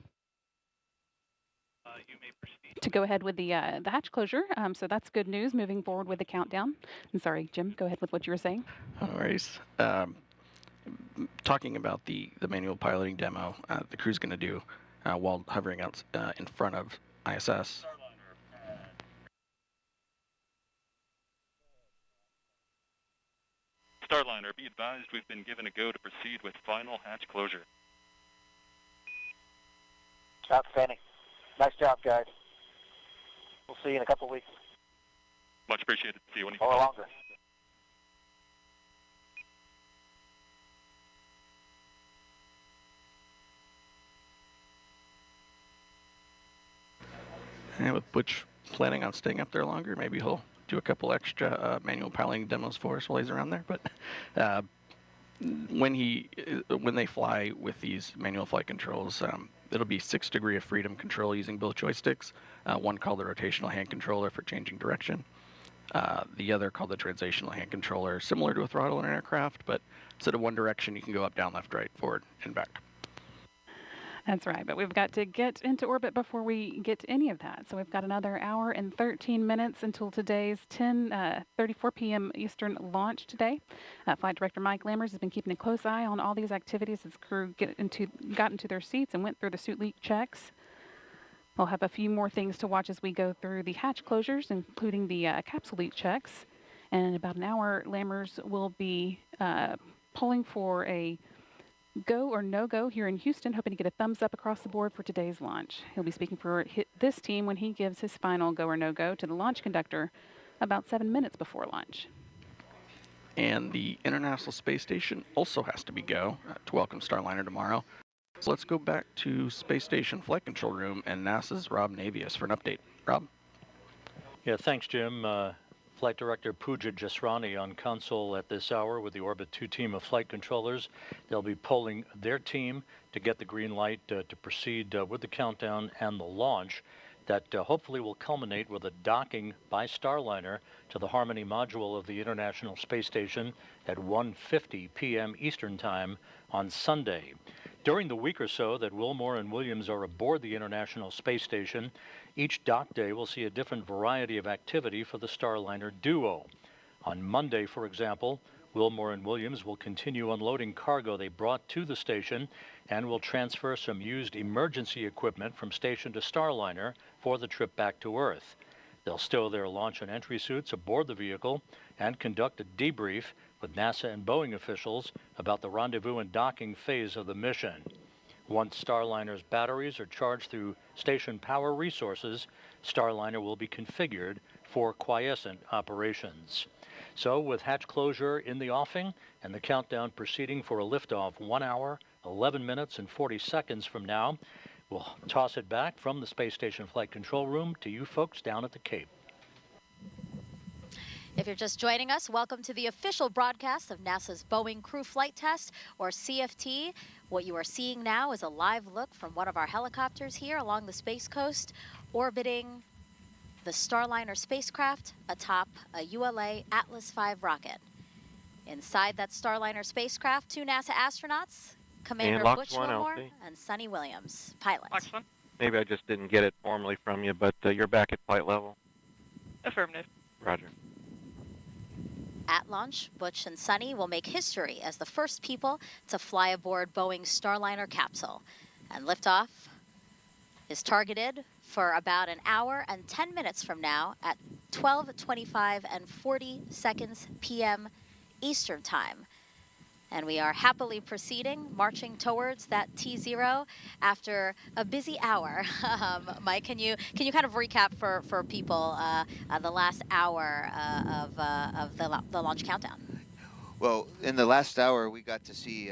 hatch closure. So that's good news moving forward with the countdown. I'm sorry, Jim, go ahead with what you were saying. No worries. Talking about the manual piloting demo the crew's going to do while hovering out in front of ISS. Starliner, be advised we've been given a go to proceed with final hatch closure. Outstanding. Nice job, guys. We'll see you in a couple of weeks. Much appreciated. See you when you Or longer. And with Butch planning on staying up there longer, maybe he'll do a couple extra manual piloting demos for us while he's around there. But when they fly with these manual flight controls, it'll be 6 degree of freedom control using both joysticks. One called the rotational hand controller for changing direction. The other called the translational hand controller, similar to a throttle in an aircraft, but instead of one direction, you can go up, down, left, right, forward, and back. That's right, but we've got to get into orbit before we get to any of that. So we've got another hour and 13 minutes until today's 10:34 p.m. Eastern launch today. Flight Director Mike Lammers has been keeping a close eye on all these activities as crew got into their seats and went through the suit leak checks. We'll have a few more things to watch as we go through the hatch closures, including the capsule leak checks. And in about an hour, Lammers will be polling for a go or no-go here in Houston, hoping to get a thumbs up across the board for today's launch. He'll be speaking for this team when he gives his final go or no-go to the launch conductor about 7 minutes before launch. And the International Space Station also has to be go to welcome Starliner tomorrow. So let's go back to Space Station Flight Control Room and NASA's Rob Navius for an update. Rob? Yeah, thanks, Jim. Flight Director Pooja Jasrani on console at this hour with the Orbit 2 team of flight controllers. They'll be polling their team to get the green light to proceed with the countdown and the launch that hopefully will culminate with a docking by Starliner to the Harmony module of the International Space Station at 1:50 p.m. Eastern Time on Sunday. During the week or so that Wilmore and Williams are aboard the International Space Station, each dock day will see a different variety of activity for the Starliner duo. On Monday, for example, Wilmore and Williams will continue unloading cargo they brought to the station and will transfer some used emergency equipment from station to Starliner for the trip back to Earth. They'll stow their launch and entry suits aboard the vehicle and conduct a debrief with NASA and Boeing officials about the rendezvous and docking phase of the mission. Once Starliner's batteries are charged through station power resources, Starliner will be configured for quiescent operations. So with hatch closure in the offing and the countdown proceeding for a liftoff 1 hour, 11 minutes, and 40 seconds from now, we'll toss it back from the Space Station Flight Control Room to you folks down at the Cape. If you're just joining us, welcome to the official broadcast of NASA's Boeing Crew Flight Test, or CFT. What you are seeing now is a live look from one of our helicopters here along the Space Coast, orbiting the Starliner spacecraft atop a ULA Atlas V rocket. Inside that Starliner spacecraft, 2 NASA astronauts, Commander Butch Wilmore and Sonny Williams, pilot. Maybe I just didn't get it formally from you, but you're back at flight level? Affirmative. Roger. At launch, Butch and Sonny will make history as the first people to fly aboard Boeing's Starliner capsule. And liftoff is targeted for about an hour and 10 minutes from now at 12:25 and 40 seconds p.m. Eastern Time. And we are happily proceeding, marching towards that T0 after a busy hour. Mike, can you kind of recap for people the last hour of the launch countdown? Well, in the last hour, we got to see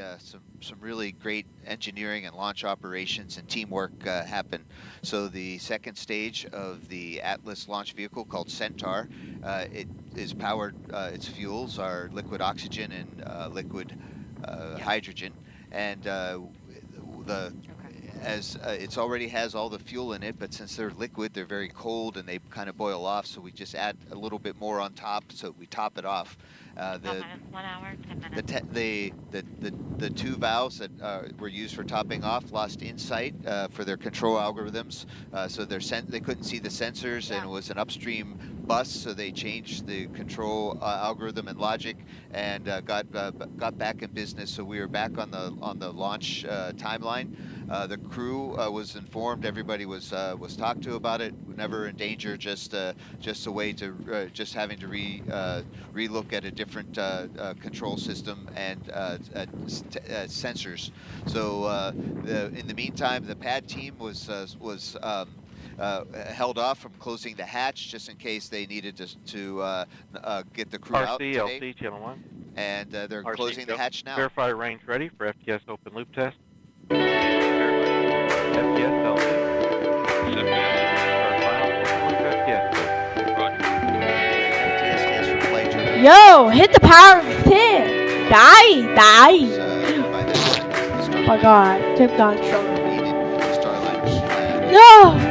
some really great engineering and launch operations and teamwork happen. So the second stage of the Atlas launch vehicle, called Centaur, it is powered, its fuels are liquid oxygen and liquid hydrogen. And as it's already has all the fuel in it, but since they're liquid, they're very cold and they kind of boil off. So we just add a little bit more on top, so we top it off. The 1 hour, 10 minutes. the two valves that were used for topping off lost insight for their control algorithms. So they couldn't see the sensors, and it was an upstream bus. So they changed the control algorithm and logic, and got back in business. So we were back on the launch timeline. The crew was informed. Everybody was talked to about it. Never in danger. Just a way to just having to relook at a different control system and sensors. So in the meantime, the pad team was held off from closing the hatch just in case they needed to get the crew out today. RC, LC, channel 1. And they're RC, closing the hatch now. Verify range ready for FTS open loop test. FTS, LC. Yo, hit the power of 10. Die. Oh my god, Tim Don struggle. No.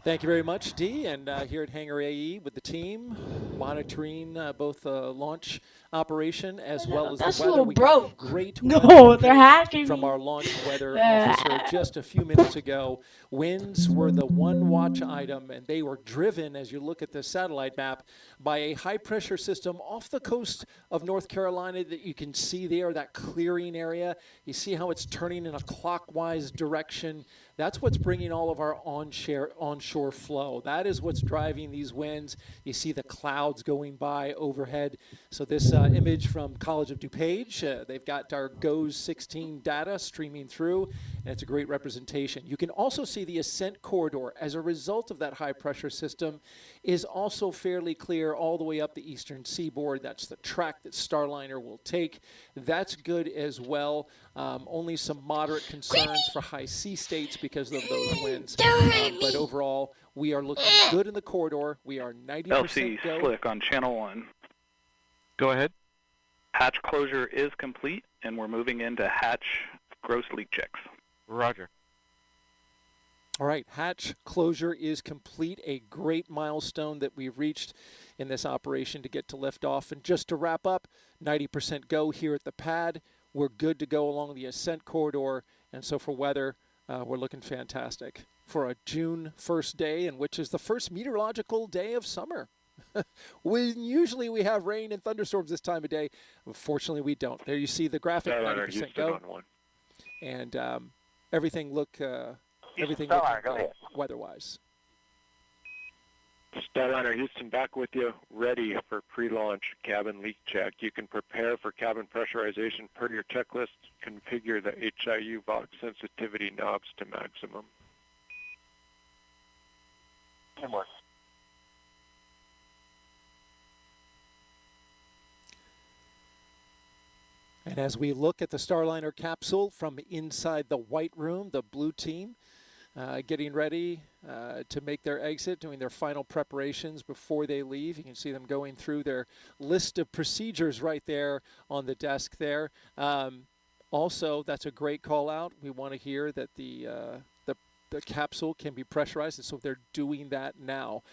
Thank you very much, Dee, and here at Hangar AE with the team, monitoring both the launch operation as well as That's the a weather. little We broke. got great No, weather they're hacking from me. our launch weather officer just a few minutes ago. Winds were the one watch item, and they were driven, as you look at the satellite map, by a high-pressure system off the coast of North Carolina that you can see there, that clearing area. You see how it's turning in a clockwise direction. That's what's bringing all of our onshore flow. That is what's driving these winds. You see the clouds going by overhead. So this image from College of DuPage, they've got our GOES 16 data streaming through, and it's a great representation. You can also see the ascent corridor as a result of that high pressure system is also fairly clear all the way up the eastern seaboard. That's the track that Starliner will take. That's good as well. Only some moderate concerns for high sea states because of those winds. But overall, we are looking good in the corridor. We are 90% LC go. Slick on channel 1. Go ahead. Hatch closure is complete, and we're moving into hatch gross leak checks. Roger. All right, hatch closure is complete, a great milestone that we've reached in this operation to get to liftoff. And just to wrap up, 90% go here at the pad. We're good to go along the ascent corridor, and so for weather, we're looking fantastic for a June 1st day, and which is the first meteorological day of summer. Usually we have rain and thunderstorms this time of day. Unfortunately, we don't. There you see the graphic, 90% go, and everything look weather-wise. Starliner Houston back with you, ready for pre-launch cabin leak check. You can prepare for cabin pressurization per your checklist. Configure the HIU box sensitivity knobs to maximum. Teamwork. And as we look at the Starliner capsule from inside the white room, the blue team getting ready to make their exit, doing their final preparations before they leave. You can see them going through their list of procedures right there on the desk there. Also, that's a great call out. We want to hear that the capsule can be pressurized, and so they're doing that now.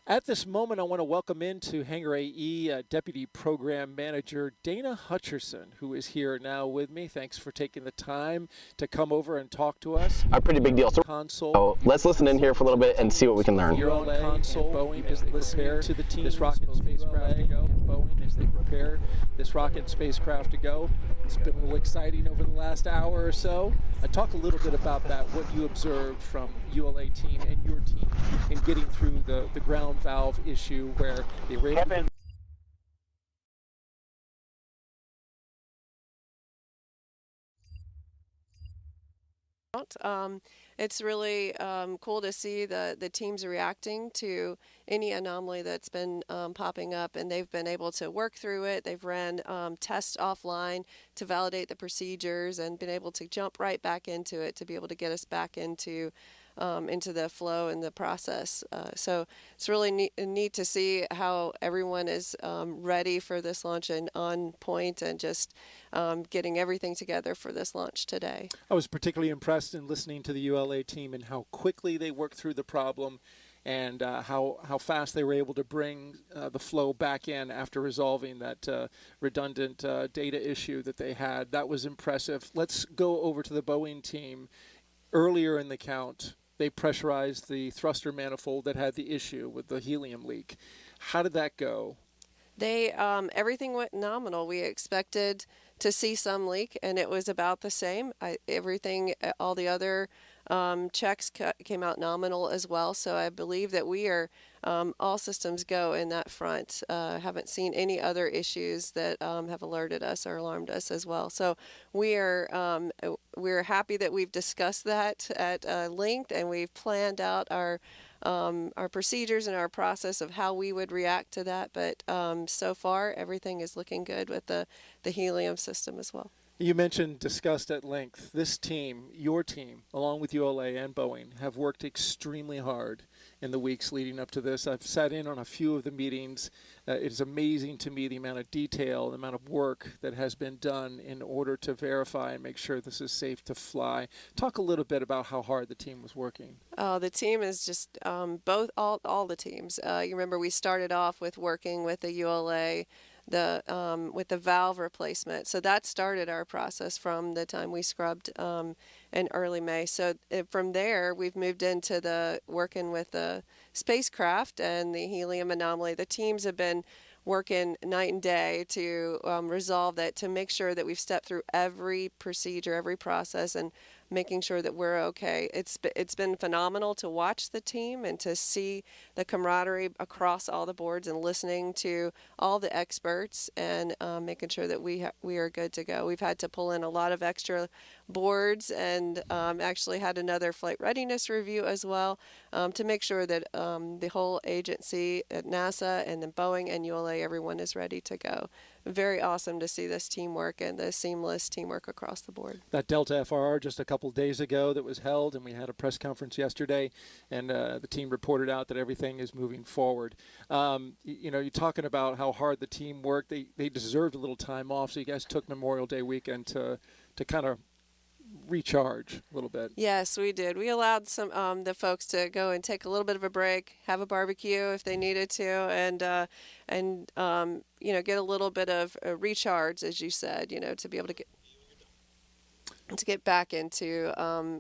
At this moment, I want to welcome into Hangar AE Deputy Program Manager Dana Hutcherson, who is here now with me. Thanks for taking the time to come over and talk to us. A pretty big deal. So let's listen in here for a little bit and see what we can learn. You're on console. Boeing is listening to the team. This rocket spacecraft to go. Boeing as they prepare this rocket spacecraft to go. It's been a little exciting over the last hour or so. Talk a little bit about that, what you observed from ULA team and your team in getting through the ground valve issue where they were able to It's really cool to see the teams reacting to any anomaly that's been popping up, and they've been able to work through it. They've ran tests offline to validate the procedures and been able to jump right back into it to be able to get us back into the flow and the process. So it's really neat to see how everyone is ready for this launch and on point and just getting everything together for this launch today. I was particularly impressed in listening to the ULA team and how quickly they worked through the problem and how fast they were able to bring the flow back in after resolving that redundant data issue that they had. That was impressive. Let's go over to the Boeing team. Earlier in the count, they pressurized the thruster manifold that had the issue with the helium leak. How did that go? They everything went nominal. We expected to see some leak, and it was about the same. All the other checks came out nominal as well. So I believe that we are all systems go in that front. Haven't seen any other issues that have alerted us or alarmed us as well. So we're happy that we've discussed that at length, and we've planned out our procedures and our process of how we would react to that. But so far, everything is looking good with the helium system as well. You mentioned discussed at length. This team, your team, along with ULA and Boeing, have worked extremely hard in the weeks leading up to this. I've sat in on a few of the meetings. It is amazing to me the amount of detail, the amount of work that has been done in order to verify and make sure this is safe to fly. Talk a little bit about how hard the team was working. The team is just all the teams. You remember we started off with working with the ULA with the valve replacement. So that started our process from the time we scrubbed in early May. So from there, we've moved into the working with the spacecraft and the helium anomaly. The teams have been working night and day to resolve that, to make sure that we've stepped through every procedure, every process, and making sure that we're okay. It's been phenomenal to watch the team and to see the camaraderie across all the boards and listening to all the experts and making sure that we are good to go. We've had to pull in a lot of extra boards and actually had another flight readiness review as well to make sure that the whole agency at NASA and then Boeing and ULA, everyone is ready to go. Very awesome to see this teamwork and the seamless teamwork across the board. That Delta FRR just a couple days ago that was held, and we had a press conference yesterday, and the team reported out that everything is moving forward. You're talking about how hard the team worked. They deserved a little time off, so you guys took Memorial Day weekend to kind of recharge a little bit. Yes, we did. We allowed some the folks to go and take a little bit of a break, have a barbecue if they needed to, and get a little bit of a recharge, as you said, to be able to get back into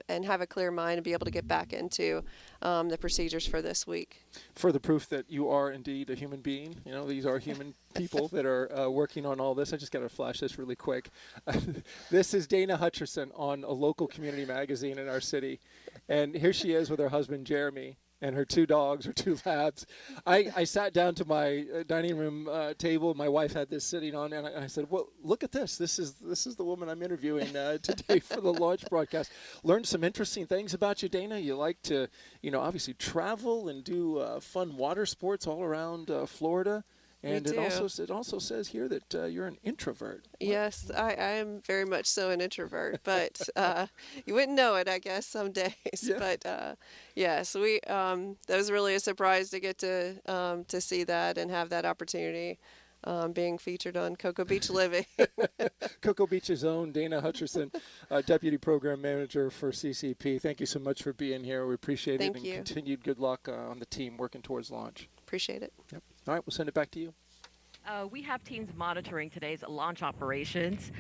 and have a clear mind and be able to get back into the procedures for this week. Further proof that you are indeed a human being. These are human people that are working on all this. I just got to flash this really quick. This is Dana Hutcherson on a local community magazine in our city. And here she is with her husband, Jeremy, and her two dogs, her two labs. I sat down to my dining room table. My wife had this sitting on, and I said, well, look at this. This is the woman I'm interviewing today for the launch broadcast. Learned some interesting things about you, Dana. You like to, obviously travel and do fun water sports all around Florida. And it also says here that you're an introvert. Yes, I am very much so an introvert, but you wouldn't know it, I guess, some days. Yeah. But yes, that was really a surprise to get to see that and have that opportunity. Being featured on Cocoa Beach Living. Cocoa Beach's own Dana Hutcherson, Deputy Program Manager for CCP. Thank you so much for being here. We appreciate it. Thank you. And continued good luck on the team working towards launch. Appreciate it. Yep. All right, we'll send it back to you. We have teams monitoring today's launch operations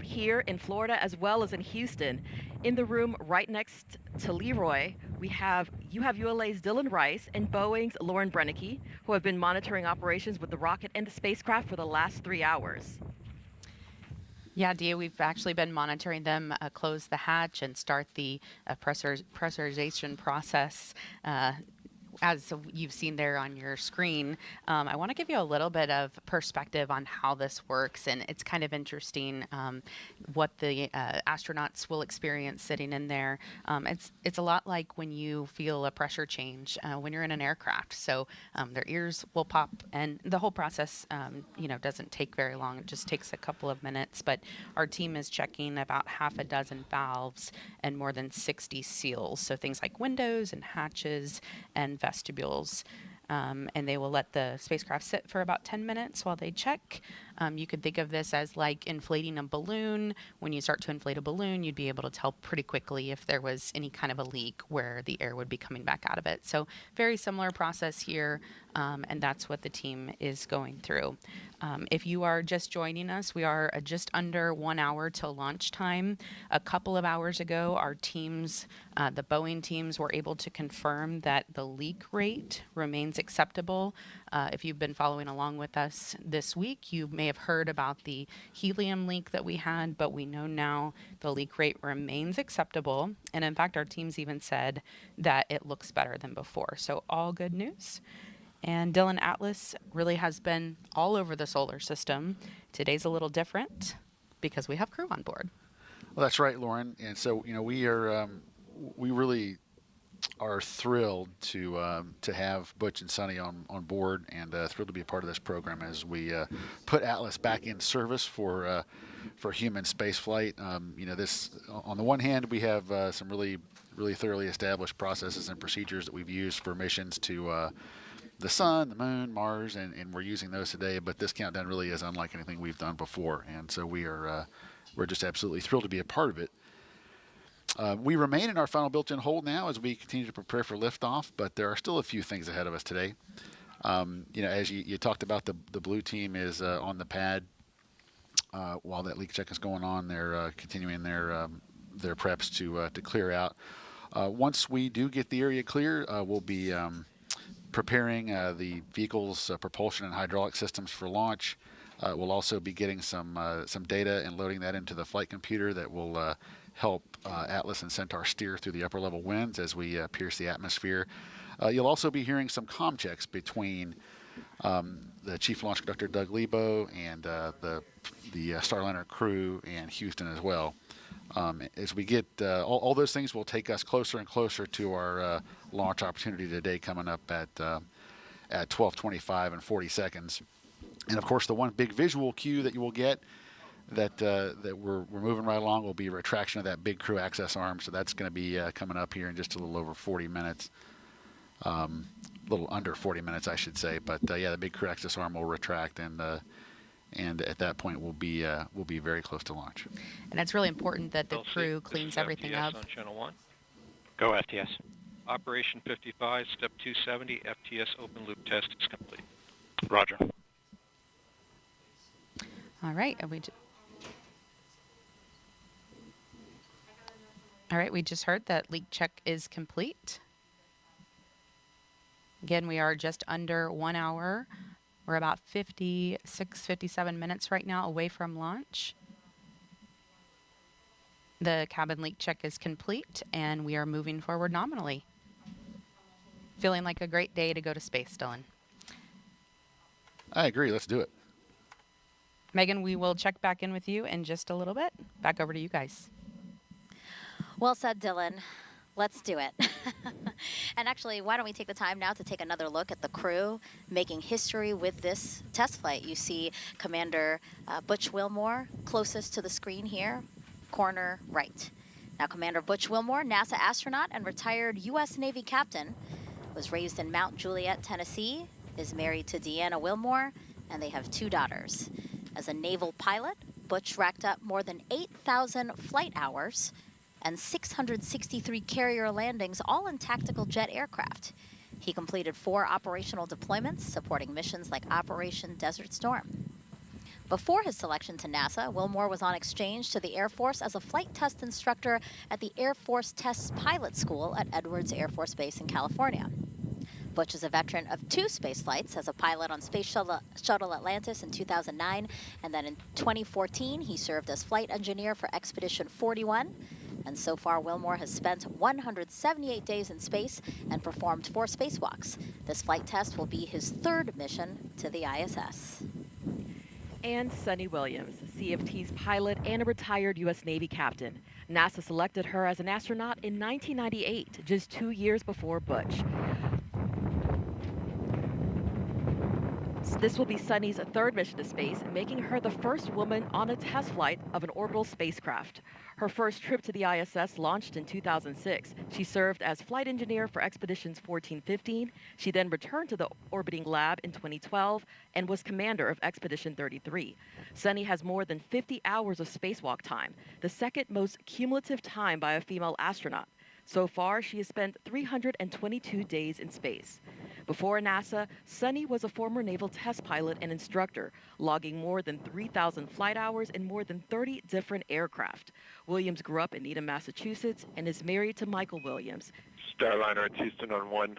here in Florida as well as in Houston. In the room right next to Leroy, you have ULA's Dylan Rice and Boeing's Lauren Brennicke, who have been monitoring operations with the rocket and the spacecraft for the last 3 hours. Yeah, Dia, we've actually been monitoring them close the hatch and start the pressurization process as you've seen there on your screen, I want to give you a little bit of perspective on how this works. And it's kind of interesting what the astronauts will experience sitting in there. It's a lot like when you feel a pressure change when you're in an aircraft. So their ears will pop, and the whole process, doesn't take very long. It just takes a couple of minutes. But our team is checking about half a dozen valves and more than 60 seals. So things like windows and hatches and vestibules. And they will let the spacecraft sit for about 10 minutes while they check. You could think of this as like inflating a balloon. When you start to inflate a balloon, you'd be able to tell pretty quickly if there was any kind of a leak where the air would be coming back out of it. So very similar process here, and that's what the team is going through. If you are just joining us, we are just under 1 hour till launch time. A couple of hours ago, our teams, the Boeing teams, were able to confirm that the leak rate remains acceptable. If you've been following along with us this week, you may have heard about the helium leak that we had, but we know now the leak rate remains acceptable. And in fact, our teams even said that it looks better than before. So all good news. And Dylan, Atlas really has been all over the solar system. Today's a little different because we have crew on board. Well, that's right, Lauren. And so, we really are thrilled to have Butch and Sonny on board, and thrilled to be a part of this program as we put Atlas back in service for human space flight. This, on the one hand, we have some really thoroughly established processes and procedures that we've used for missions to the sun, the moon, Mars, and we're using those today. But this countdown really is unlike anything we've done before, and so we're just absolutely thrilled to be a part of it. We remain in our final built-in hold now as we continue to prepare for liftoff, but there are still a few things ahead of us today. As you talked about, the blue team is on the pad while that leak check is going on. They're continuing their preps to clear out. Once we do get the area clear, we'll be preparing the vehicle's propulsion and hydraulic systems for launch. We'll also be getting some data and loading that into the flight computer that will help Atlas and Centaur steer through the upper level winds as we pierce the atmosphere. You'll also be hearing some comm checks between the Chief Launch Conductor Doug Lebo and the Starliner crew and Houston as well. As we get all those things will take us closer and closer to our launch opportunity today, coming up at 12:25 and 40 seconds. And of course, the one big visual cue that you will get that we're moving right along will be a retraction of that big crew access arm. So that's going to be coming up here in just a little over 40 minutes, a little under 40 minutes, I should say. But the big crew access arm will retract, and at that point we'll be very close to launch. And it's really important that the crew cleans everything up. On channel 1. Go FTS. Operation 55, step 270, FTS open loop test is complete. Roger. All right, we just heard that leak check is complete. Again, we are just under 1 hour. We're about 57 minutes right now away from launch. The cabin leak check is complete, and we are moving forward nominally. Feeling like a great day to go to space, Dylan. I agree. Let's do it. Megan, we will check back in with you in just a little bit. Back over to you guys. Well said, Dylan. Let's do it. And actually, why don't we take the time now to take another look at the crew making history with this test flight. You see Commander Butch Wilmore closest to the screen here, corner right. Now, Commander Butch Wilmore, NASA astronaut and retired U.S. Navy captain, was raised in Mount Juliet, Tennessee, is married to Deanna Wilmore, and they have 2 daughters. As a naval pilot, Butch racked up more than 8,000 flight hours and 663 carrier landings, all in tactical jet aircraft. He completed 4 operational deployments supporting missions like Operation Desert Storm. Before his selection to NASA, Wilmore was on exchange to the Air Force as a flight test instructor at the Air Force Test Pilot School at Edwards Air Force Base in California. Butch is a veteran of 2 space flights as a pilot on Space Shuttle Atlantis in 2009, and then in 2014 he served as flight engineer for Expedition 41. And so far, Wilmore has spent 178 days in space and performed 4 spacewalks. This flight test will be his 3rd mission to the ISS. And Sunny Williams, CFT's pilot and a retired U.S. Navy captain. NASA selected her as an astronaut in 1998, just 2 years before Butch. This will be Sunny's 3rd mission to space, making her the first woman on a test flight of an orbital spacecraft. Her first trip to the ISS launched in 2006. She served as flight engineer for Expeditions 1415. She then returned to the orbiting lab in 2012 and was commander of Expedition 33. Sunny has more than 50 hours of spacewalk time, the 2nd most cumulative time by a female astronaut. So far, she has spent 322 days in space. Before NASA, Sunny was a former naval test pilot and instructor, logging more than 3,000 flight hours in more than 30 different aircraft. Williams grew up in Needham, Massachusetts, and is married to Michael Williams. Starliner at Houston on 1.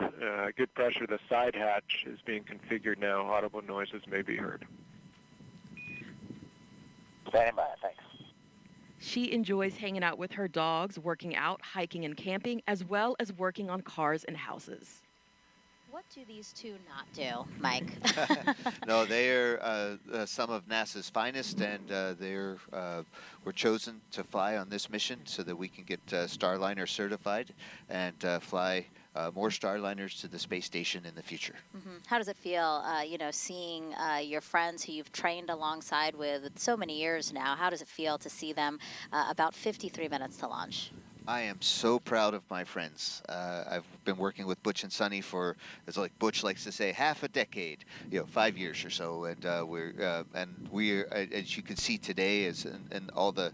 Good pressure. The side hatch is being configured now. Audible noises may be heard. Standing by, thanks. She enjoys hanging out with her dogs, working out, hiking, and camping, as well as working on cars and houses. What do these two not do, Mike? No, they are some of NASA's finest, and were chosen to fly on this mission so that we can get Starliner certified and fly more Starliners to the space station in the future. How does it feel, seeing your friends who you've trained alongside with so many years now? How does it feel to see them about 53 minutes to launch? I am so proud of my friends. I've been working with Butch and Sunny for, as like Butch likes to say, half a decade, 5 years or so, and we're as you can see today, and all the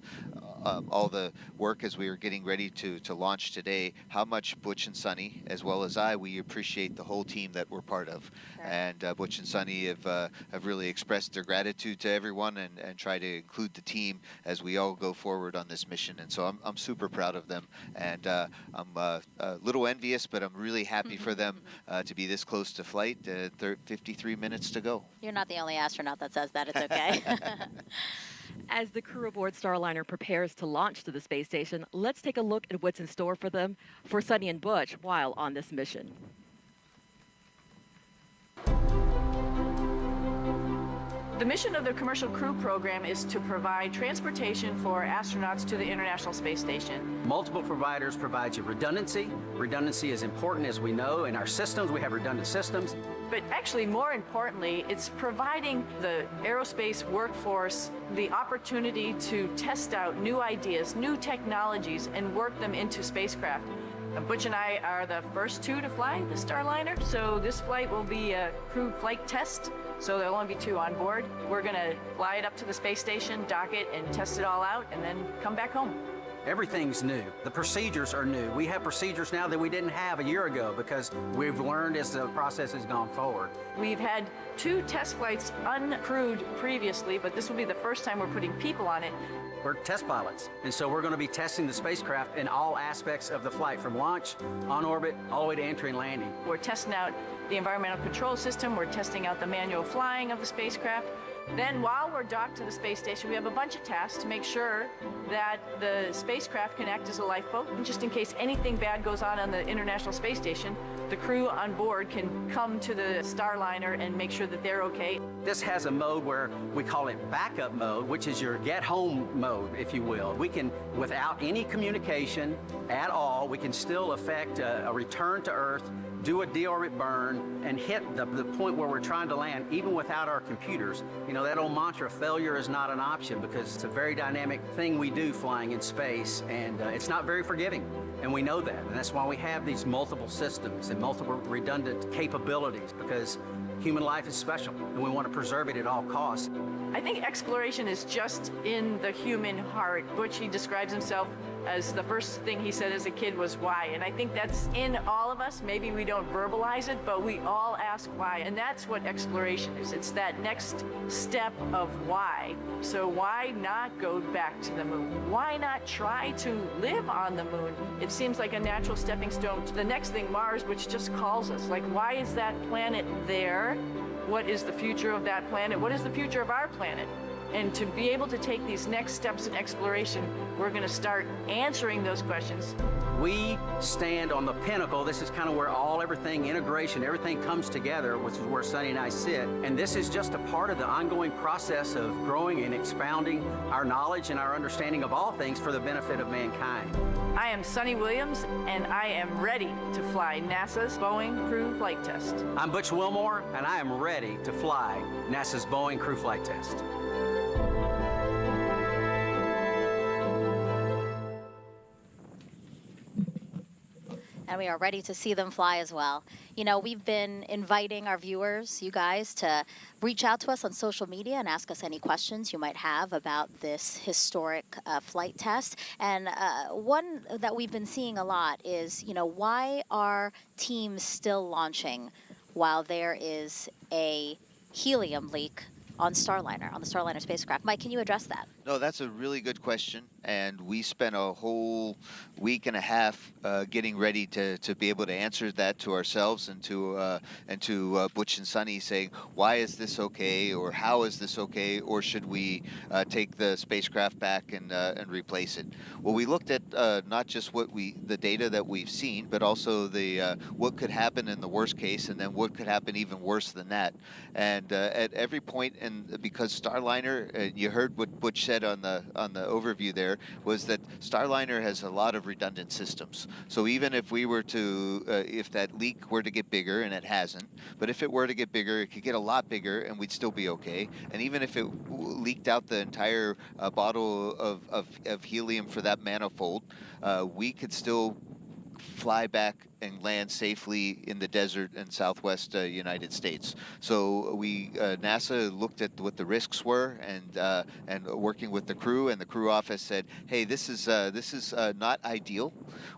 work as we were getting ready to launch today, how much Butch and Sunny, as well as we appreciate the whole team that we're part of. Sure. And Butch and Sunny have really expressed their gratitude to everyone and try to include the team as we all go forward on this mission. And so I'm super proud of them, and I'm a little envious, but I'm really happy for them to be this close to flight. 53 minutes to go. You're not the only astronaut that says that. It's okay. As the crew aboard Starliner prepares to launch to the space station, let's take a look at what's in store for them, for Sunny and Butch, while on this mission. The mission of the Commercial Crew Program is to provide transportation for astronauts to the International Space Station. Multiple providers provide you redundancy. Redundancy is important, as we know. In our systems, we have redundant systems. But actually, more importantly, it's providing the aerospace workforce the opportunity to test out new ideas, new technologies, and work them into spacecraft. Butch and I are the first two to fly the Starliner, so this flight will be a crew flight test, so there'll only be 2 on board. We're going to fly it up to the space station, dock it, and test it all out, and then come back home. Everything's new. The procedures are new. We have procedures now that we didn't have a year ago because we've learned as the process has gone forward. We've had 2 test flights uncrewed previously, but this will be the first time we're putting people on it. We're test pilots, and so we're going to be testing the spacecraft in all aspects of the flight, from launch, on orbit, all the way to entry and landing. We're testing out the environmental control system. We're testing out the manual flying of the spacecraft. Then while we're docked to the space station, we have a bunch of tasks to make sure that the spacecraft can act as a lifeboat. And just in case anything bad goes on the International Space Station, the crew on board can come to the Starliner and make sure that they're okay. This has a mode where we call it backup mode, which is your get home mode, if you will. We can, without any communication at all, we can still effect a return to Earth, do a deorbit burn, and hit the point where we're trying to land, even without our computers. You know, that old mantra, failure is not an option, because it's a very dynamic thing we do flying in space, and it's not very forgiving, and we know that. And that's why we have these multiple systems and multiple redundant capabilities, because human life is special, and we want to preserve it at all costs. I think exploration is just in the human heart. Butch, he describes himself as the first thing he said as a kid was why. And I think that's in all of us. Maybe we don't verbalize it, but we all ask why. And that's what exploration is. It's that next step of why. So why not go back to the moon? Why not try to live on the moon? It seems like a natural stepping stone to the next thing, Mars, which just calls us. Like, why is that planet there? What is the future of that planet? What is the future of our planet? And to be able to take these next steps in exploration, we're going to start answering those questions. We stand on the pinnacle. This is kind of where everything, integration, everything comes together, which is where Sonny and I sit. And this is just a part of the ongoing process of growing and expounding our knowledge and our understanding of all things for the benefit of mankind. I am Sonny Williams, and I am ready to fly NASA's Boeing Crew Flight Test. I'm Butch Wilmore, and I am ready to fly NASA's Boeing Crew Flight Test. And we are ready to see them fly as well. You know, we've been inviting our viewers, you guys, to reach out to us on social media and ask us any questions you might have about this historic flight test. And one that we've been seeing a lot is, you know, why are teams still launching while there is a helium leak on Starliner, on the Starliner spacecraft? Mike, can you address that? No, that's a really good question, and we spent a whole week and a half getting ready to be able to answer that to ourselves and to Butch and Sonny, saying, why is this okay, or how is this okay, or should we take the spacecraft back and replace it? Well, we looked at not just the data that we've seen, but also the what could happen in the worst case, and then what could happen even worse than that. And at every point, and because Starliner, you heard what Butch said on the overview there, was that Starliner has a lot of redundant systems. So even if we were to, if that leak were to get bigger, and it hasn't, but if it were to get bigger, it could get a lot bigger, and we'd still be okay. And even if it leaked out the entire bottle of helium for that manifold, we could still fly back and land safely in the desert in Southwest United States. So we NASA looked at what the risks were, and working with the crew, and the crew office said, hey, this is not ideal.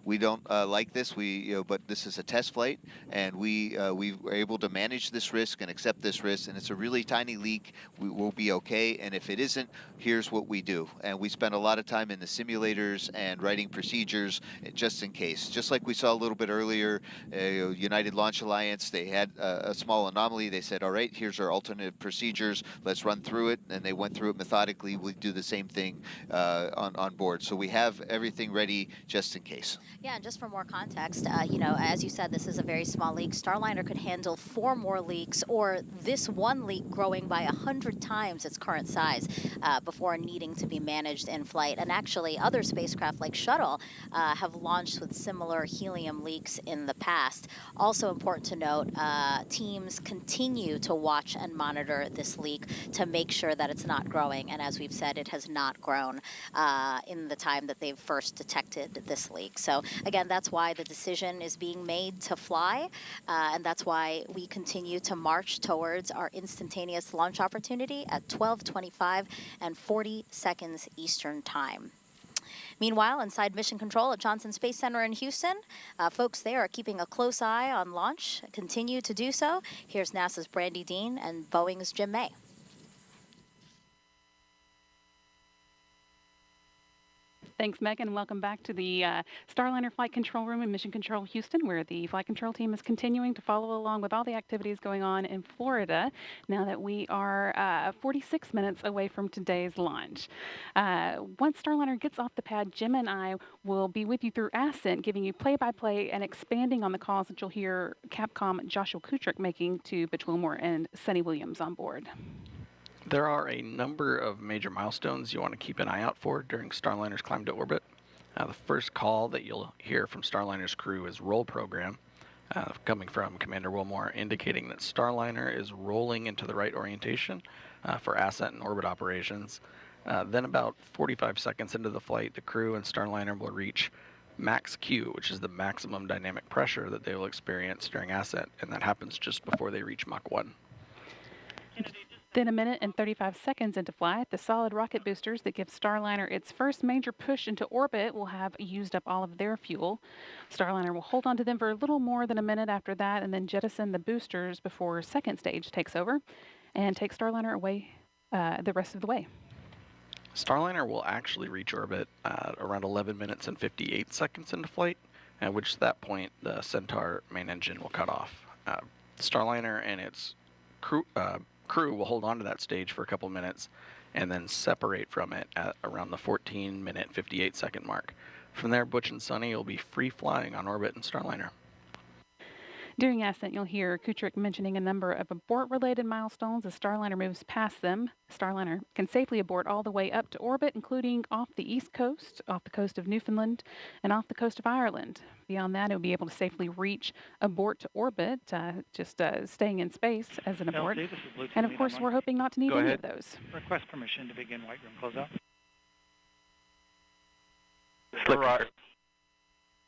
We don't like this. But this is a test flight, and we were able to manage this risk and accept this risk. And it's a really tiny leak. We will be okay. And if it isn't, here's what we do. And we spent a lot of time in the simulators and writing procedures just in case. Just like we saw a little bit earlier, United Launch Alliance, they had a small anomaly. They said, all right, here's our alternate procedures. Let's run through it. And they went through it methodically. We do the same thing on board. So we have everything ready just in case. Yeah, and just for more context, you know, as you said, this is a very small leak. Starliner could handle 4 more leaks, or this one leak growing by 100 times its current size before needing to be managed in flight. And actually, other spacecraft like Shuttle have launched with similar helium leaks in the past. Also important to note, teams continue to watch and monitor this leak to make sure that it's not growing. And as we've said, it has not grown in the time that they've first detected this leak. So again, that's why the decision is being made to fly, and that's why we continue to march towards our instantaneous launch opportunity at 12:25 and 40 seconds Eastern Time. Meanwhile, inside Mission Control at Johnson Space Center in Houston, folks there are keeping a close eye on launch, continue to do so. Here's NASA's Brandy Dean and Boeing's Jim May. Thanks, Megan, and welcome back to the Starliner Flight Control Room in Mission Control Houston, where the flight control team is continuing to follow along with all the activities going on in Florida now that we are 46 minutes away from today's launch. Once Starliner gets off the pad, Jim and I will be with you through Ascent, giving you play-by-play and expanding on the calls that you'll hear Capcom Joshua Kutrick making to Butch Wilmore and Sonny Williams on board. There are a number of major milestones you want to keep an eye out for during Starliner's climb to orbit. The first call that you'll hear from Starliner's crew is roll program, coming from Commander Wilmore, indicating that Starliner is rolling into the right orientation for ascent and orbit operations. Then about 45 seconds into the flight, the crew and Starliner will reach max Q, which is the maximum dynamic pressure that they will experience during ascent, and that happens just before they reach Mach 1. Then a minute and 35 seconds into flight, the solid rocket boosters that give Starliner its first major push into orbit will have used up all of their fuel. Starliner will hold on to them for a little more than a minute after that, and then jettison the boosters before second stage takes over and take Starliner away the rest of the way. Starliner will actually reach orbit around 11 minutes and 58 seconds into flight, at which that point the Centaur main engine will cut off. Starliner and its crew will hold on to that stage for a couple minutes, and then separate from it at around the 14-minute, 58-second mark. From there, Butch and Sunny will be free flying on orbit in Starliner. During ascent, you'll hear Kucherick mentioning a number of abort-related milestones as Starliner moves past them. Starliner can safely abort all the way up to orbit, including off the east coast, off the coast of Newfoundland, and off the coast of Ireland. Beyond that, it will be able to safely reach abort to orbit, staying in space as an abort. LC, this is Blue And of Team course, 911. we're hoping not to need Go any ahead. of those. Request permission to begin white room closeout.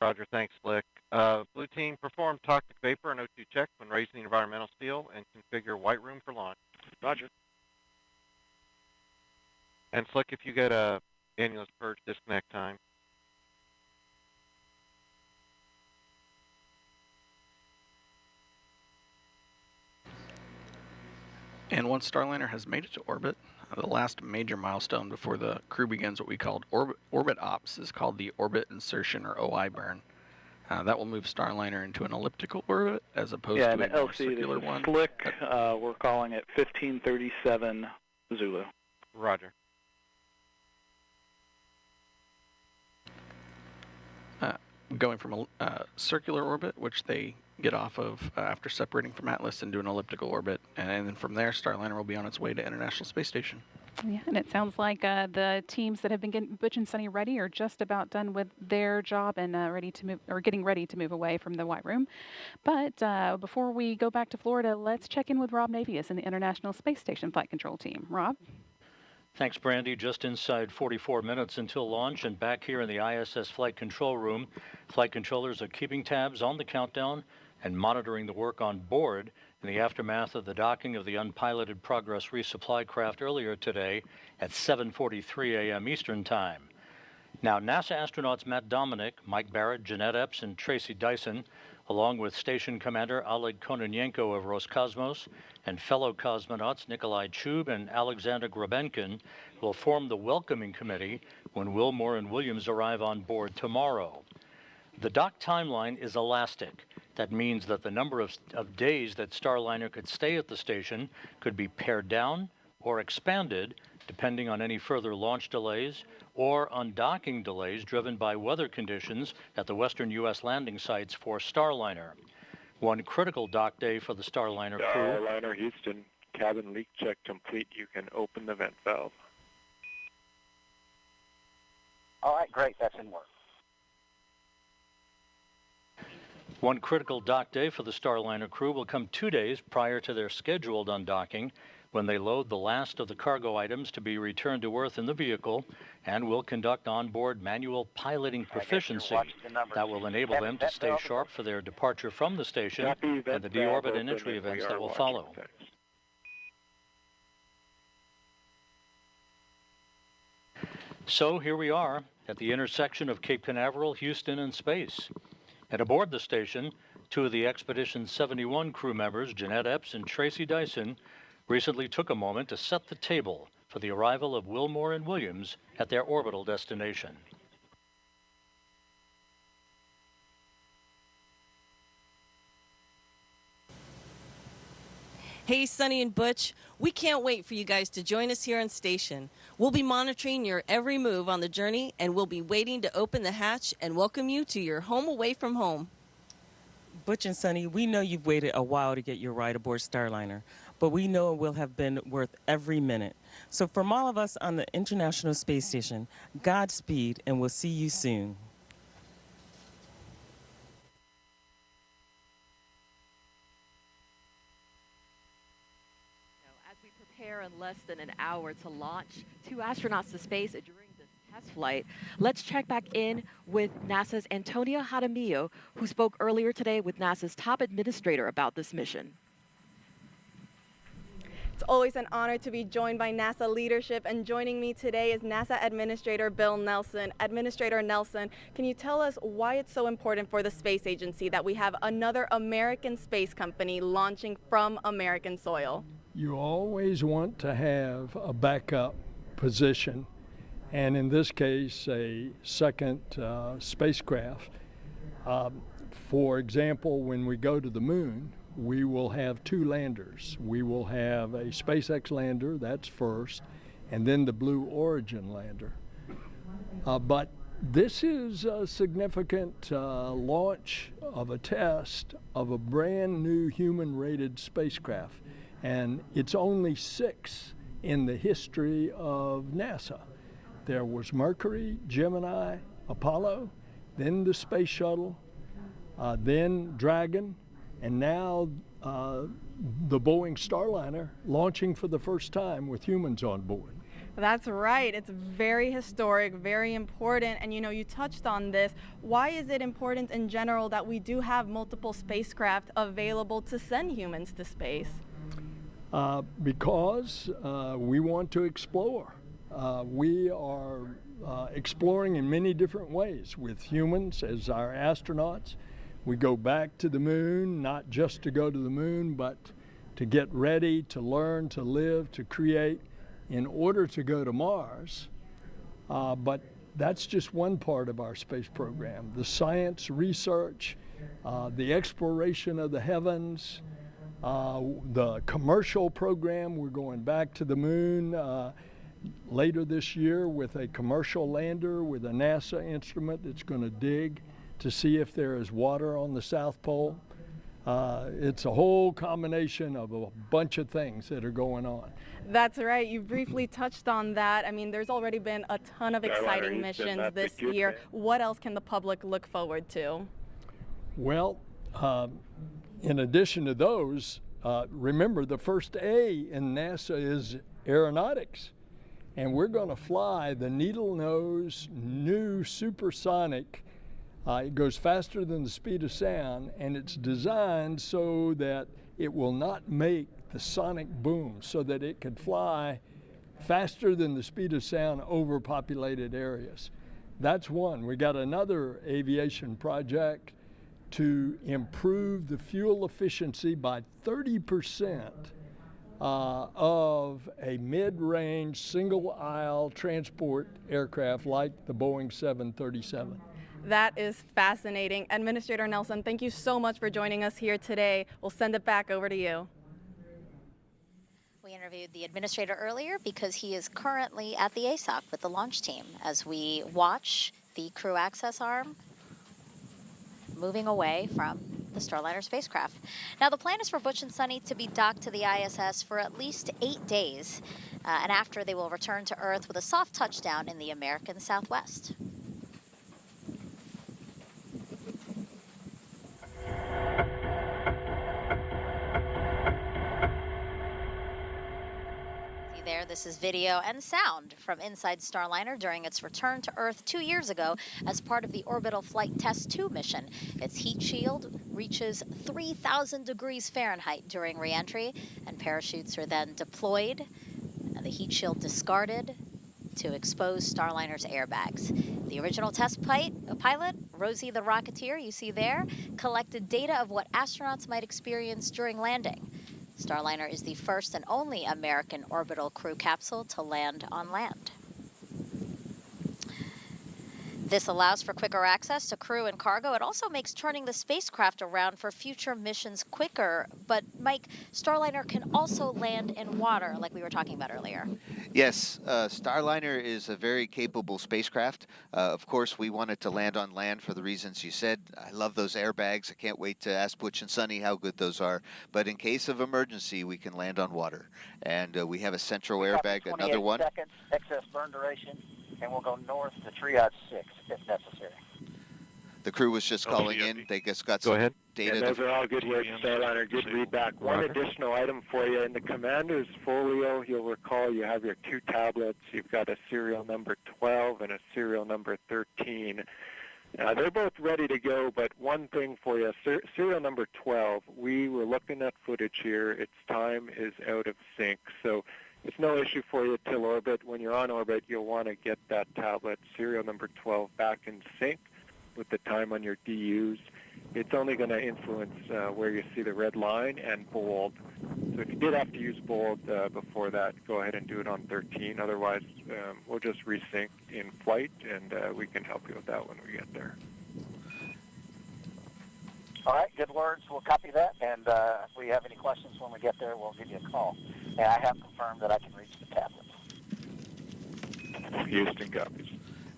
Roger, thanks, Slick. Blue team, perform toxic vapor and O2 checks when raising the environmental seal and configure white room for launch. Roger. And Slick, if you get a annulus purge disconnect time. And once Starliner has made it to orbit, the last major milestone before the crew begins what we called orbit ops is called the orbit insertion, or OI burn. That will move Starliner into an elliptical orbit as opposed to a more LC, circular this is one. Slick. We're calling it 1537 Zulu. Roger. Going from a circular orbit, which they get off of after separating from Atlas, into an elliptical orbit, and then from there, Starliner will be on its way to International Space Station. Yeah, and it sounds like the teams that have been getting Butch and Sunny ready are just about done with their job and ready to move, or getting ready to move away from the white room. But before we go back to Florida, let's check in with Rob Navius in the International Space Station Flight Control Team. Rob? Thanks, Brandy. Just inside 44 minutes until launch, and back here in the ISS Flight Control Room, flight controllers are keeping tabs on the countdown and monitoring the work on board in the aftermath of the docking of the unpiloted Progress resupply craft earlier today at 7:43 a.m. Eastern Time. Now, NASA astronauts Matt Dominic, Mike Barrett, Jeanette Epps, and Tracy Dyson, along with Station Commander Oleg Kononenko of Roscosmos and fellow cosmonauts Nikolai Chub and Alexander Grabenkin, will form the welcoming committee when Wilmore and Williams arrive on board tomorrow. The dock timeline is elastic. That means that the number of days that Starliner could stay at the station could be pared down or expanded depending on any further launch delays or undocking delays driven by weather conditions at the western U.S. landing sites for Starliner. One critical dock day for the Starliner crew. Starliner Houston, cabin leak check complete. You can open the vent valve. All right, great. That's in work. One critical dock day for the Starliner crew will come 2 days prior to their scheduled undocking, when they load the last of the cargo items to be returned to Earth in the vehicle and will conduct onboard manual piloting proficiency that will enable them to stay sharp for their departure from the station and the deorbit and entry events that will follow. So here we are at the intersection of Cape Canaveral, Houston, and space. And aboard the station, two of the Expedition 71 crew members, Jeanette Epps and Tracy Dyson, recently took a moment to set the table for the arrival of Wilmore and Williams at their orbital destination. Hey, Sunny and Butch, we can't wait for you guys to join us here on station. We'll be monitoring your every move on the journey, and we'll be waiting to open the hatch and welcome you to your home away from home. Butch and Sunny, we know you've waited a while to get your ride aboard Starliner, but we know it will have been worth every minute. So from all of us on the International Space Station, Godspeed, and we'll see you soon. As we prepare in less than an hour to launch two astronauts to space during this test flight, let's check back in with NASA's Antonio Jaramillo, who spoke earlier today with NASA's top administrator about this mission. It's always an honor to be joined by NASA leadership, and joining me today is NASA Administrator Bill Nelson. Administrator Nelson, can you tell us why it's so important for the space agency that we have another American space company launching from American soil? You always want to have a backup position, and in this case, a second spacecraft. For example, when we go to the moon, we will have two landers. We will have a SpaceX lander, that's first, and then the Blue Origin lander. But this is a significant launch of a test of a brand new human-rated spacecraft, and it's only 6 in the history of NASA. There was Mercury, Gemini, Apollo, then the Space Shuttle, then Dragon, and now the Boeing Starliner launching for the first time with humans on board. That's right. It's very historic, very important. And you touched on this. Why is it important in general that we do have multiple spacecraft available to send humans to space? Because we want to explore. We are exploring in many different ways with humans as our astronauts. We go back to the moon, not just to go to the moon, but to get ready, to learn, to live, to create, in order to go to Mars. But that's just one part of our space program. The science, research, the exploration of the heavens, the commercial program. We're going back to the moon later this year with a commercial lander with a NASA instrument that's going to dig to see if there is water on the South Pole. It's a whole combination of a bunch of things that are going on. That's right. You briefly touched on that. I mean, there's already been a ton of exciting missions this year. What else can the public look forward to? Well, in addition to those, remember the first A in NASA is aeronautics. And we're going to fly the needle-nose new supersonic. It goes faster than the speed of sound, and it's designed so that it will not make the sonic boom, so that it could fly faster than the speed of sound over populated areas. That's one. We got another aviation project to improve the fuel efficiency by 30% of a mid-range single-aisle transport aircraft like the Boeing 737. That is fascinating. Administrator Nelson, thank you so much for joining us here today. We'll send it back over to you. We interviewed the administrator earlier because he is currently at the ASOC with the launch team as we watch the crew access arm moving away from the Starliner spacecraft. Now, the plan is for Butch and Sunny to be docked to the ISS for at least 8 days, and after they will return to Earth with a soft touchdown in the American Southwest. There, this is video and sound from inside Starliner during its return to Earth 2 years ago as part of the Orbital Flight Test 2 mission. Its heat shield reaches 3,000 degrees Fahrenheit during re-entry, and parachutes are then deployed, and the heat shield discarded to expose Starliner's airbags. The original test pilot, Rosie the Rocketeer, you see there, collected data of what astronauts might experience during landing. Starliner is the first and only American orbital crew capsule to land on land. This allows for quicker access to crew and cargo. It also makes turning the spacecraft around for future missions quicker. But Mike, Starliner can also land in water, like we were talking about earlier. Yes, Starliner is a very capable spacecraft. Of course, we want it to land on land for the reasons you said. I love those airbags. I can't wait to ask Butch and Sunny how good those are. But in case of emergency, we can land on water. And we have a central airbag, another one. 28 seconds, excess burn duration, and we'll go north to triage 6 if necessary. The crew was just calling in. They just got some data. And those are all good here, Starliner. Good readback. One additional item for you. In the commander's folio, you'll recall you have your 2 tablets. You've got a serial number 12 and a serial number 13. They're both ready to go, but one thing for you. Serial number 12, we were looking at footage here. Its time is out of sync. So it's no issue for you till orbit. When you're on orbit, you'll want to get that tablet, serial number 12, back in sync with the time on your DUs. It's only going to influence where you see the red line and bold. So if you did have to use bold before that, go ahead and do it on 13. Otherwise, we'll just resync in flight, and we can help you with that when we get there. All right, good words. We'll copy that, and if we have any questions when we get there, we'll give you a call. And I have confirmed that I can reach the tablets. Houston copies.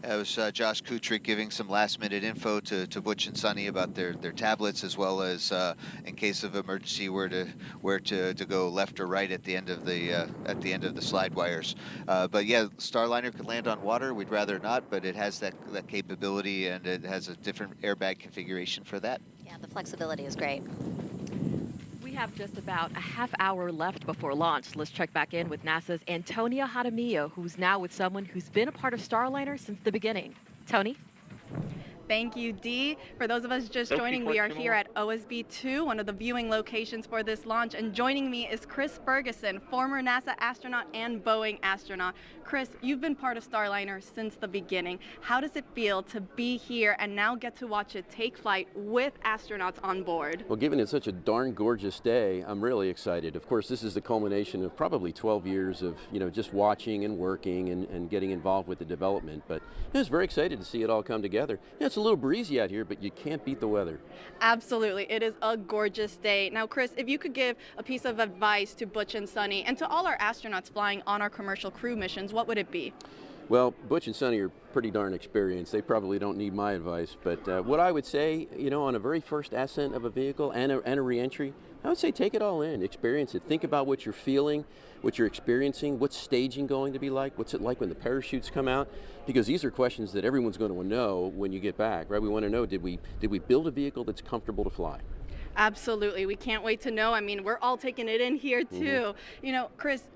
That was Josh Kutrick giving some last-minute info to Butch and Sonny about their tablets, as well as in case of emergency where to go left or right at the end of the slide wires. But yeah, Starliner could land on water. We'd rather not, but it has that capability, and it has a different airbag configuration for that. Yeah, the flexibility is great. We have just about a half hour left before launch. Let's check back in with NASA's Antonia Jaramillo, who's now with someone who's been a part of Starliner since the beginning. Tony? Thank you, Dee. For those of us just joining, we are here at OSB-2, one of the viewing locations for this launch. And joining me is Chris Ferguson, former NASA astronaut and Boeing astronaut. Chris, you've been part of Starliner since the beginning. How does it feel to be here and now get to watch it take flight with astronauts on board? Well, given it's such a darn gorgeous day, I'm really excited. Of course, this is the culmination of probably 12 years of, just watching and working and getting involved with the development. But I was very excited to see it all come together. It's a little breezy out here, but you can't beat the weather. Absolutely. It is a gorgeous day. Now, Chris, if you could give a piece of advice to Butch and Sonny and to all our astronauts flying on our commercial crew missions, what would it be? Well, Butch and Sonny are pretty darn experienced. They probably don't need my advice. But what I would say, on a very first ascent of a vehicle and a re-entry, I would say take it all in, experience it. Think about what you're feeling, what you're experiencing, what's staging going to be like, what's it like when the parachutes come out, because these are questions that everyone's going to know when you get back, right? We want to know, did we build a vehicle that's comfortable to fly? Absolutely. We can't wait to know. I mean, we're all taking it in here too. Chris,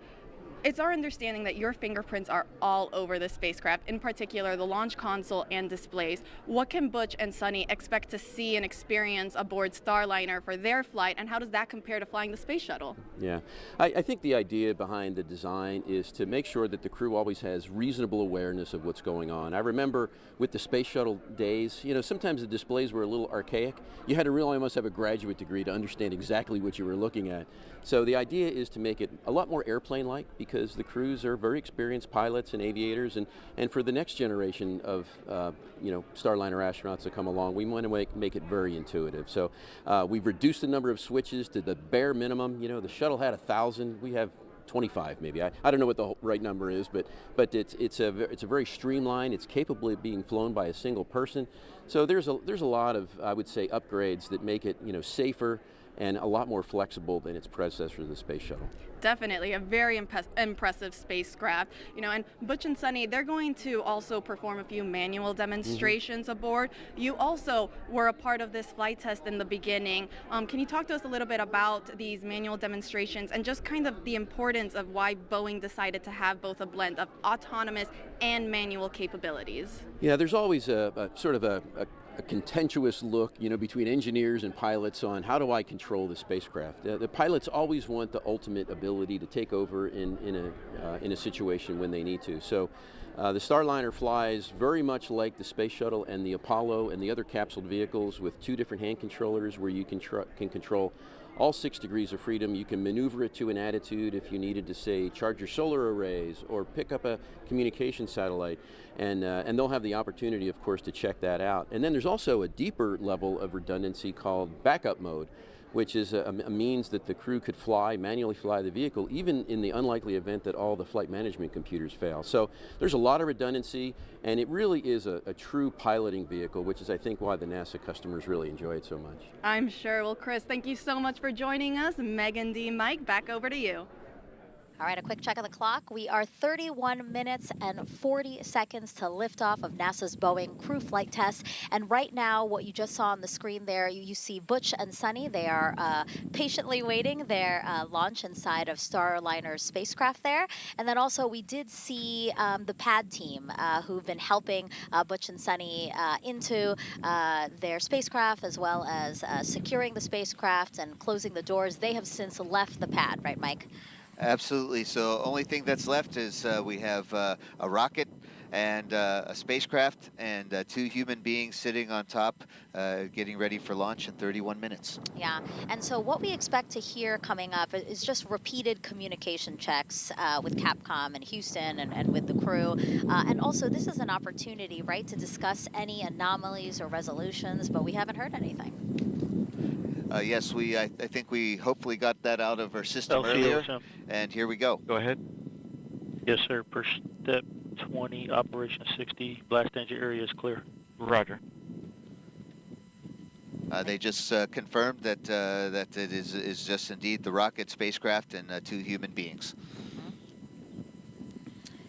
it's our understanding that your fingerprints are all over the spacecraft, in particular the launch console and displays. What can Butch and Sonny expect to see and experience aboard Starliner for their flight, and how does that compare to flying the space shuttle? Yeah, I think the idea behind the design is to make sure that the crew always has reasonable awareness of what's going on. I remember with the space shuttle days, sometimes the displays were a little archaic. You had to really almost have a graduate degree to understand exactly what you were looking at. So the idea is to make it a lot more airplane-like, because the crews are very experienced pilots and aviators, and for the next generation of Starliner astronauts to come along, we want to make it very intuitive. So we've reduced the number of switches to the bare minimum. The shuttle had 1,000. We have 25 maybe. I don't know what the right number is, but it's a very streamlined. It's capable of being flown by a single person. So there's a lot of, I would say, upgrades that make it safer and a lot more flexible than its predecessor, the space shuttle. Definitely a very impressive spacecraft. And Butch and Sonny, they're going to also perform a few manual demonstrations aboard. You also were a part of this flight test in the beginning. Can you talk to us a little bit about these manual demonstrations and just kind of the importance of why Boeing decided to have both a blend of autonomous and manual capabilities? Yeah, there's always a sort of a contentious look, between engineers and pilots on how do I control the spacecraft. The pilots always want the ultimate ability to take over in a situation when they need to. So the Starliner flies very much like the space shuttle and the Apollo and the other capsule vehicles, with two different hand controllers where you can control all 6 degrees of freedom. You can maneuver it to an attitude if you needed to, say, charge your solar arrays or pick up a communication satellite, and they'll have the opportunity, of course, to check that out. And then there's also a deeper level of redundancy called backup mode, which is a means that the crew could manually fly the vehicle, even in the unlikely event that all the flight management computers fail. So there's a lot of redundancy, and it really is a true piloting vehicle, which is, I think, why the NASA customers really enjoy it so much. I'm sure. Well, Chris, thank you so much for joining us. Megan D. Mike, back over to you. All right, a quick check of the clock. We are 31 minutes and 40 seconds to liftoff of NASA's Boeing crew flight test. And right now, what you just saw on the screen there, you see Butch and Sonny. They are patiently waiting their launch inside of Starliner's spacecraft there. And then also we did see the pad team who've been helping Butch and Sonny into their spacecraft, as well as securing the spacecraft and closing the doors. They have since left the pad, right, Mike? Absolutely. So only thing that's left is we have a rocket and a spacecraft and 2 human beings sitting on top getting ready for launch in 31 minutes. Yeah, and so what we expect to hear coming up is just repeated communication checks with Capcom and Houston and with the crew. And also this is an opportunity, right, to discuss any anomalies or resolutions, but we haven't heard anything. Yes, I think we hopefully got that out of our system earlier, and here we go. Go ahead. Yes, sir. Per step 20, operation 60, blast engine area is clear. Roger. They just confirmed that that it is just indeed the rocket, spacecraft, and 2 human beings.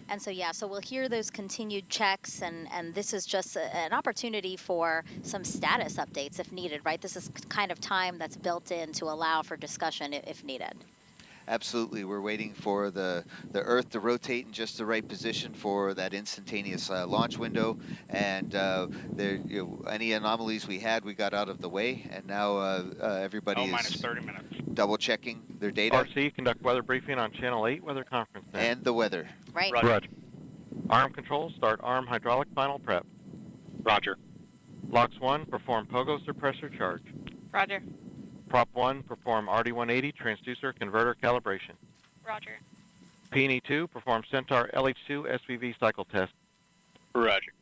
And so, yeah, so we'll hear those continued checks, and this is just an opportunity for some status updates if needed, right? This is kind of time that's built in to allow for discussion if needed. Absolutely. We're waiting for the Earth to rotate in just the right position for that instantaneous launch window. And any anomalies we had, we got out of the way. And now everybody is minus 30 minutes. double checking their data. RC, conduct weather briefing on Channel 8 weather conference. And the weather. Right. Roger. Arm control, start arm hydraulic final prep. Roger. LOX 1, perform pogo suppressor charge. Roger. Prop 1, perform RD-180 transducer converter calibration. Roger. P&E 2, perform Centaur LH2 SVV cycle test. Roger.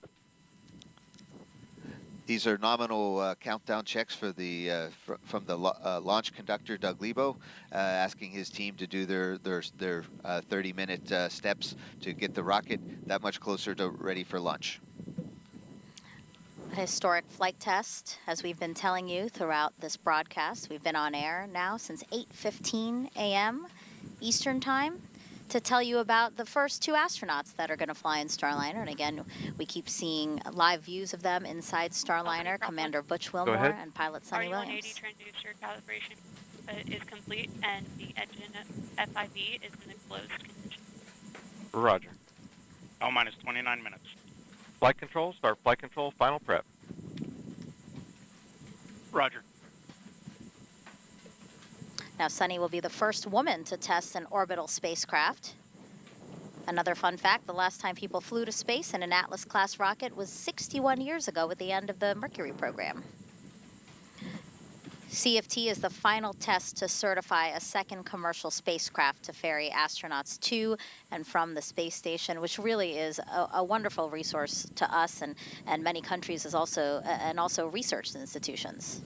These are nominal countdown checks for the from the launch conductor, Doug Lebo, asking his team to do their 30-minute steps to get the rocket that much closer to ready for launch. Historic flight test, as we've been telling you throughout this broadcast. We've been on air now since 8:15 a.m. Eastern Time to tell you about the first 2 astronauts that are going to fly in Starliner. And again, we keep seeing live views of them inside Starliner. Commander Butch Wilmore and pilot Sonny Williams. RD-180 transducer calibration is complete, and the engine FIV is in a closed condition. Roger. L minus 29 minutes. Flight control, start flight control final prep. Roger. Now, Sonny will be the first woman to test an orbital spacecraft. Another fun fact, the last time people flew to space in an Atlas-class rocket was 61 years ago at the end of the Mercury program. CFT is the final test to certify a second commercial spacecraft to ferry astronauts to and from the space station, which really is a wonderful resource to us and many countries and also research institutions.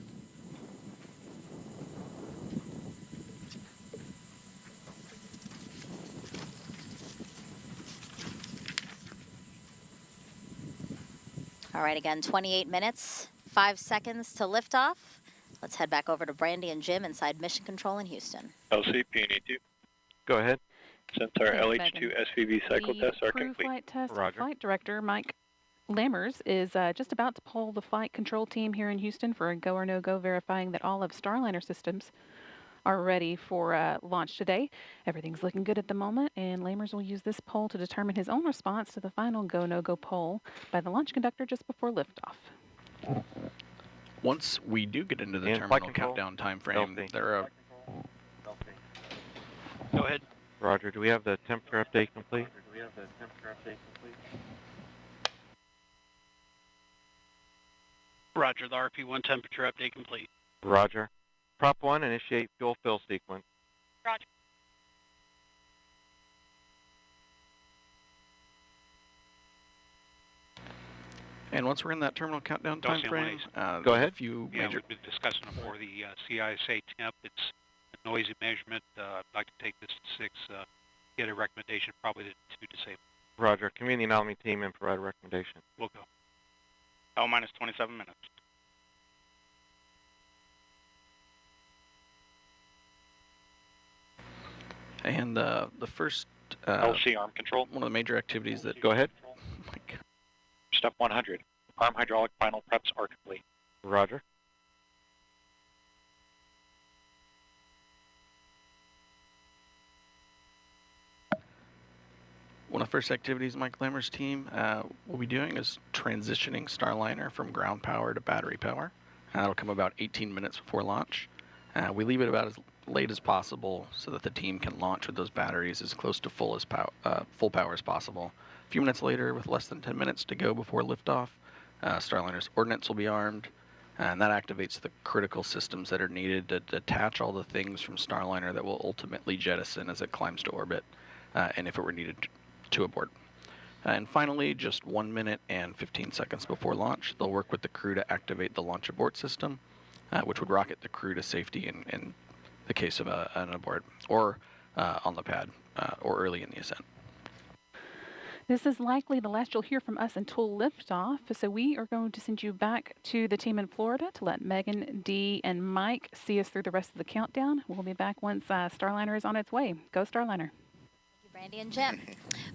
All right, again, 28 minutes, 5 seconds to liftoff. Let's head back over to Brandy and Jim inside Mission Control in Houston. LC, P&E 2. Go ahead. Centaur LH2 SVV cycle tests are crew complete. Flight test Roger. Flight Director Mike Lammers is just about to poll the flight control team here in Houston for a go or no-go, verifying that all of Starliner systems are ready for launch today. Everything's looking good at the moment, and Lammers will use this poll to determine his own response to the final go no-go poll by the launch conductor just before liftoff. Once we do get into the terminal countdown time frame, there are... Go ahead. Roger, do we have the temperature update complete? Roger, the RP1 temperature update complete. Roger. Prop 1, initiate fuel fill sequence. Roger. And once we're in that terminal countdown time frame, go ahead. Few Yeah, major... we've been discussing before the CISA temp. It's a noisy measurement. I'd like to take this to 6, get a recommendation, probably to 2 disable. Roger. Convene the anomaly team and provide a recommendation. We'll go. L minus 27 minutes. And the first... LC arm control. One of the major activities that... Go ahead. Oh my God. Step 100. Arm hydraulic final preps are complete. Roger. One of the first activities Mike Lammer's team will be doing is transitioning Starliner from ground power to battery power. That'll come about 18 minutes before launch. We leave it about as late as possible so that the team can launch with those batteries as close to full power as possible. A few minutes later, with less than 10 minutes to go before liftoff, Starliner's ordnance will be armed, and that activates the critical systems that are needed to detach all the things from Starliner that will ultimately jettison as it climbs to orbit, and if it were needed to abort. And finally, just 1 minute and 15 seconds before launch, they'll work with the crew to activate the launch abort system, which would rocket the crew to safety in the case of an abort, or on the pad, or early in the ascent. This is likely the last you'll hear from us until liftoff, so we are going to send you back to the team in Florida to let Megan, Dee, and Mike see us through the rest of the countdown. We'll be back once Starliner is on its way. Go Starliner. Brandy and Jim.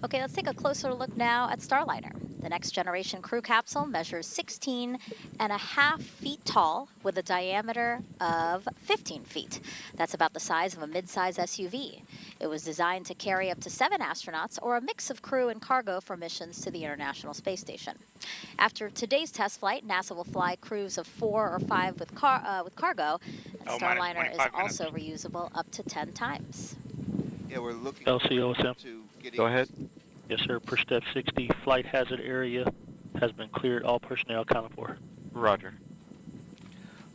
Okay, let's take a closer look now at Starliner. The next generation crew capsule measures 16.5 feet tall with a diameter of 15 feet. That's about the size of a mid-size SUV. It was designed to carry up to 7 astronauts or a mix of crew and cargo for missions to the International Space Station. After today's test flight, NASA will fly crews of 4 or 5 with cargo, and Starliner is also reusable up to 10 times. Yeah, we're looking LCOSM. to getting... Go ahead. Yes, sir. Per step 60, flight hazard area has been cleared. All personnel accounted for. Roger.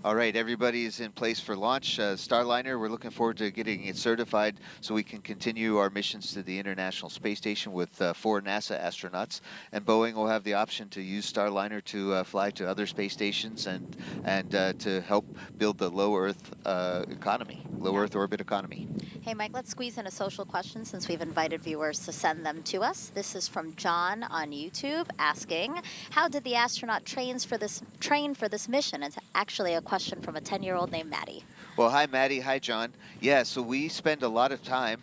All right, everybody is in place for launch. Starliner, we're looking forward to getting it certified so we can continue our missions to the International Space Station with 4 NASA astronauts. And Boeing will have the option to use Starliner to fly to other space stations and to help build the low Earth economy, low Earth orbit economy. Hey, Mike, let's squeeze in a social question since we've invited viewers to send them to us. This is from John on YouTube asking, how did the astronaut train for this mission? It's actually a question from a 10-year-old named Maddie. Well, hi, Maddie. Hi, John. Yeah, so we spend a lot of time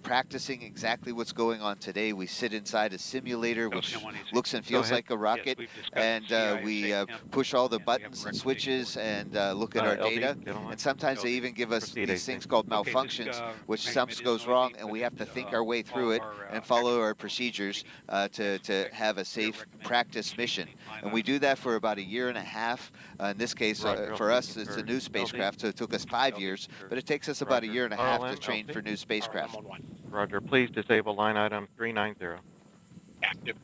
practicing exactly what's going on today. We sit inside a simulator, which looks and feels like a rocket, and we push all the buttons and switches and look at our data. And sometimes they even give us these things called malfunctions, which something goes wrong, and we have to think our way through it and follow our procedures to have a safe practice mission. And we do that for about 1.5 years. In this case, for us, it's a new spacecraft, so it took us 5 years, but it takes us about 1.5 years to train for new spacecraft. Roger. Please disable line item 390. Active.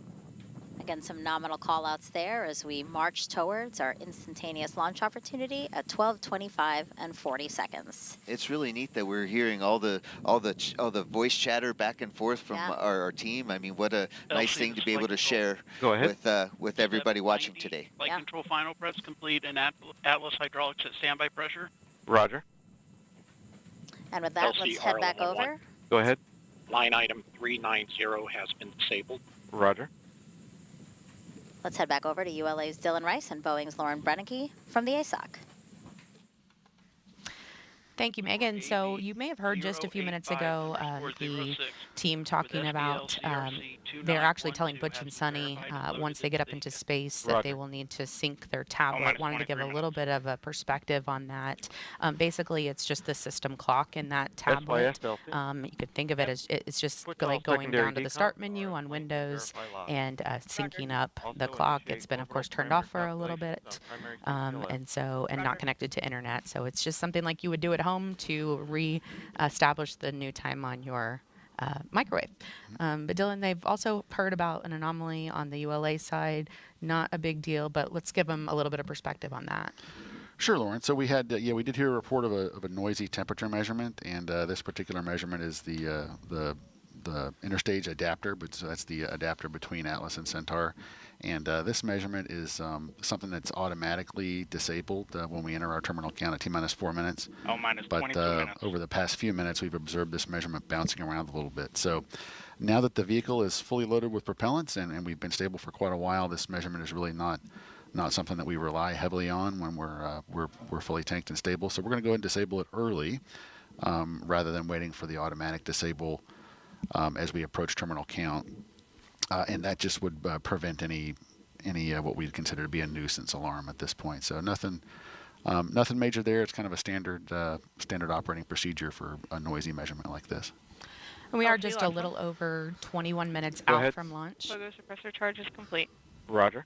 Again, some nominal call-outs there as we march towards our instantaneous launch opportunity at 12:25 and 40 seconds. It's really neat that we're hearing all the voice chatter back and forth from our team. I mean, what a nice thing to be able to share with everybody watching today. Flight control final preps complete and Atlas hydraulics at standby pressure. Roger. And with that, let's head back over. Go ahead. Line item 390 has been disabled. Roger. Let's head back over to ULA's Dylan Rice and Boeing's Lauren Brennicke from the ASOC. Thank you, Megan. So you may have heard just a few minutes ago the team talking about they're actually telling Butch and Sunny once they get up into space that they will need to sync their tablet. Wanted to give a little bit of a perspective on that. Basically, it's just the system clock in that tablet. You could think of it as it's just like going down to the start menu on Windows and syncing up the clock. It's been, of course, turned off for a little bit, and not connected to internet. So it's just something like you would do at home to re-establish the new time on your microwave. But Dylan, they've also heard about an anomaly on the ULA side. Not a big deal, but let's give them a little bit of perspective on that. Sure, Lauren. So we had, we did hear a report of a noisy temperature measurement, and this particular measurement is the interstage adapter, but so that's the adapter between Atlas and Centaur. And this measurement is something that's automatically disabled when we enter our terminal count at T-minus 4 minutes. But over the past few minutes, we've observed this measurement bouncing around a little bit. So now that the vehicle is fully loaded with propellants and we've been stable for quite a while, this measurement is really not something that we rely heavily on when we're fully tanked and stable. So we're going to go ahead and disable it early rather than waiting for the automatic disable as we approach terminal count. And that just would prevent any what we'd consider to be a nuisance alarm at this point. So nothing major there. It's kind of a standard operating procedure for a noisy measurement like this. And we are just a little over 21 minutes out from launch. So the suppressor charge is complete. Roger.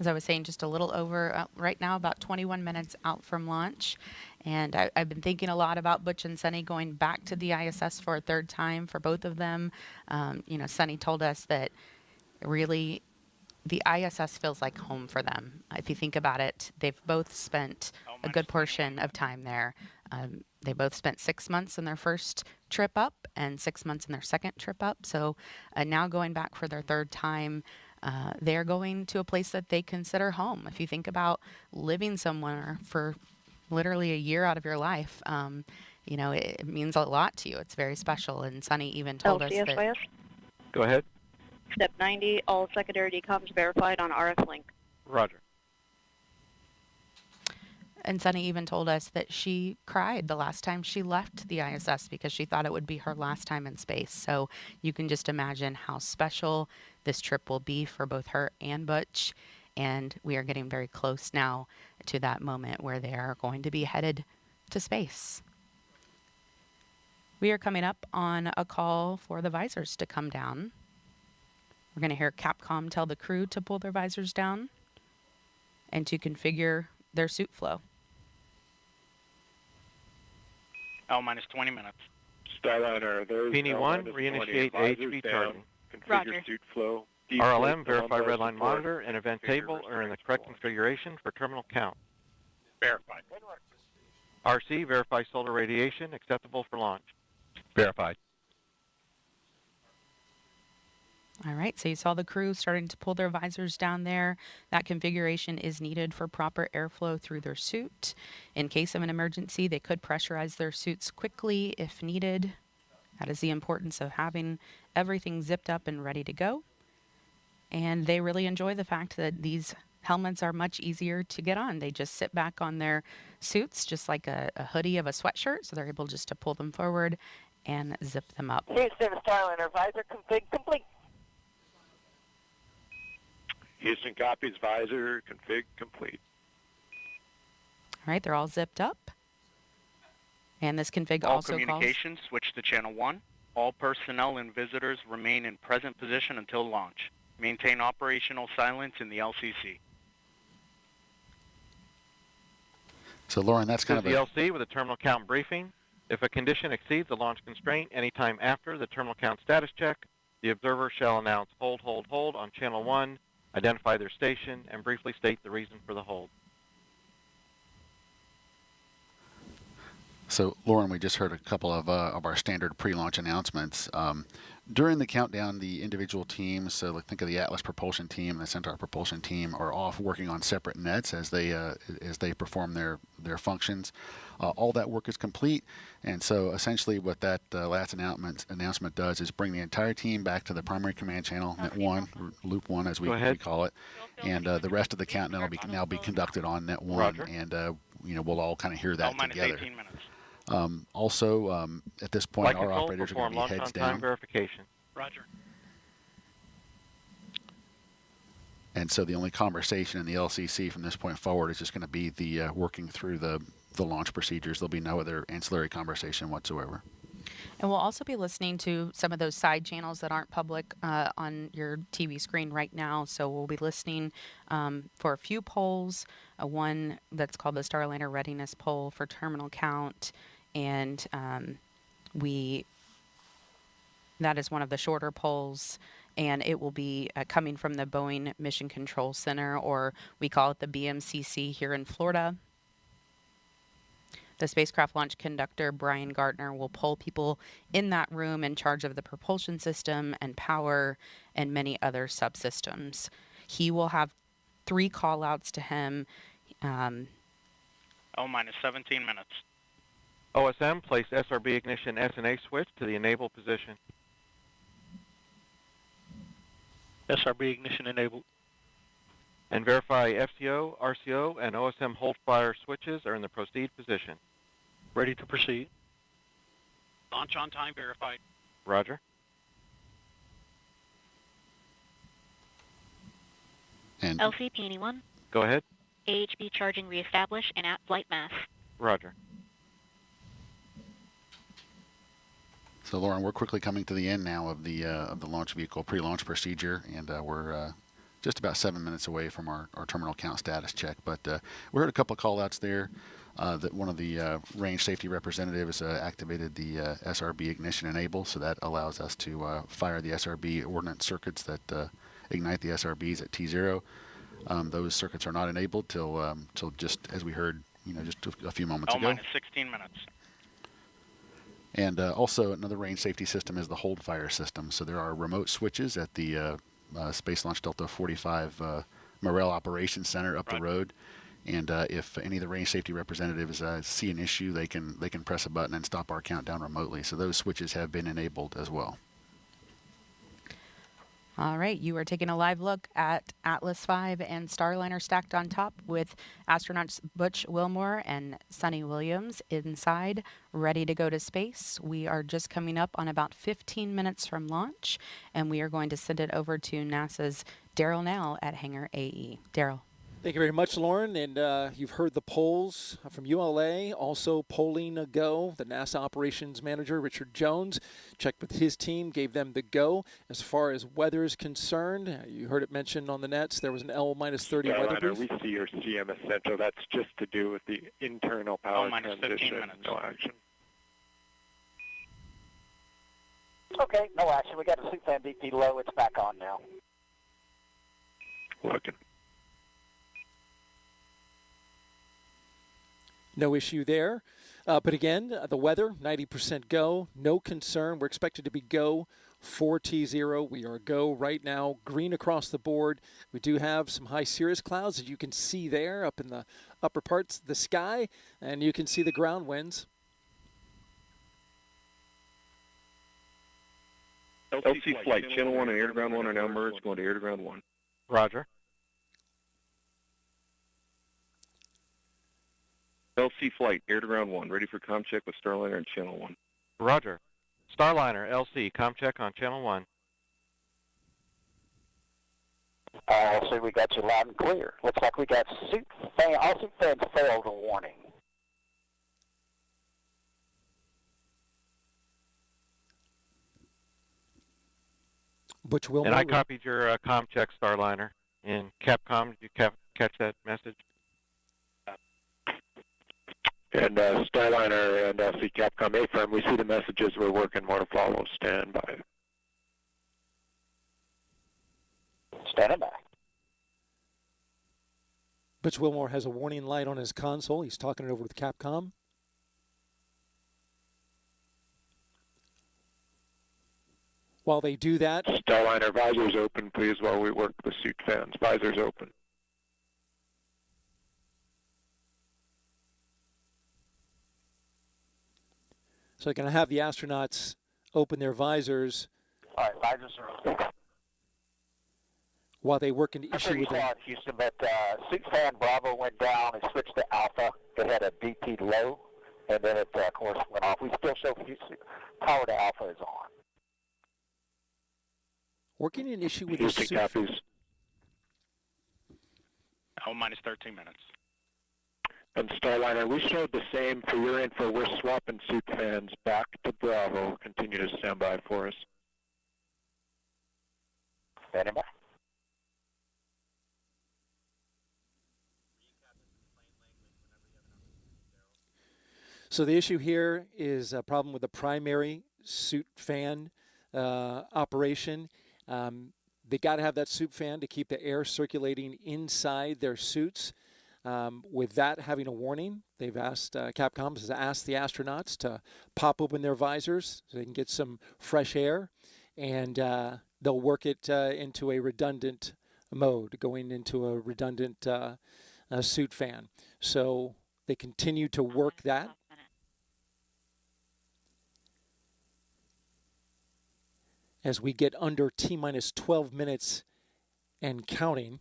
As I was saying, just a little over, right now, about 21 minutes out from launch. And I've been thinking a lot about Butch and Sunny going back to the ISS for a third time for both of them. Sunny told us that really the ISS feels like home for them. If you think about it, they've both spent a good portion of time there. They both spent 6 months in their first trip up and 6 months in their second trip up. So now going back for their third time, they're going to a place that they consider home. If you think about living somewhere for literally a year out of your life, it means a lot to you. It's very special. And Sunny even told us that Go ahead. Step 90, all secondary decoms verified on RF link. Roger. And Sunny even told us that she cried the last time she left the ISS because she thought it would be her last time in space. So you can just imagine how special this trip will be for both her and Butch. And we are getting very close now to that moment where they are going to be headed to space. We are coming up on a call for the visors to come down. We're going to hear Capcom tell the crew to pull their visors down and to configure their suit flow. L minus 20 minutes. Starliner, there's P1, reinitiate AHB charging. Configure Roger. suit flow. RLM, verify redline monitor and event table are in the correct configuration for terminal count. Verified. RC, verify solar radiation acceptable for launch. Verified. All right, so you saw the crew starting to pull their visors down there. That configuration is needed for proper airflow through their suit. In case of an emergency, they could pressurize their suits quickly if needed. That is the importance of having everything zipped up and ready to go. And they really enjoy the fact that these helmets are much easier to get on. They just sit back on their suits, just like a hoodie of a sweatshirt, so they're able just to pull them forward and zip them up. Houston, Starliner, visor config complete. Houston copies, visor config complete. All right, they're all zipped up. And this config All also calls... communications switch to channel 1. All personnel and visitors remain in present position until launch. Maintain operational silence in the LCC. So, Lauren, that's kind of the LC with a terminal count briefing. If a condition exceeds the launch constraint anytime after the terminal count status check, the observer shall announce hold, hold, hold on channel 1, identify their station, and briefly state the reason for the hold. So, Lauren, we just heard a couple of our standard pre-launch announcements. During the countdown, the individual teams, so think of the Atlas propulsion team and the Centaur propulsion team, are off working on separate nets as they perform their functions. All that work is complete, and so essentially what that last announcement does is bring the entire team back to the primary command channel, net 1, loop 1 as we call it, and the rest of the countdown will now be conducted on net 1, Roger. and we'll all kind of hear that together. 18 minutes. Also, at this point, Flight our control, operators are perform going to be launch heads on time down. verification. Roger. And so the only conversation in the LCC from this point forward is just going to be the working through the launch procedures. There'll be no other ancillary conversation whatsoever. And we'll also be listening to some of those side channels that aren't public on your TV screen right now. So we'll be listening for a few polls, one that's called the Starliner Readiness Poll for terminal count. And that is one of the shorter polls. And it will be coming from the Boeing Mission Control Center, or we call it the BMCC here in Florida. The spacecraft launch conductor, Brian Gardner, will poll people in that room in charge of the propulsion system and power and many other subsystems. He will have 3 call-outs to him. L minus 17 minutes. OSM, place SRB ignition SNA switch to the enable position. SRB ignition enabled. And verify FCO, RCO, and OSM hold fire switches are in the proceed position. Ready to proceed. Launch on time verified. Roger. And LCP-1. Go ahead. AHB charging reestablish and at flight mass. Roger. So, Lauren, we're quickly coming to the end now of the launch vehicle pre-launch procedure, and we're just about 7 minutes away from our terminal count status check. But we heard a couple of call-outs there. That one of the range safety representatives activated the SRB ignition enable, so that allows us to fire the SRB ordnance circuits that ignite the SRBs at T0. Those circuits are not enabled till just as we heard, just a few moments ago. L minus 16 minutes. And also another range safety system is the hold fire system. So there are remote switches at the Space Launch Delta 45 Morel Operations Center up the road. And if any of the range safety representatives see an issue, they can press a button and stop our countdown remotely. So those switches have been enabled as well. All right, you are taking a live look at Atlas V and Starliner stacked on top with astronauts Butch Wilmore and Sonny Williams inside, ready to go to space. We are just coming up on about 15 minutes from launch, and we are going to send it over to NASA's Daryl Nell at Hangar AE. Daryl. Thank you very much, Lauren. And you've heard the polls from ULA. Also polling a go. The NASA operations manager, Richard Jones, checked with his team, gave them the go. As far as weather is concerned, you heard it mentioned on the nets, there was an L-30 weather brief. We see your CM essential. That's just to do with the internal power transition. No action. Okay, no action. We got a suit fan DP low. It's back on now. Looking. No issue there. But again, the weather, 90% go. No concern. We're expected to be go 4T0. We are go right now. Green across the board. We do have some high cirrus clouds that you can see there up in the upper parts of the sky. And you can see the ground winds. LC flight, channel 1 and air to ground 1 are now merged, going to air to ground 1. Roger. LC flight, air to ground 1, ready for comm check with Starliner and channel 1. Roger. Starliner, LC, comm check on channel 1. So we got you loud and clear. Looks like we got suit fan, all suit fans failed a warning. Butch Wilmore. And I copied your comm check, Starliner. In Capcom, did you catch that message? And Starliner and LC Capcom A-firm, we see the messages. We're working more to follow. Stand by. Standing by. Butch Wilmore has a warning light on his console. He's talking it over with Capcom. While they do that, Starliner, visors open, please, while we work the suit fans. Visors open. so they're going to have the astronauts open their visors. All right, visors are open. While they work into issue with it. Houston, but suit fan Bravo went down and switched to Alpha. They had a BP low, and then it, of course, went off. We still show power to Alpha is on. Working an issue with Houston the copies. minus 13 minutes. And Starliner, we showed the same for your info. We're swapping suit fans back to Bravo. Continue to stand by for us. Standing by. So the issue here is a problem with the primary suit fan operation. They got to have that suit fan to keep the air circulating inside their suits. With that having a warning, they've asked, Capcom has asked the astronauts to pop open their visors so they can get some fresh air, and they'll work it into a redundant mode, going into a redundant suit fan. So they continue to work that. As we get under T-minus 12 minutes and counting.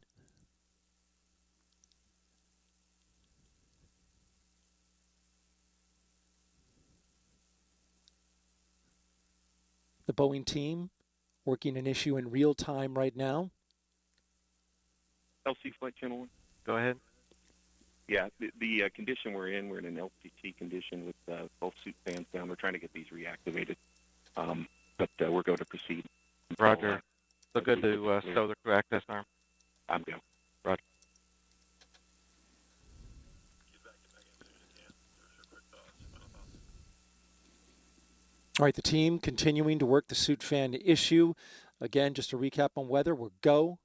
The Boeing team working an issue in real time right now. LC flight channel 1. Go ahead. Yeah, the condition we're in an LPT condition with both suit fans down. We're trying to get these reactivated. But we're going to proceed. Roger. So good to stow the crew access arm. I'm go. Roger. All right, the team continuing to work the suit fan issue. Again, just to recap on weather, we're go.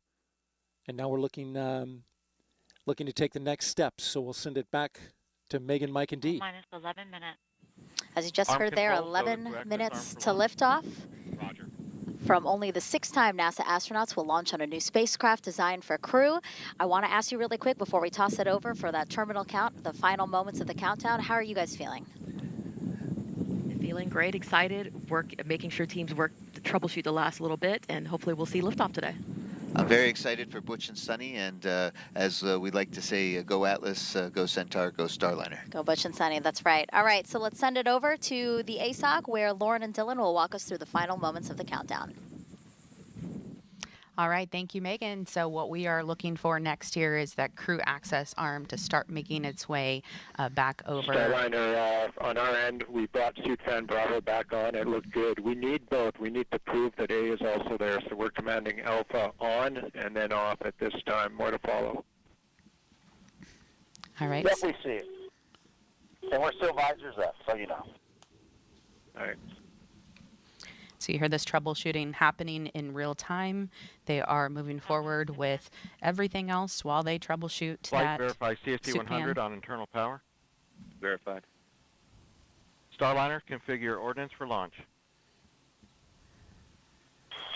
And now we're looking to take the next steps. So we'll send it back to Megan, Mike, and Dee. Minus 11 minutes. As you just heard there, 11 minutes to liftoff. Roger. From only the 6th-time NASA astronauts will launch on a new spacecraft designed for crew. I want to ask you really quick before we toss it over for that terminal count, the final moments of the countdown. How are you guys feeling? Feeling great, excited, making sure teams work to troubleshoot the last little bit, and hopefully we'll see liftoff today. I'm very excited for Butch and Sunny, and as we like to say, go Atlas, go Centaur, go Starliner. Go Butch and Sunny, that's right. All right, so let's send it over to the ASOC where Lauren and Dylan will walk us through the final moments of the countdown. All right, thank you, Megan. So what we are looking for next here is that crew access arm to start making its way back over. Starliner, on our end, we brought suit fan Bravo back on. It looked good. We need both. We need to prove that A is also there, so we're commanding Alpha on and then off at this time. More to follow. All right. Yep, we see it. And we're still visors up, so you know. All right. So you hear this troubleshooting happening in real time. They are moving forward with everything else while they troubleshoot Flight that verify CFT-1 on internal power. Verified. Starliner, configure ordnance for launch.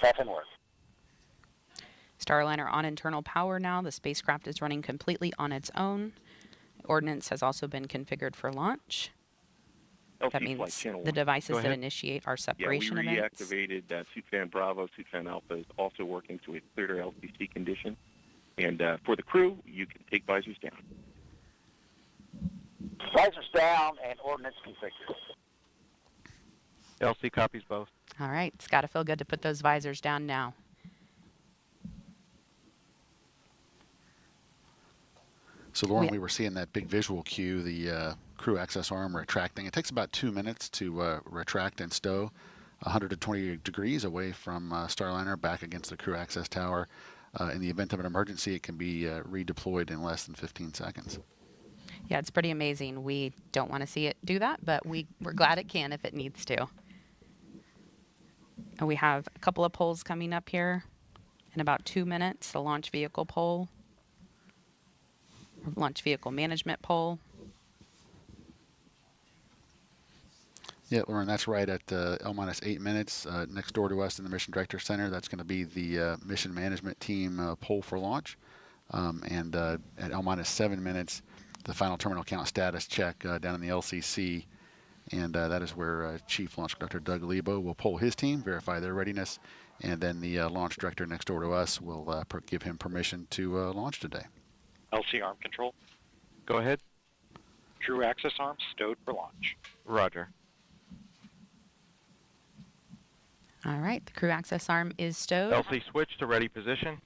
Second work. Starliner on internal power now. The spacecraft is running completely on its own. Ordnance has also been configured for launch. That means the devices that initiate our separation events. Yeah, we reactivated suit fan Bravo. Suit fan Alpha is also working to a clear LCC condition. And for the crew, you can take visors down. Visors down and ordnance configured. LC copies both. All right, it's got to feel good to put those visors down now. So Lauren, we were seeing that big visual cue, the crew access arm retracting. It takes about 2 minutes to retract and stow 120 degrees away from Starliner back against the crew access tower. In the event of an emergency, it can be redeployed in less than 15 seconds. Yeah, it's pretty amazing. We don't want to see it do that, but we're glad it can if it needs to. And we have a couple of polls coming up here in about 2 minutes. The launch vehicle poll, launch vehicle management poll. Yeah, Lauren, that's right at L-8 minutes. Next door to us in the Mission Director Center, that's going to be the mission management team poll for launch. And at L-7 minutes, the final terminal count status check down in the LCC. And that is where Chief Launch Conductor Doug Lebo will poll his team, verify their readiness, and then the launch director next door to us will give him permission to launch today. LC arm control. Go ahead. Crew access arm stowed for launch. Roger. All right, the crew access arm is stowed. LC switch to ready position.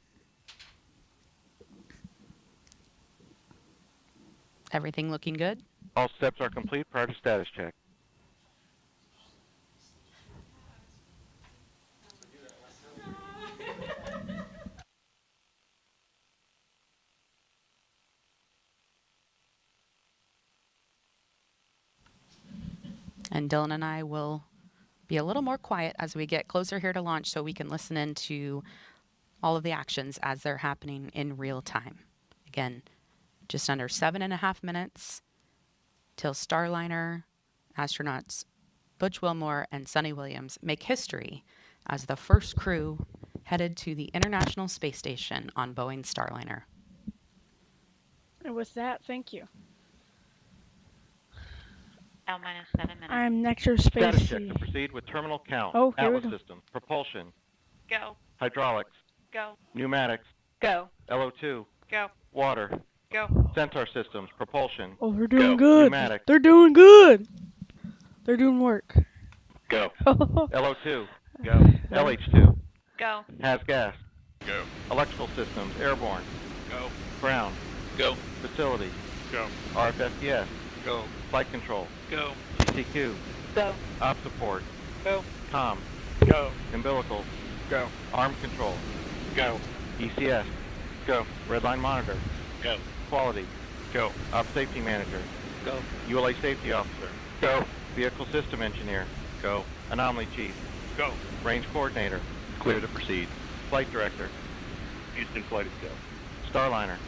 Everything looking good? All steps are complete prior to status check. And Dylan and I will be a little more quiet as we get closer here to launch so we can listen in to all of the actions as they're happening in real time. Again, just under 7.5 minutes till Starliner astronauts Butch Wilmore and Sunny Williams make history as the first crew headed to the International Space Station on Boeing Starliner. And with that, thank you. L-7 minutes. I'm next to space. Status check to proceed with terminal count. Oh, here we Atlas go. system. Propulsion. Go. Hydraulics. Go. Pneumatics. Go. LO2. Go. Water. Go. Sensor systems. Propulsion. Oh, they're doing Go. good. Pneumatics. They're doing good. They're doing work. Go. LO2. Go. LH2. Go. Has gas. Go. Electrical systems. Airborne. Go. Ground. Go. Facility. Go. RFSDS. Go. Flight control. Go. CQ. Go. Op support. Go. Com. Go. Umbilicals. Go. Arm control. Go. ECS. Go. Redline monitor. Go. Quality. Go. Op safety manager. Go. ULA safety officer. Go. Vehicle system engineer. Go. Anomaly chief. Go. Range coordinator. Clear to proceed. Flight director. Houston flight is go. Starliner.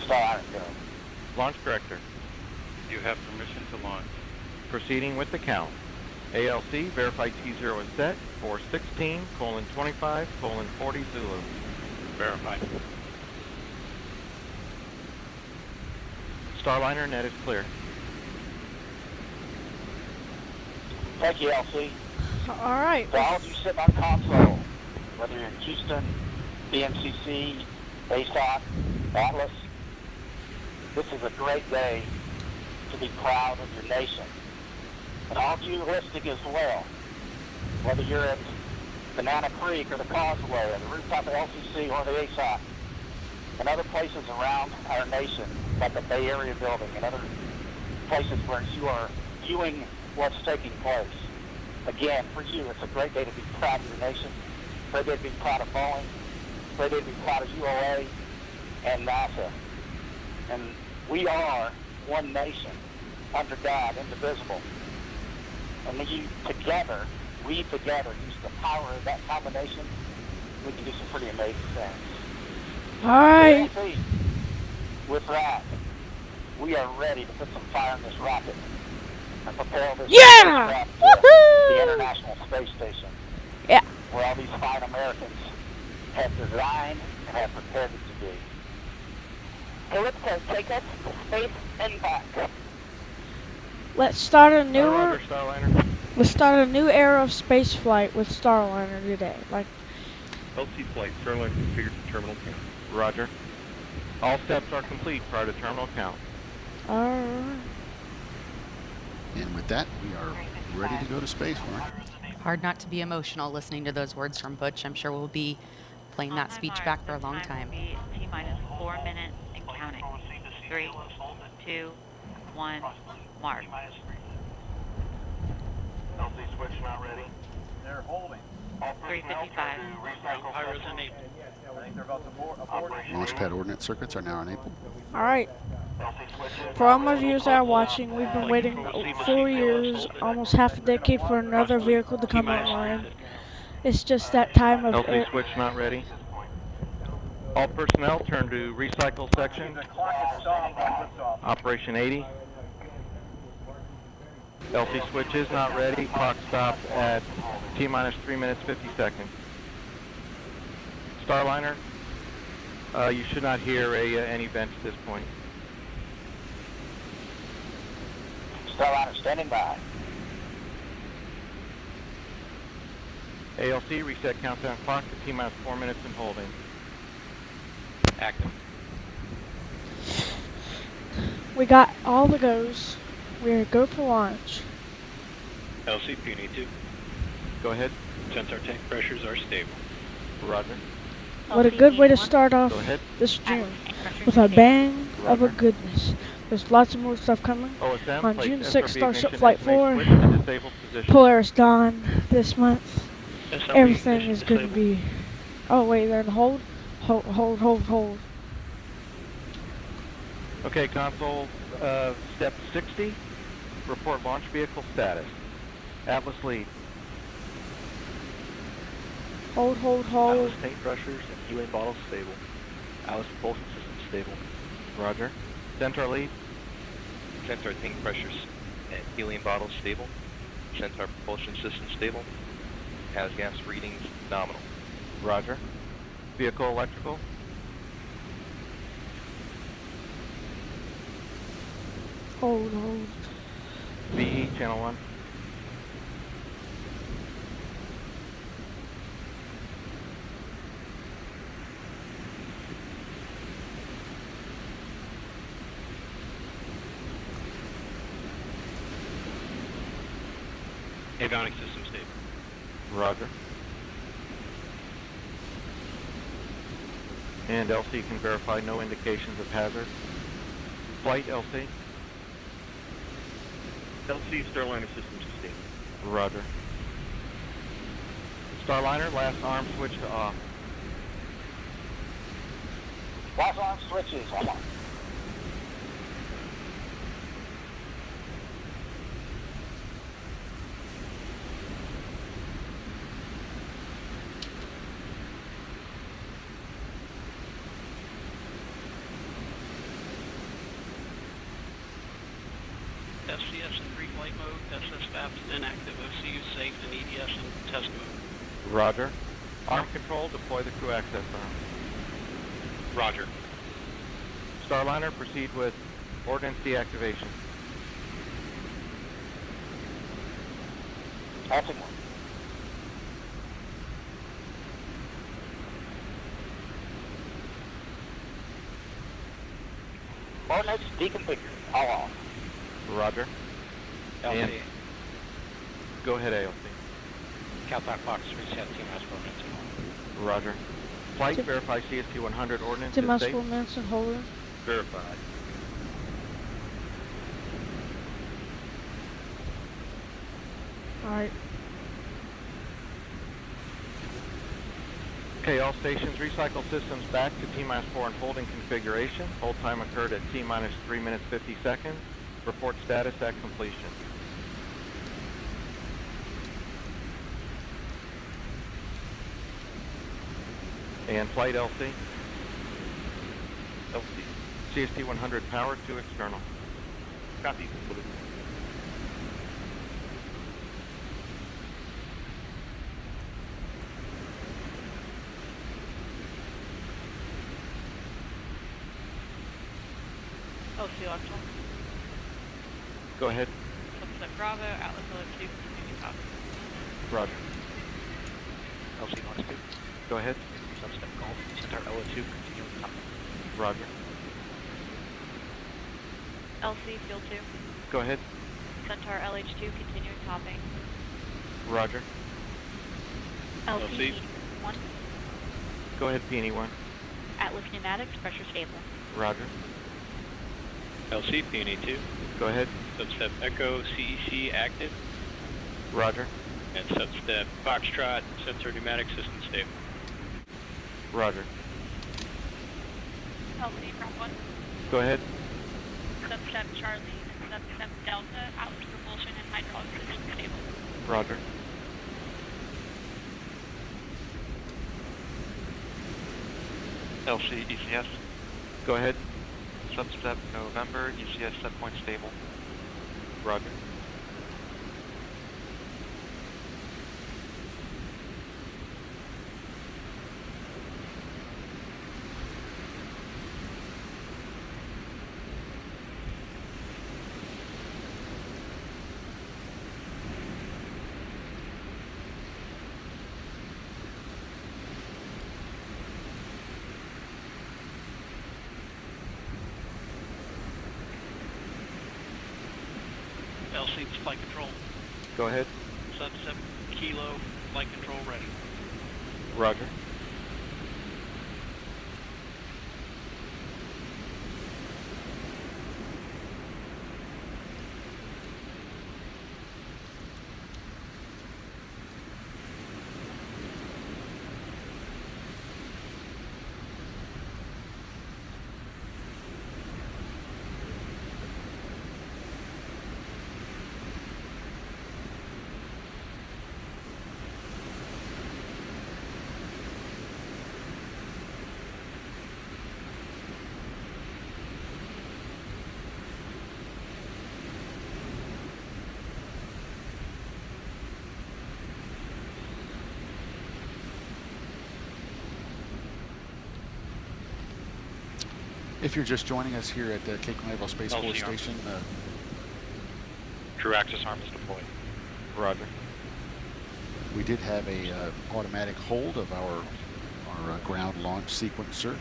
Starliner, go. Launch director. You have permission to launch. Proceeding with the count. ALC, verify T0 is set for 16:25:40 Zulu. Verified. Starliner net is clear. Thank you, LC. All right. To all of you sitting on console, whether you're in Houston, BMCC, ASOC, Atlas, this is a great day to be proud of your nation. And all of you listening as well, whether you're at Banana Creek or the Causeway or the rooftop of LCC or the ASOC, and other places around our nation, like the Bay Area building and other places where you are viewing what's taking place. Again, for you, it's a great day to be proud of your nation, great day to be proud of Boeing, great day to be proud of UOA and NASA. And we are one nation, under God, indivisible. And when we together use the power of that combination, we can do some pretty amazing things. All right. With that, we are ready to put some fire in this rocket and propel this Yeah! spacecraft to the International Space Station. Yeah. Where all these fine Americans have designed and have prepared it to be. Calypso, take us to space and back. Let's start a new Roger, Starliner. Let's start a new era of space flight with Starliner today. Like LC flight, Starliner configured to terminal count. Roger. All steps are complete prior to terminal count. Alright. And with that, we are ready to go to space, Mark. Hard not to be emotional listening to those words from Butch. I'm sure we'll be playing that speech back for a long time. T-minus 4 minutes and counting. 3, 2, 1, mark. LC switch not ready. They're holding. 355. Pyro's enabled. I think they're about to abort. Launchpad ordnance circuits are now enabled. Alright. For all my viewers that are watching, we've been waiting 4 years, almost half a decade for another vehicle to come online. It's just that time of LC switch not ready. All personnel turn to recycle section. Operation 80. LC switch is not ready. Clock stop at T-minus 3 minutes 50 seconds. Starliner, you should not hear any vent at this point. Starliner standing by. ALC, reset countdown clock to T-minus 4 minutes and holding. Active. We got all the goes. We're go for launch. LC, Puny 2. Go ahead. Sensor tank pressures are stable. Roger. What a good way to start off Go ahead. this June with a bang of a goodness. There's lots of more stuff coming. OSM, On place June SRB 6th, Starship ignition Flight as may 4, switch to disabled position. Polaris Dawn this month. SRB Everything ignition is going to disabled. be... Oh wait, they're in hold? Hold. Okay, console, step 60. Report launch vehicle status. Atlas lead. Hold. Atlas tank pressures and helium bottles stable. Atlas propulsion system stable. Roger. Centaur lead. Centaur tank pressures and helium bottles stable. Centaur propulsion system stable. Has gas readings nominal. Roger. Vehicle electrical. Hold. VE channel 1. Avionics system stable. Roger. And LC can verify no indications of hazard. Flight LC. LC Starliner systems stable. Roger. Starliner, last arm switch to off. Last arm switches on. FCS in pre-flight mode, SS FAPS inactive, OCU safe, and EDS in test mode. Roger. Arm control, deploy the crew access arm. Roger. Starliner, proceed with ordnance deactivation. Passing 1. Coordinates deconfigured. All off. Roger. LC. And go ahead, ALC. Countdown clocks reset T-minus 4 minutes. Roger. Flight, verify CFT-100 ordnance is T-minus safe. 4 minutes and hold it. Verified. Alright. Okay, all stations, recycle systems back to T-minus 4 and holding configuration. Hold time occurred at T-minus 3 minutes 50 seconds. Report status at completion. And flight LC. CFT-100 power to external. Copy. LC Octal. Go ahead. Subset Bravo, Atlas LF2, continue top. Roger. LC Launch 2. Go ahead. Substep Golf, Centaur LF2, continue top. Roger. LC Field 2. Go ahead. Centaur LH2, continuing topping. Roger. LC 1. Go ahead, P&E1. Atlas Pneumatics, pressure stable. Roger. LC Peony 2. Go ahead. Substep Echo CEC active. Roger. And substep Foxtrot sensor pneumatic system stable. Roger. LC Prop 1. Go ahead. Substep Charlie and substep Delta, Atlas propulsion and hydraulic system stable. Roger. LC ECS. Go ahead. Substep November, ECS set point stable. Roger. LC flight control. Go ahead. Substep Kilo flight control ready. Roger. If you're just joining us here at Cape Canaveral Space Force Station, True axis arm is deployed. Roger. We did have a automatic hold of our ground launch sequencer,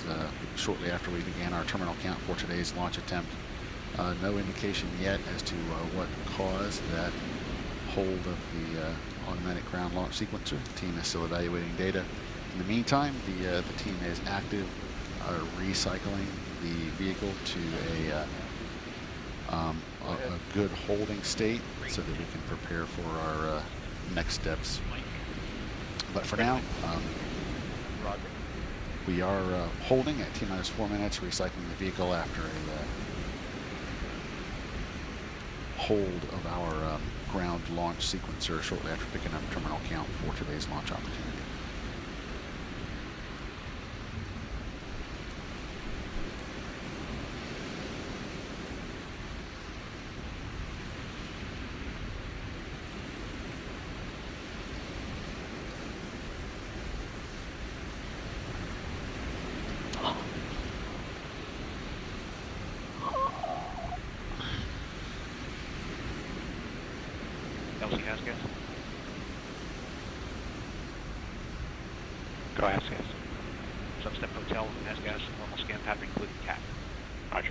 and shortly after we began our terminal count for today's launch attempt. No indication yet as to what caused that hold of the automatic ground launch sequencer. The team is still evaluating data. In the meantime, the team is active recycling the vehicle to a good holding state so that we can prepare for our next steps. But for now, we are holding at T-minus 4 minutes, recycling the vehicle after a hold of our ground launch sequencer shortly after picking up terminal count for today's launch opportunity. LC has gas. Go ahead, gas. Substep Hotel, has gas, normal scan pattern including CAT. Roger.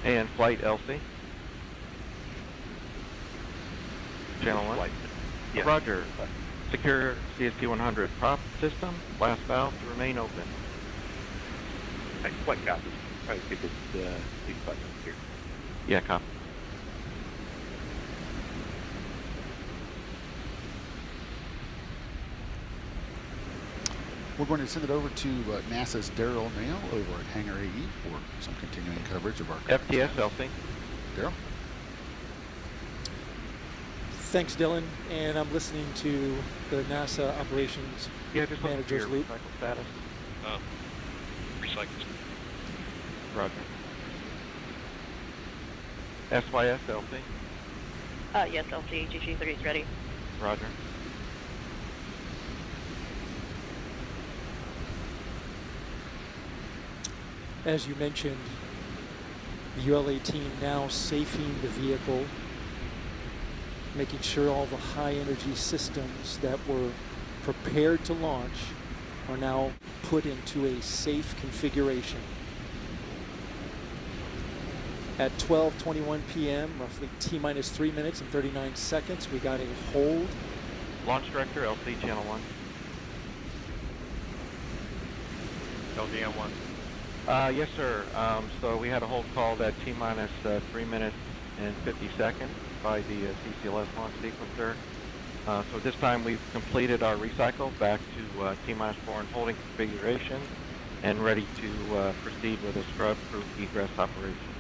And flight LC. Channel 1. Flight. Yeah. Roger. Secure CFT-100 prop system. Blast valve to remain open. Flight copy. I think it's these buttons here. Yeah, copy. We're going to send it over to NASA's Daryl Nail over at Hangar AE for some continuing coverage of our FTS LC. Daryl. Thanks, Dylan. And I'm listening to the NASA operations manager's loop. Recycle status. Recycle. Roger. SYS LC. Yes, LC, GG3 is ready. Roger. As you mentioned, the ULA team now safing the vehicle, making sure all the high energy systems that were prepared to launch are now put into a safe configuration. At 12:21 p.m., roughly T-minus 3 minutes and 39 seconds, we got a hold. Launch Director, LC Channel 1. LDM-1. Yes, sir. So we had a hold call at T-minus 3 minutes and 50 seconds by the CCLS launch sequencer. So this time we've completed our recycle back to T-minus 4 and holding configuration and ready to proceed with a scrub-proof egress operation.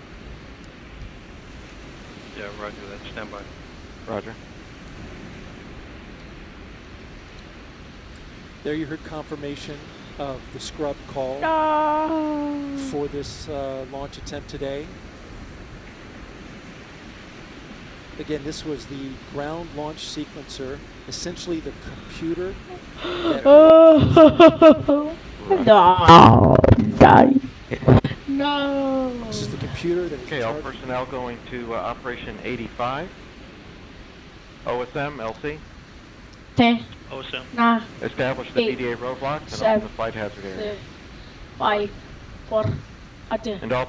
Yeah, roger that. Stand by. Roger. There you heard confirmation of the scrub call for this launch attempt today. Again, this was the ground launch sequencer, essentially the computer that No. This is the computer that is Okay, all personnel going to Operation 85. OSM, LC. OSM. Nah. Establish the PDA roadblocks and open the flight hazard area. 5, 4, And all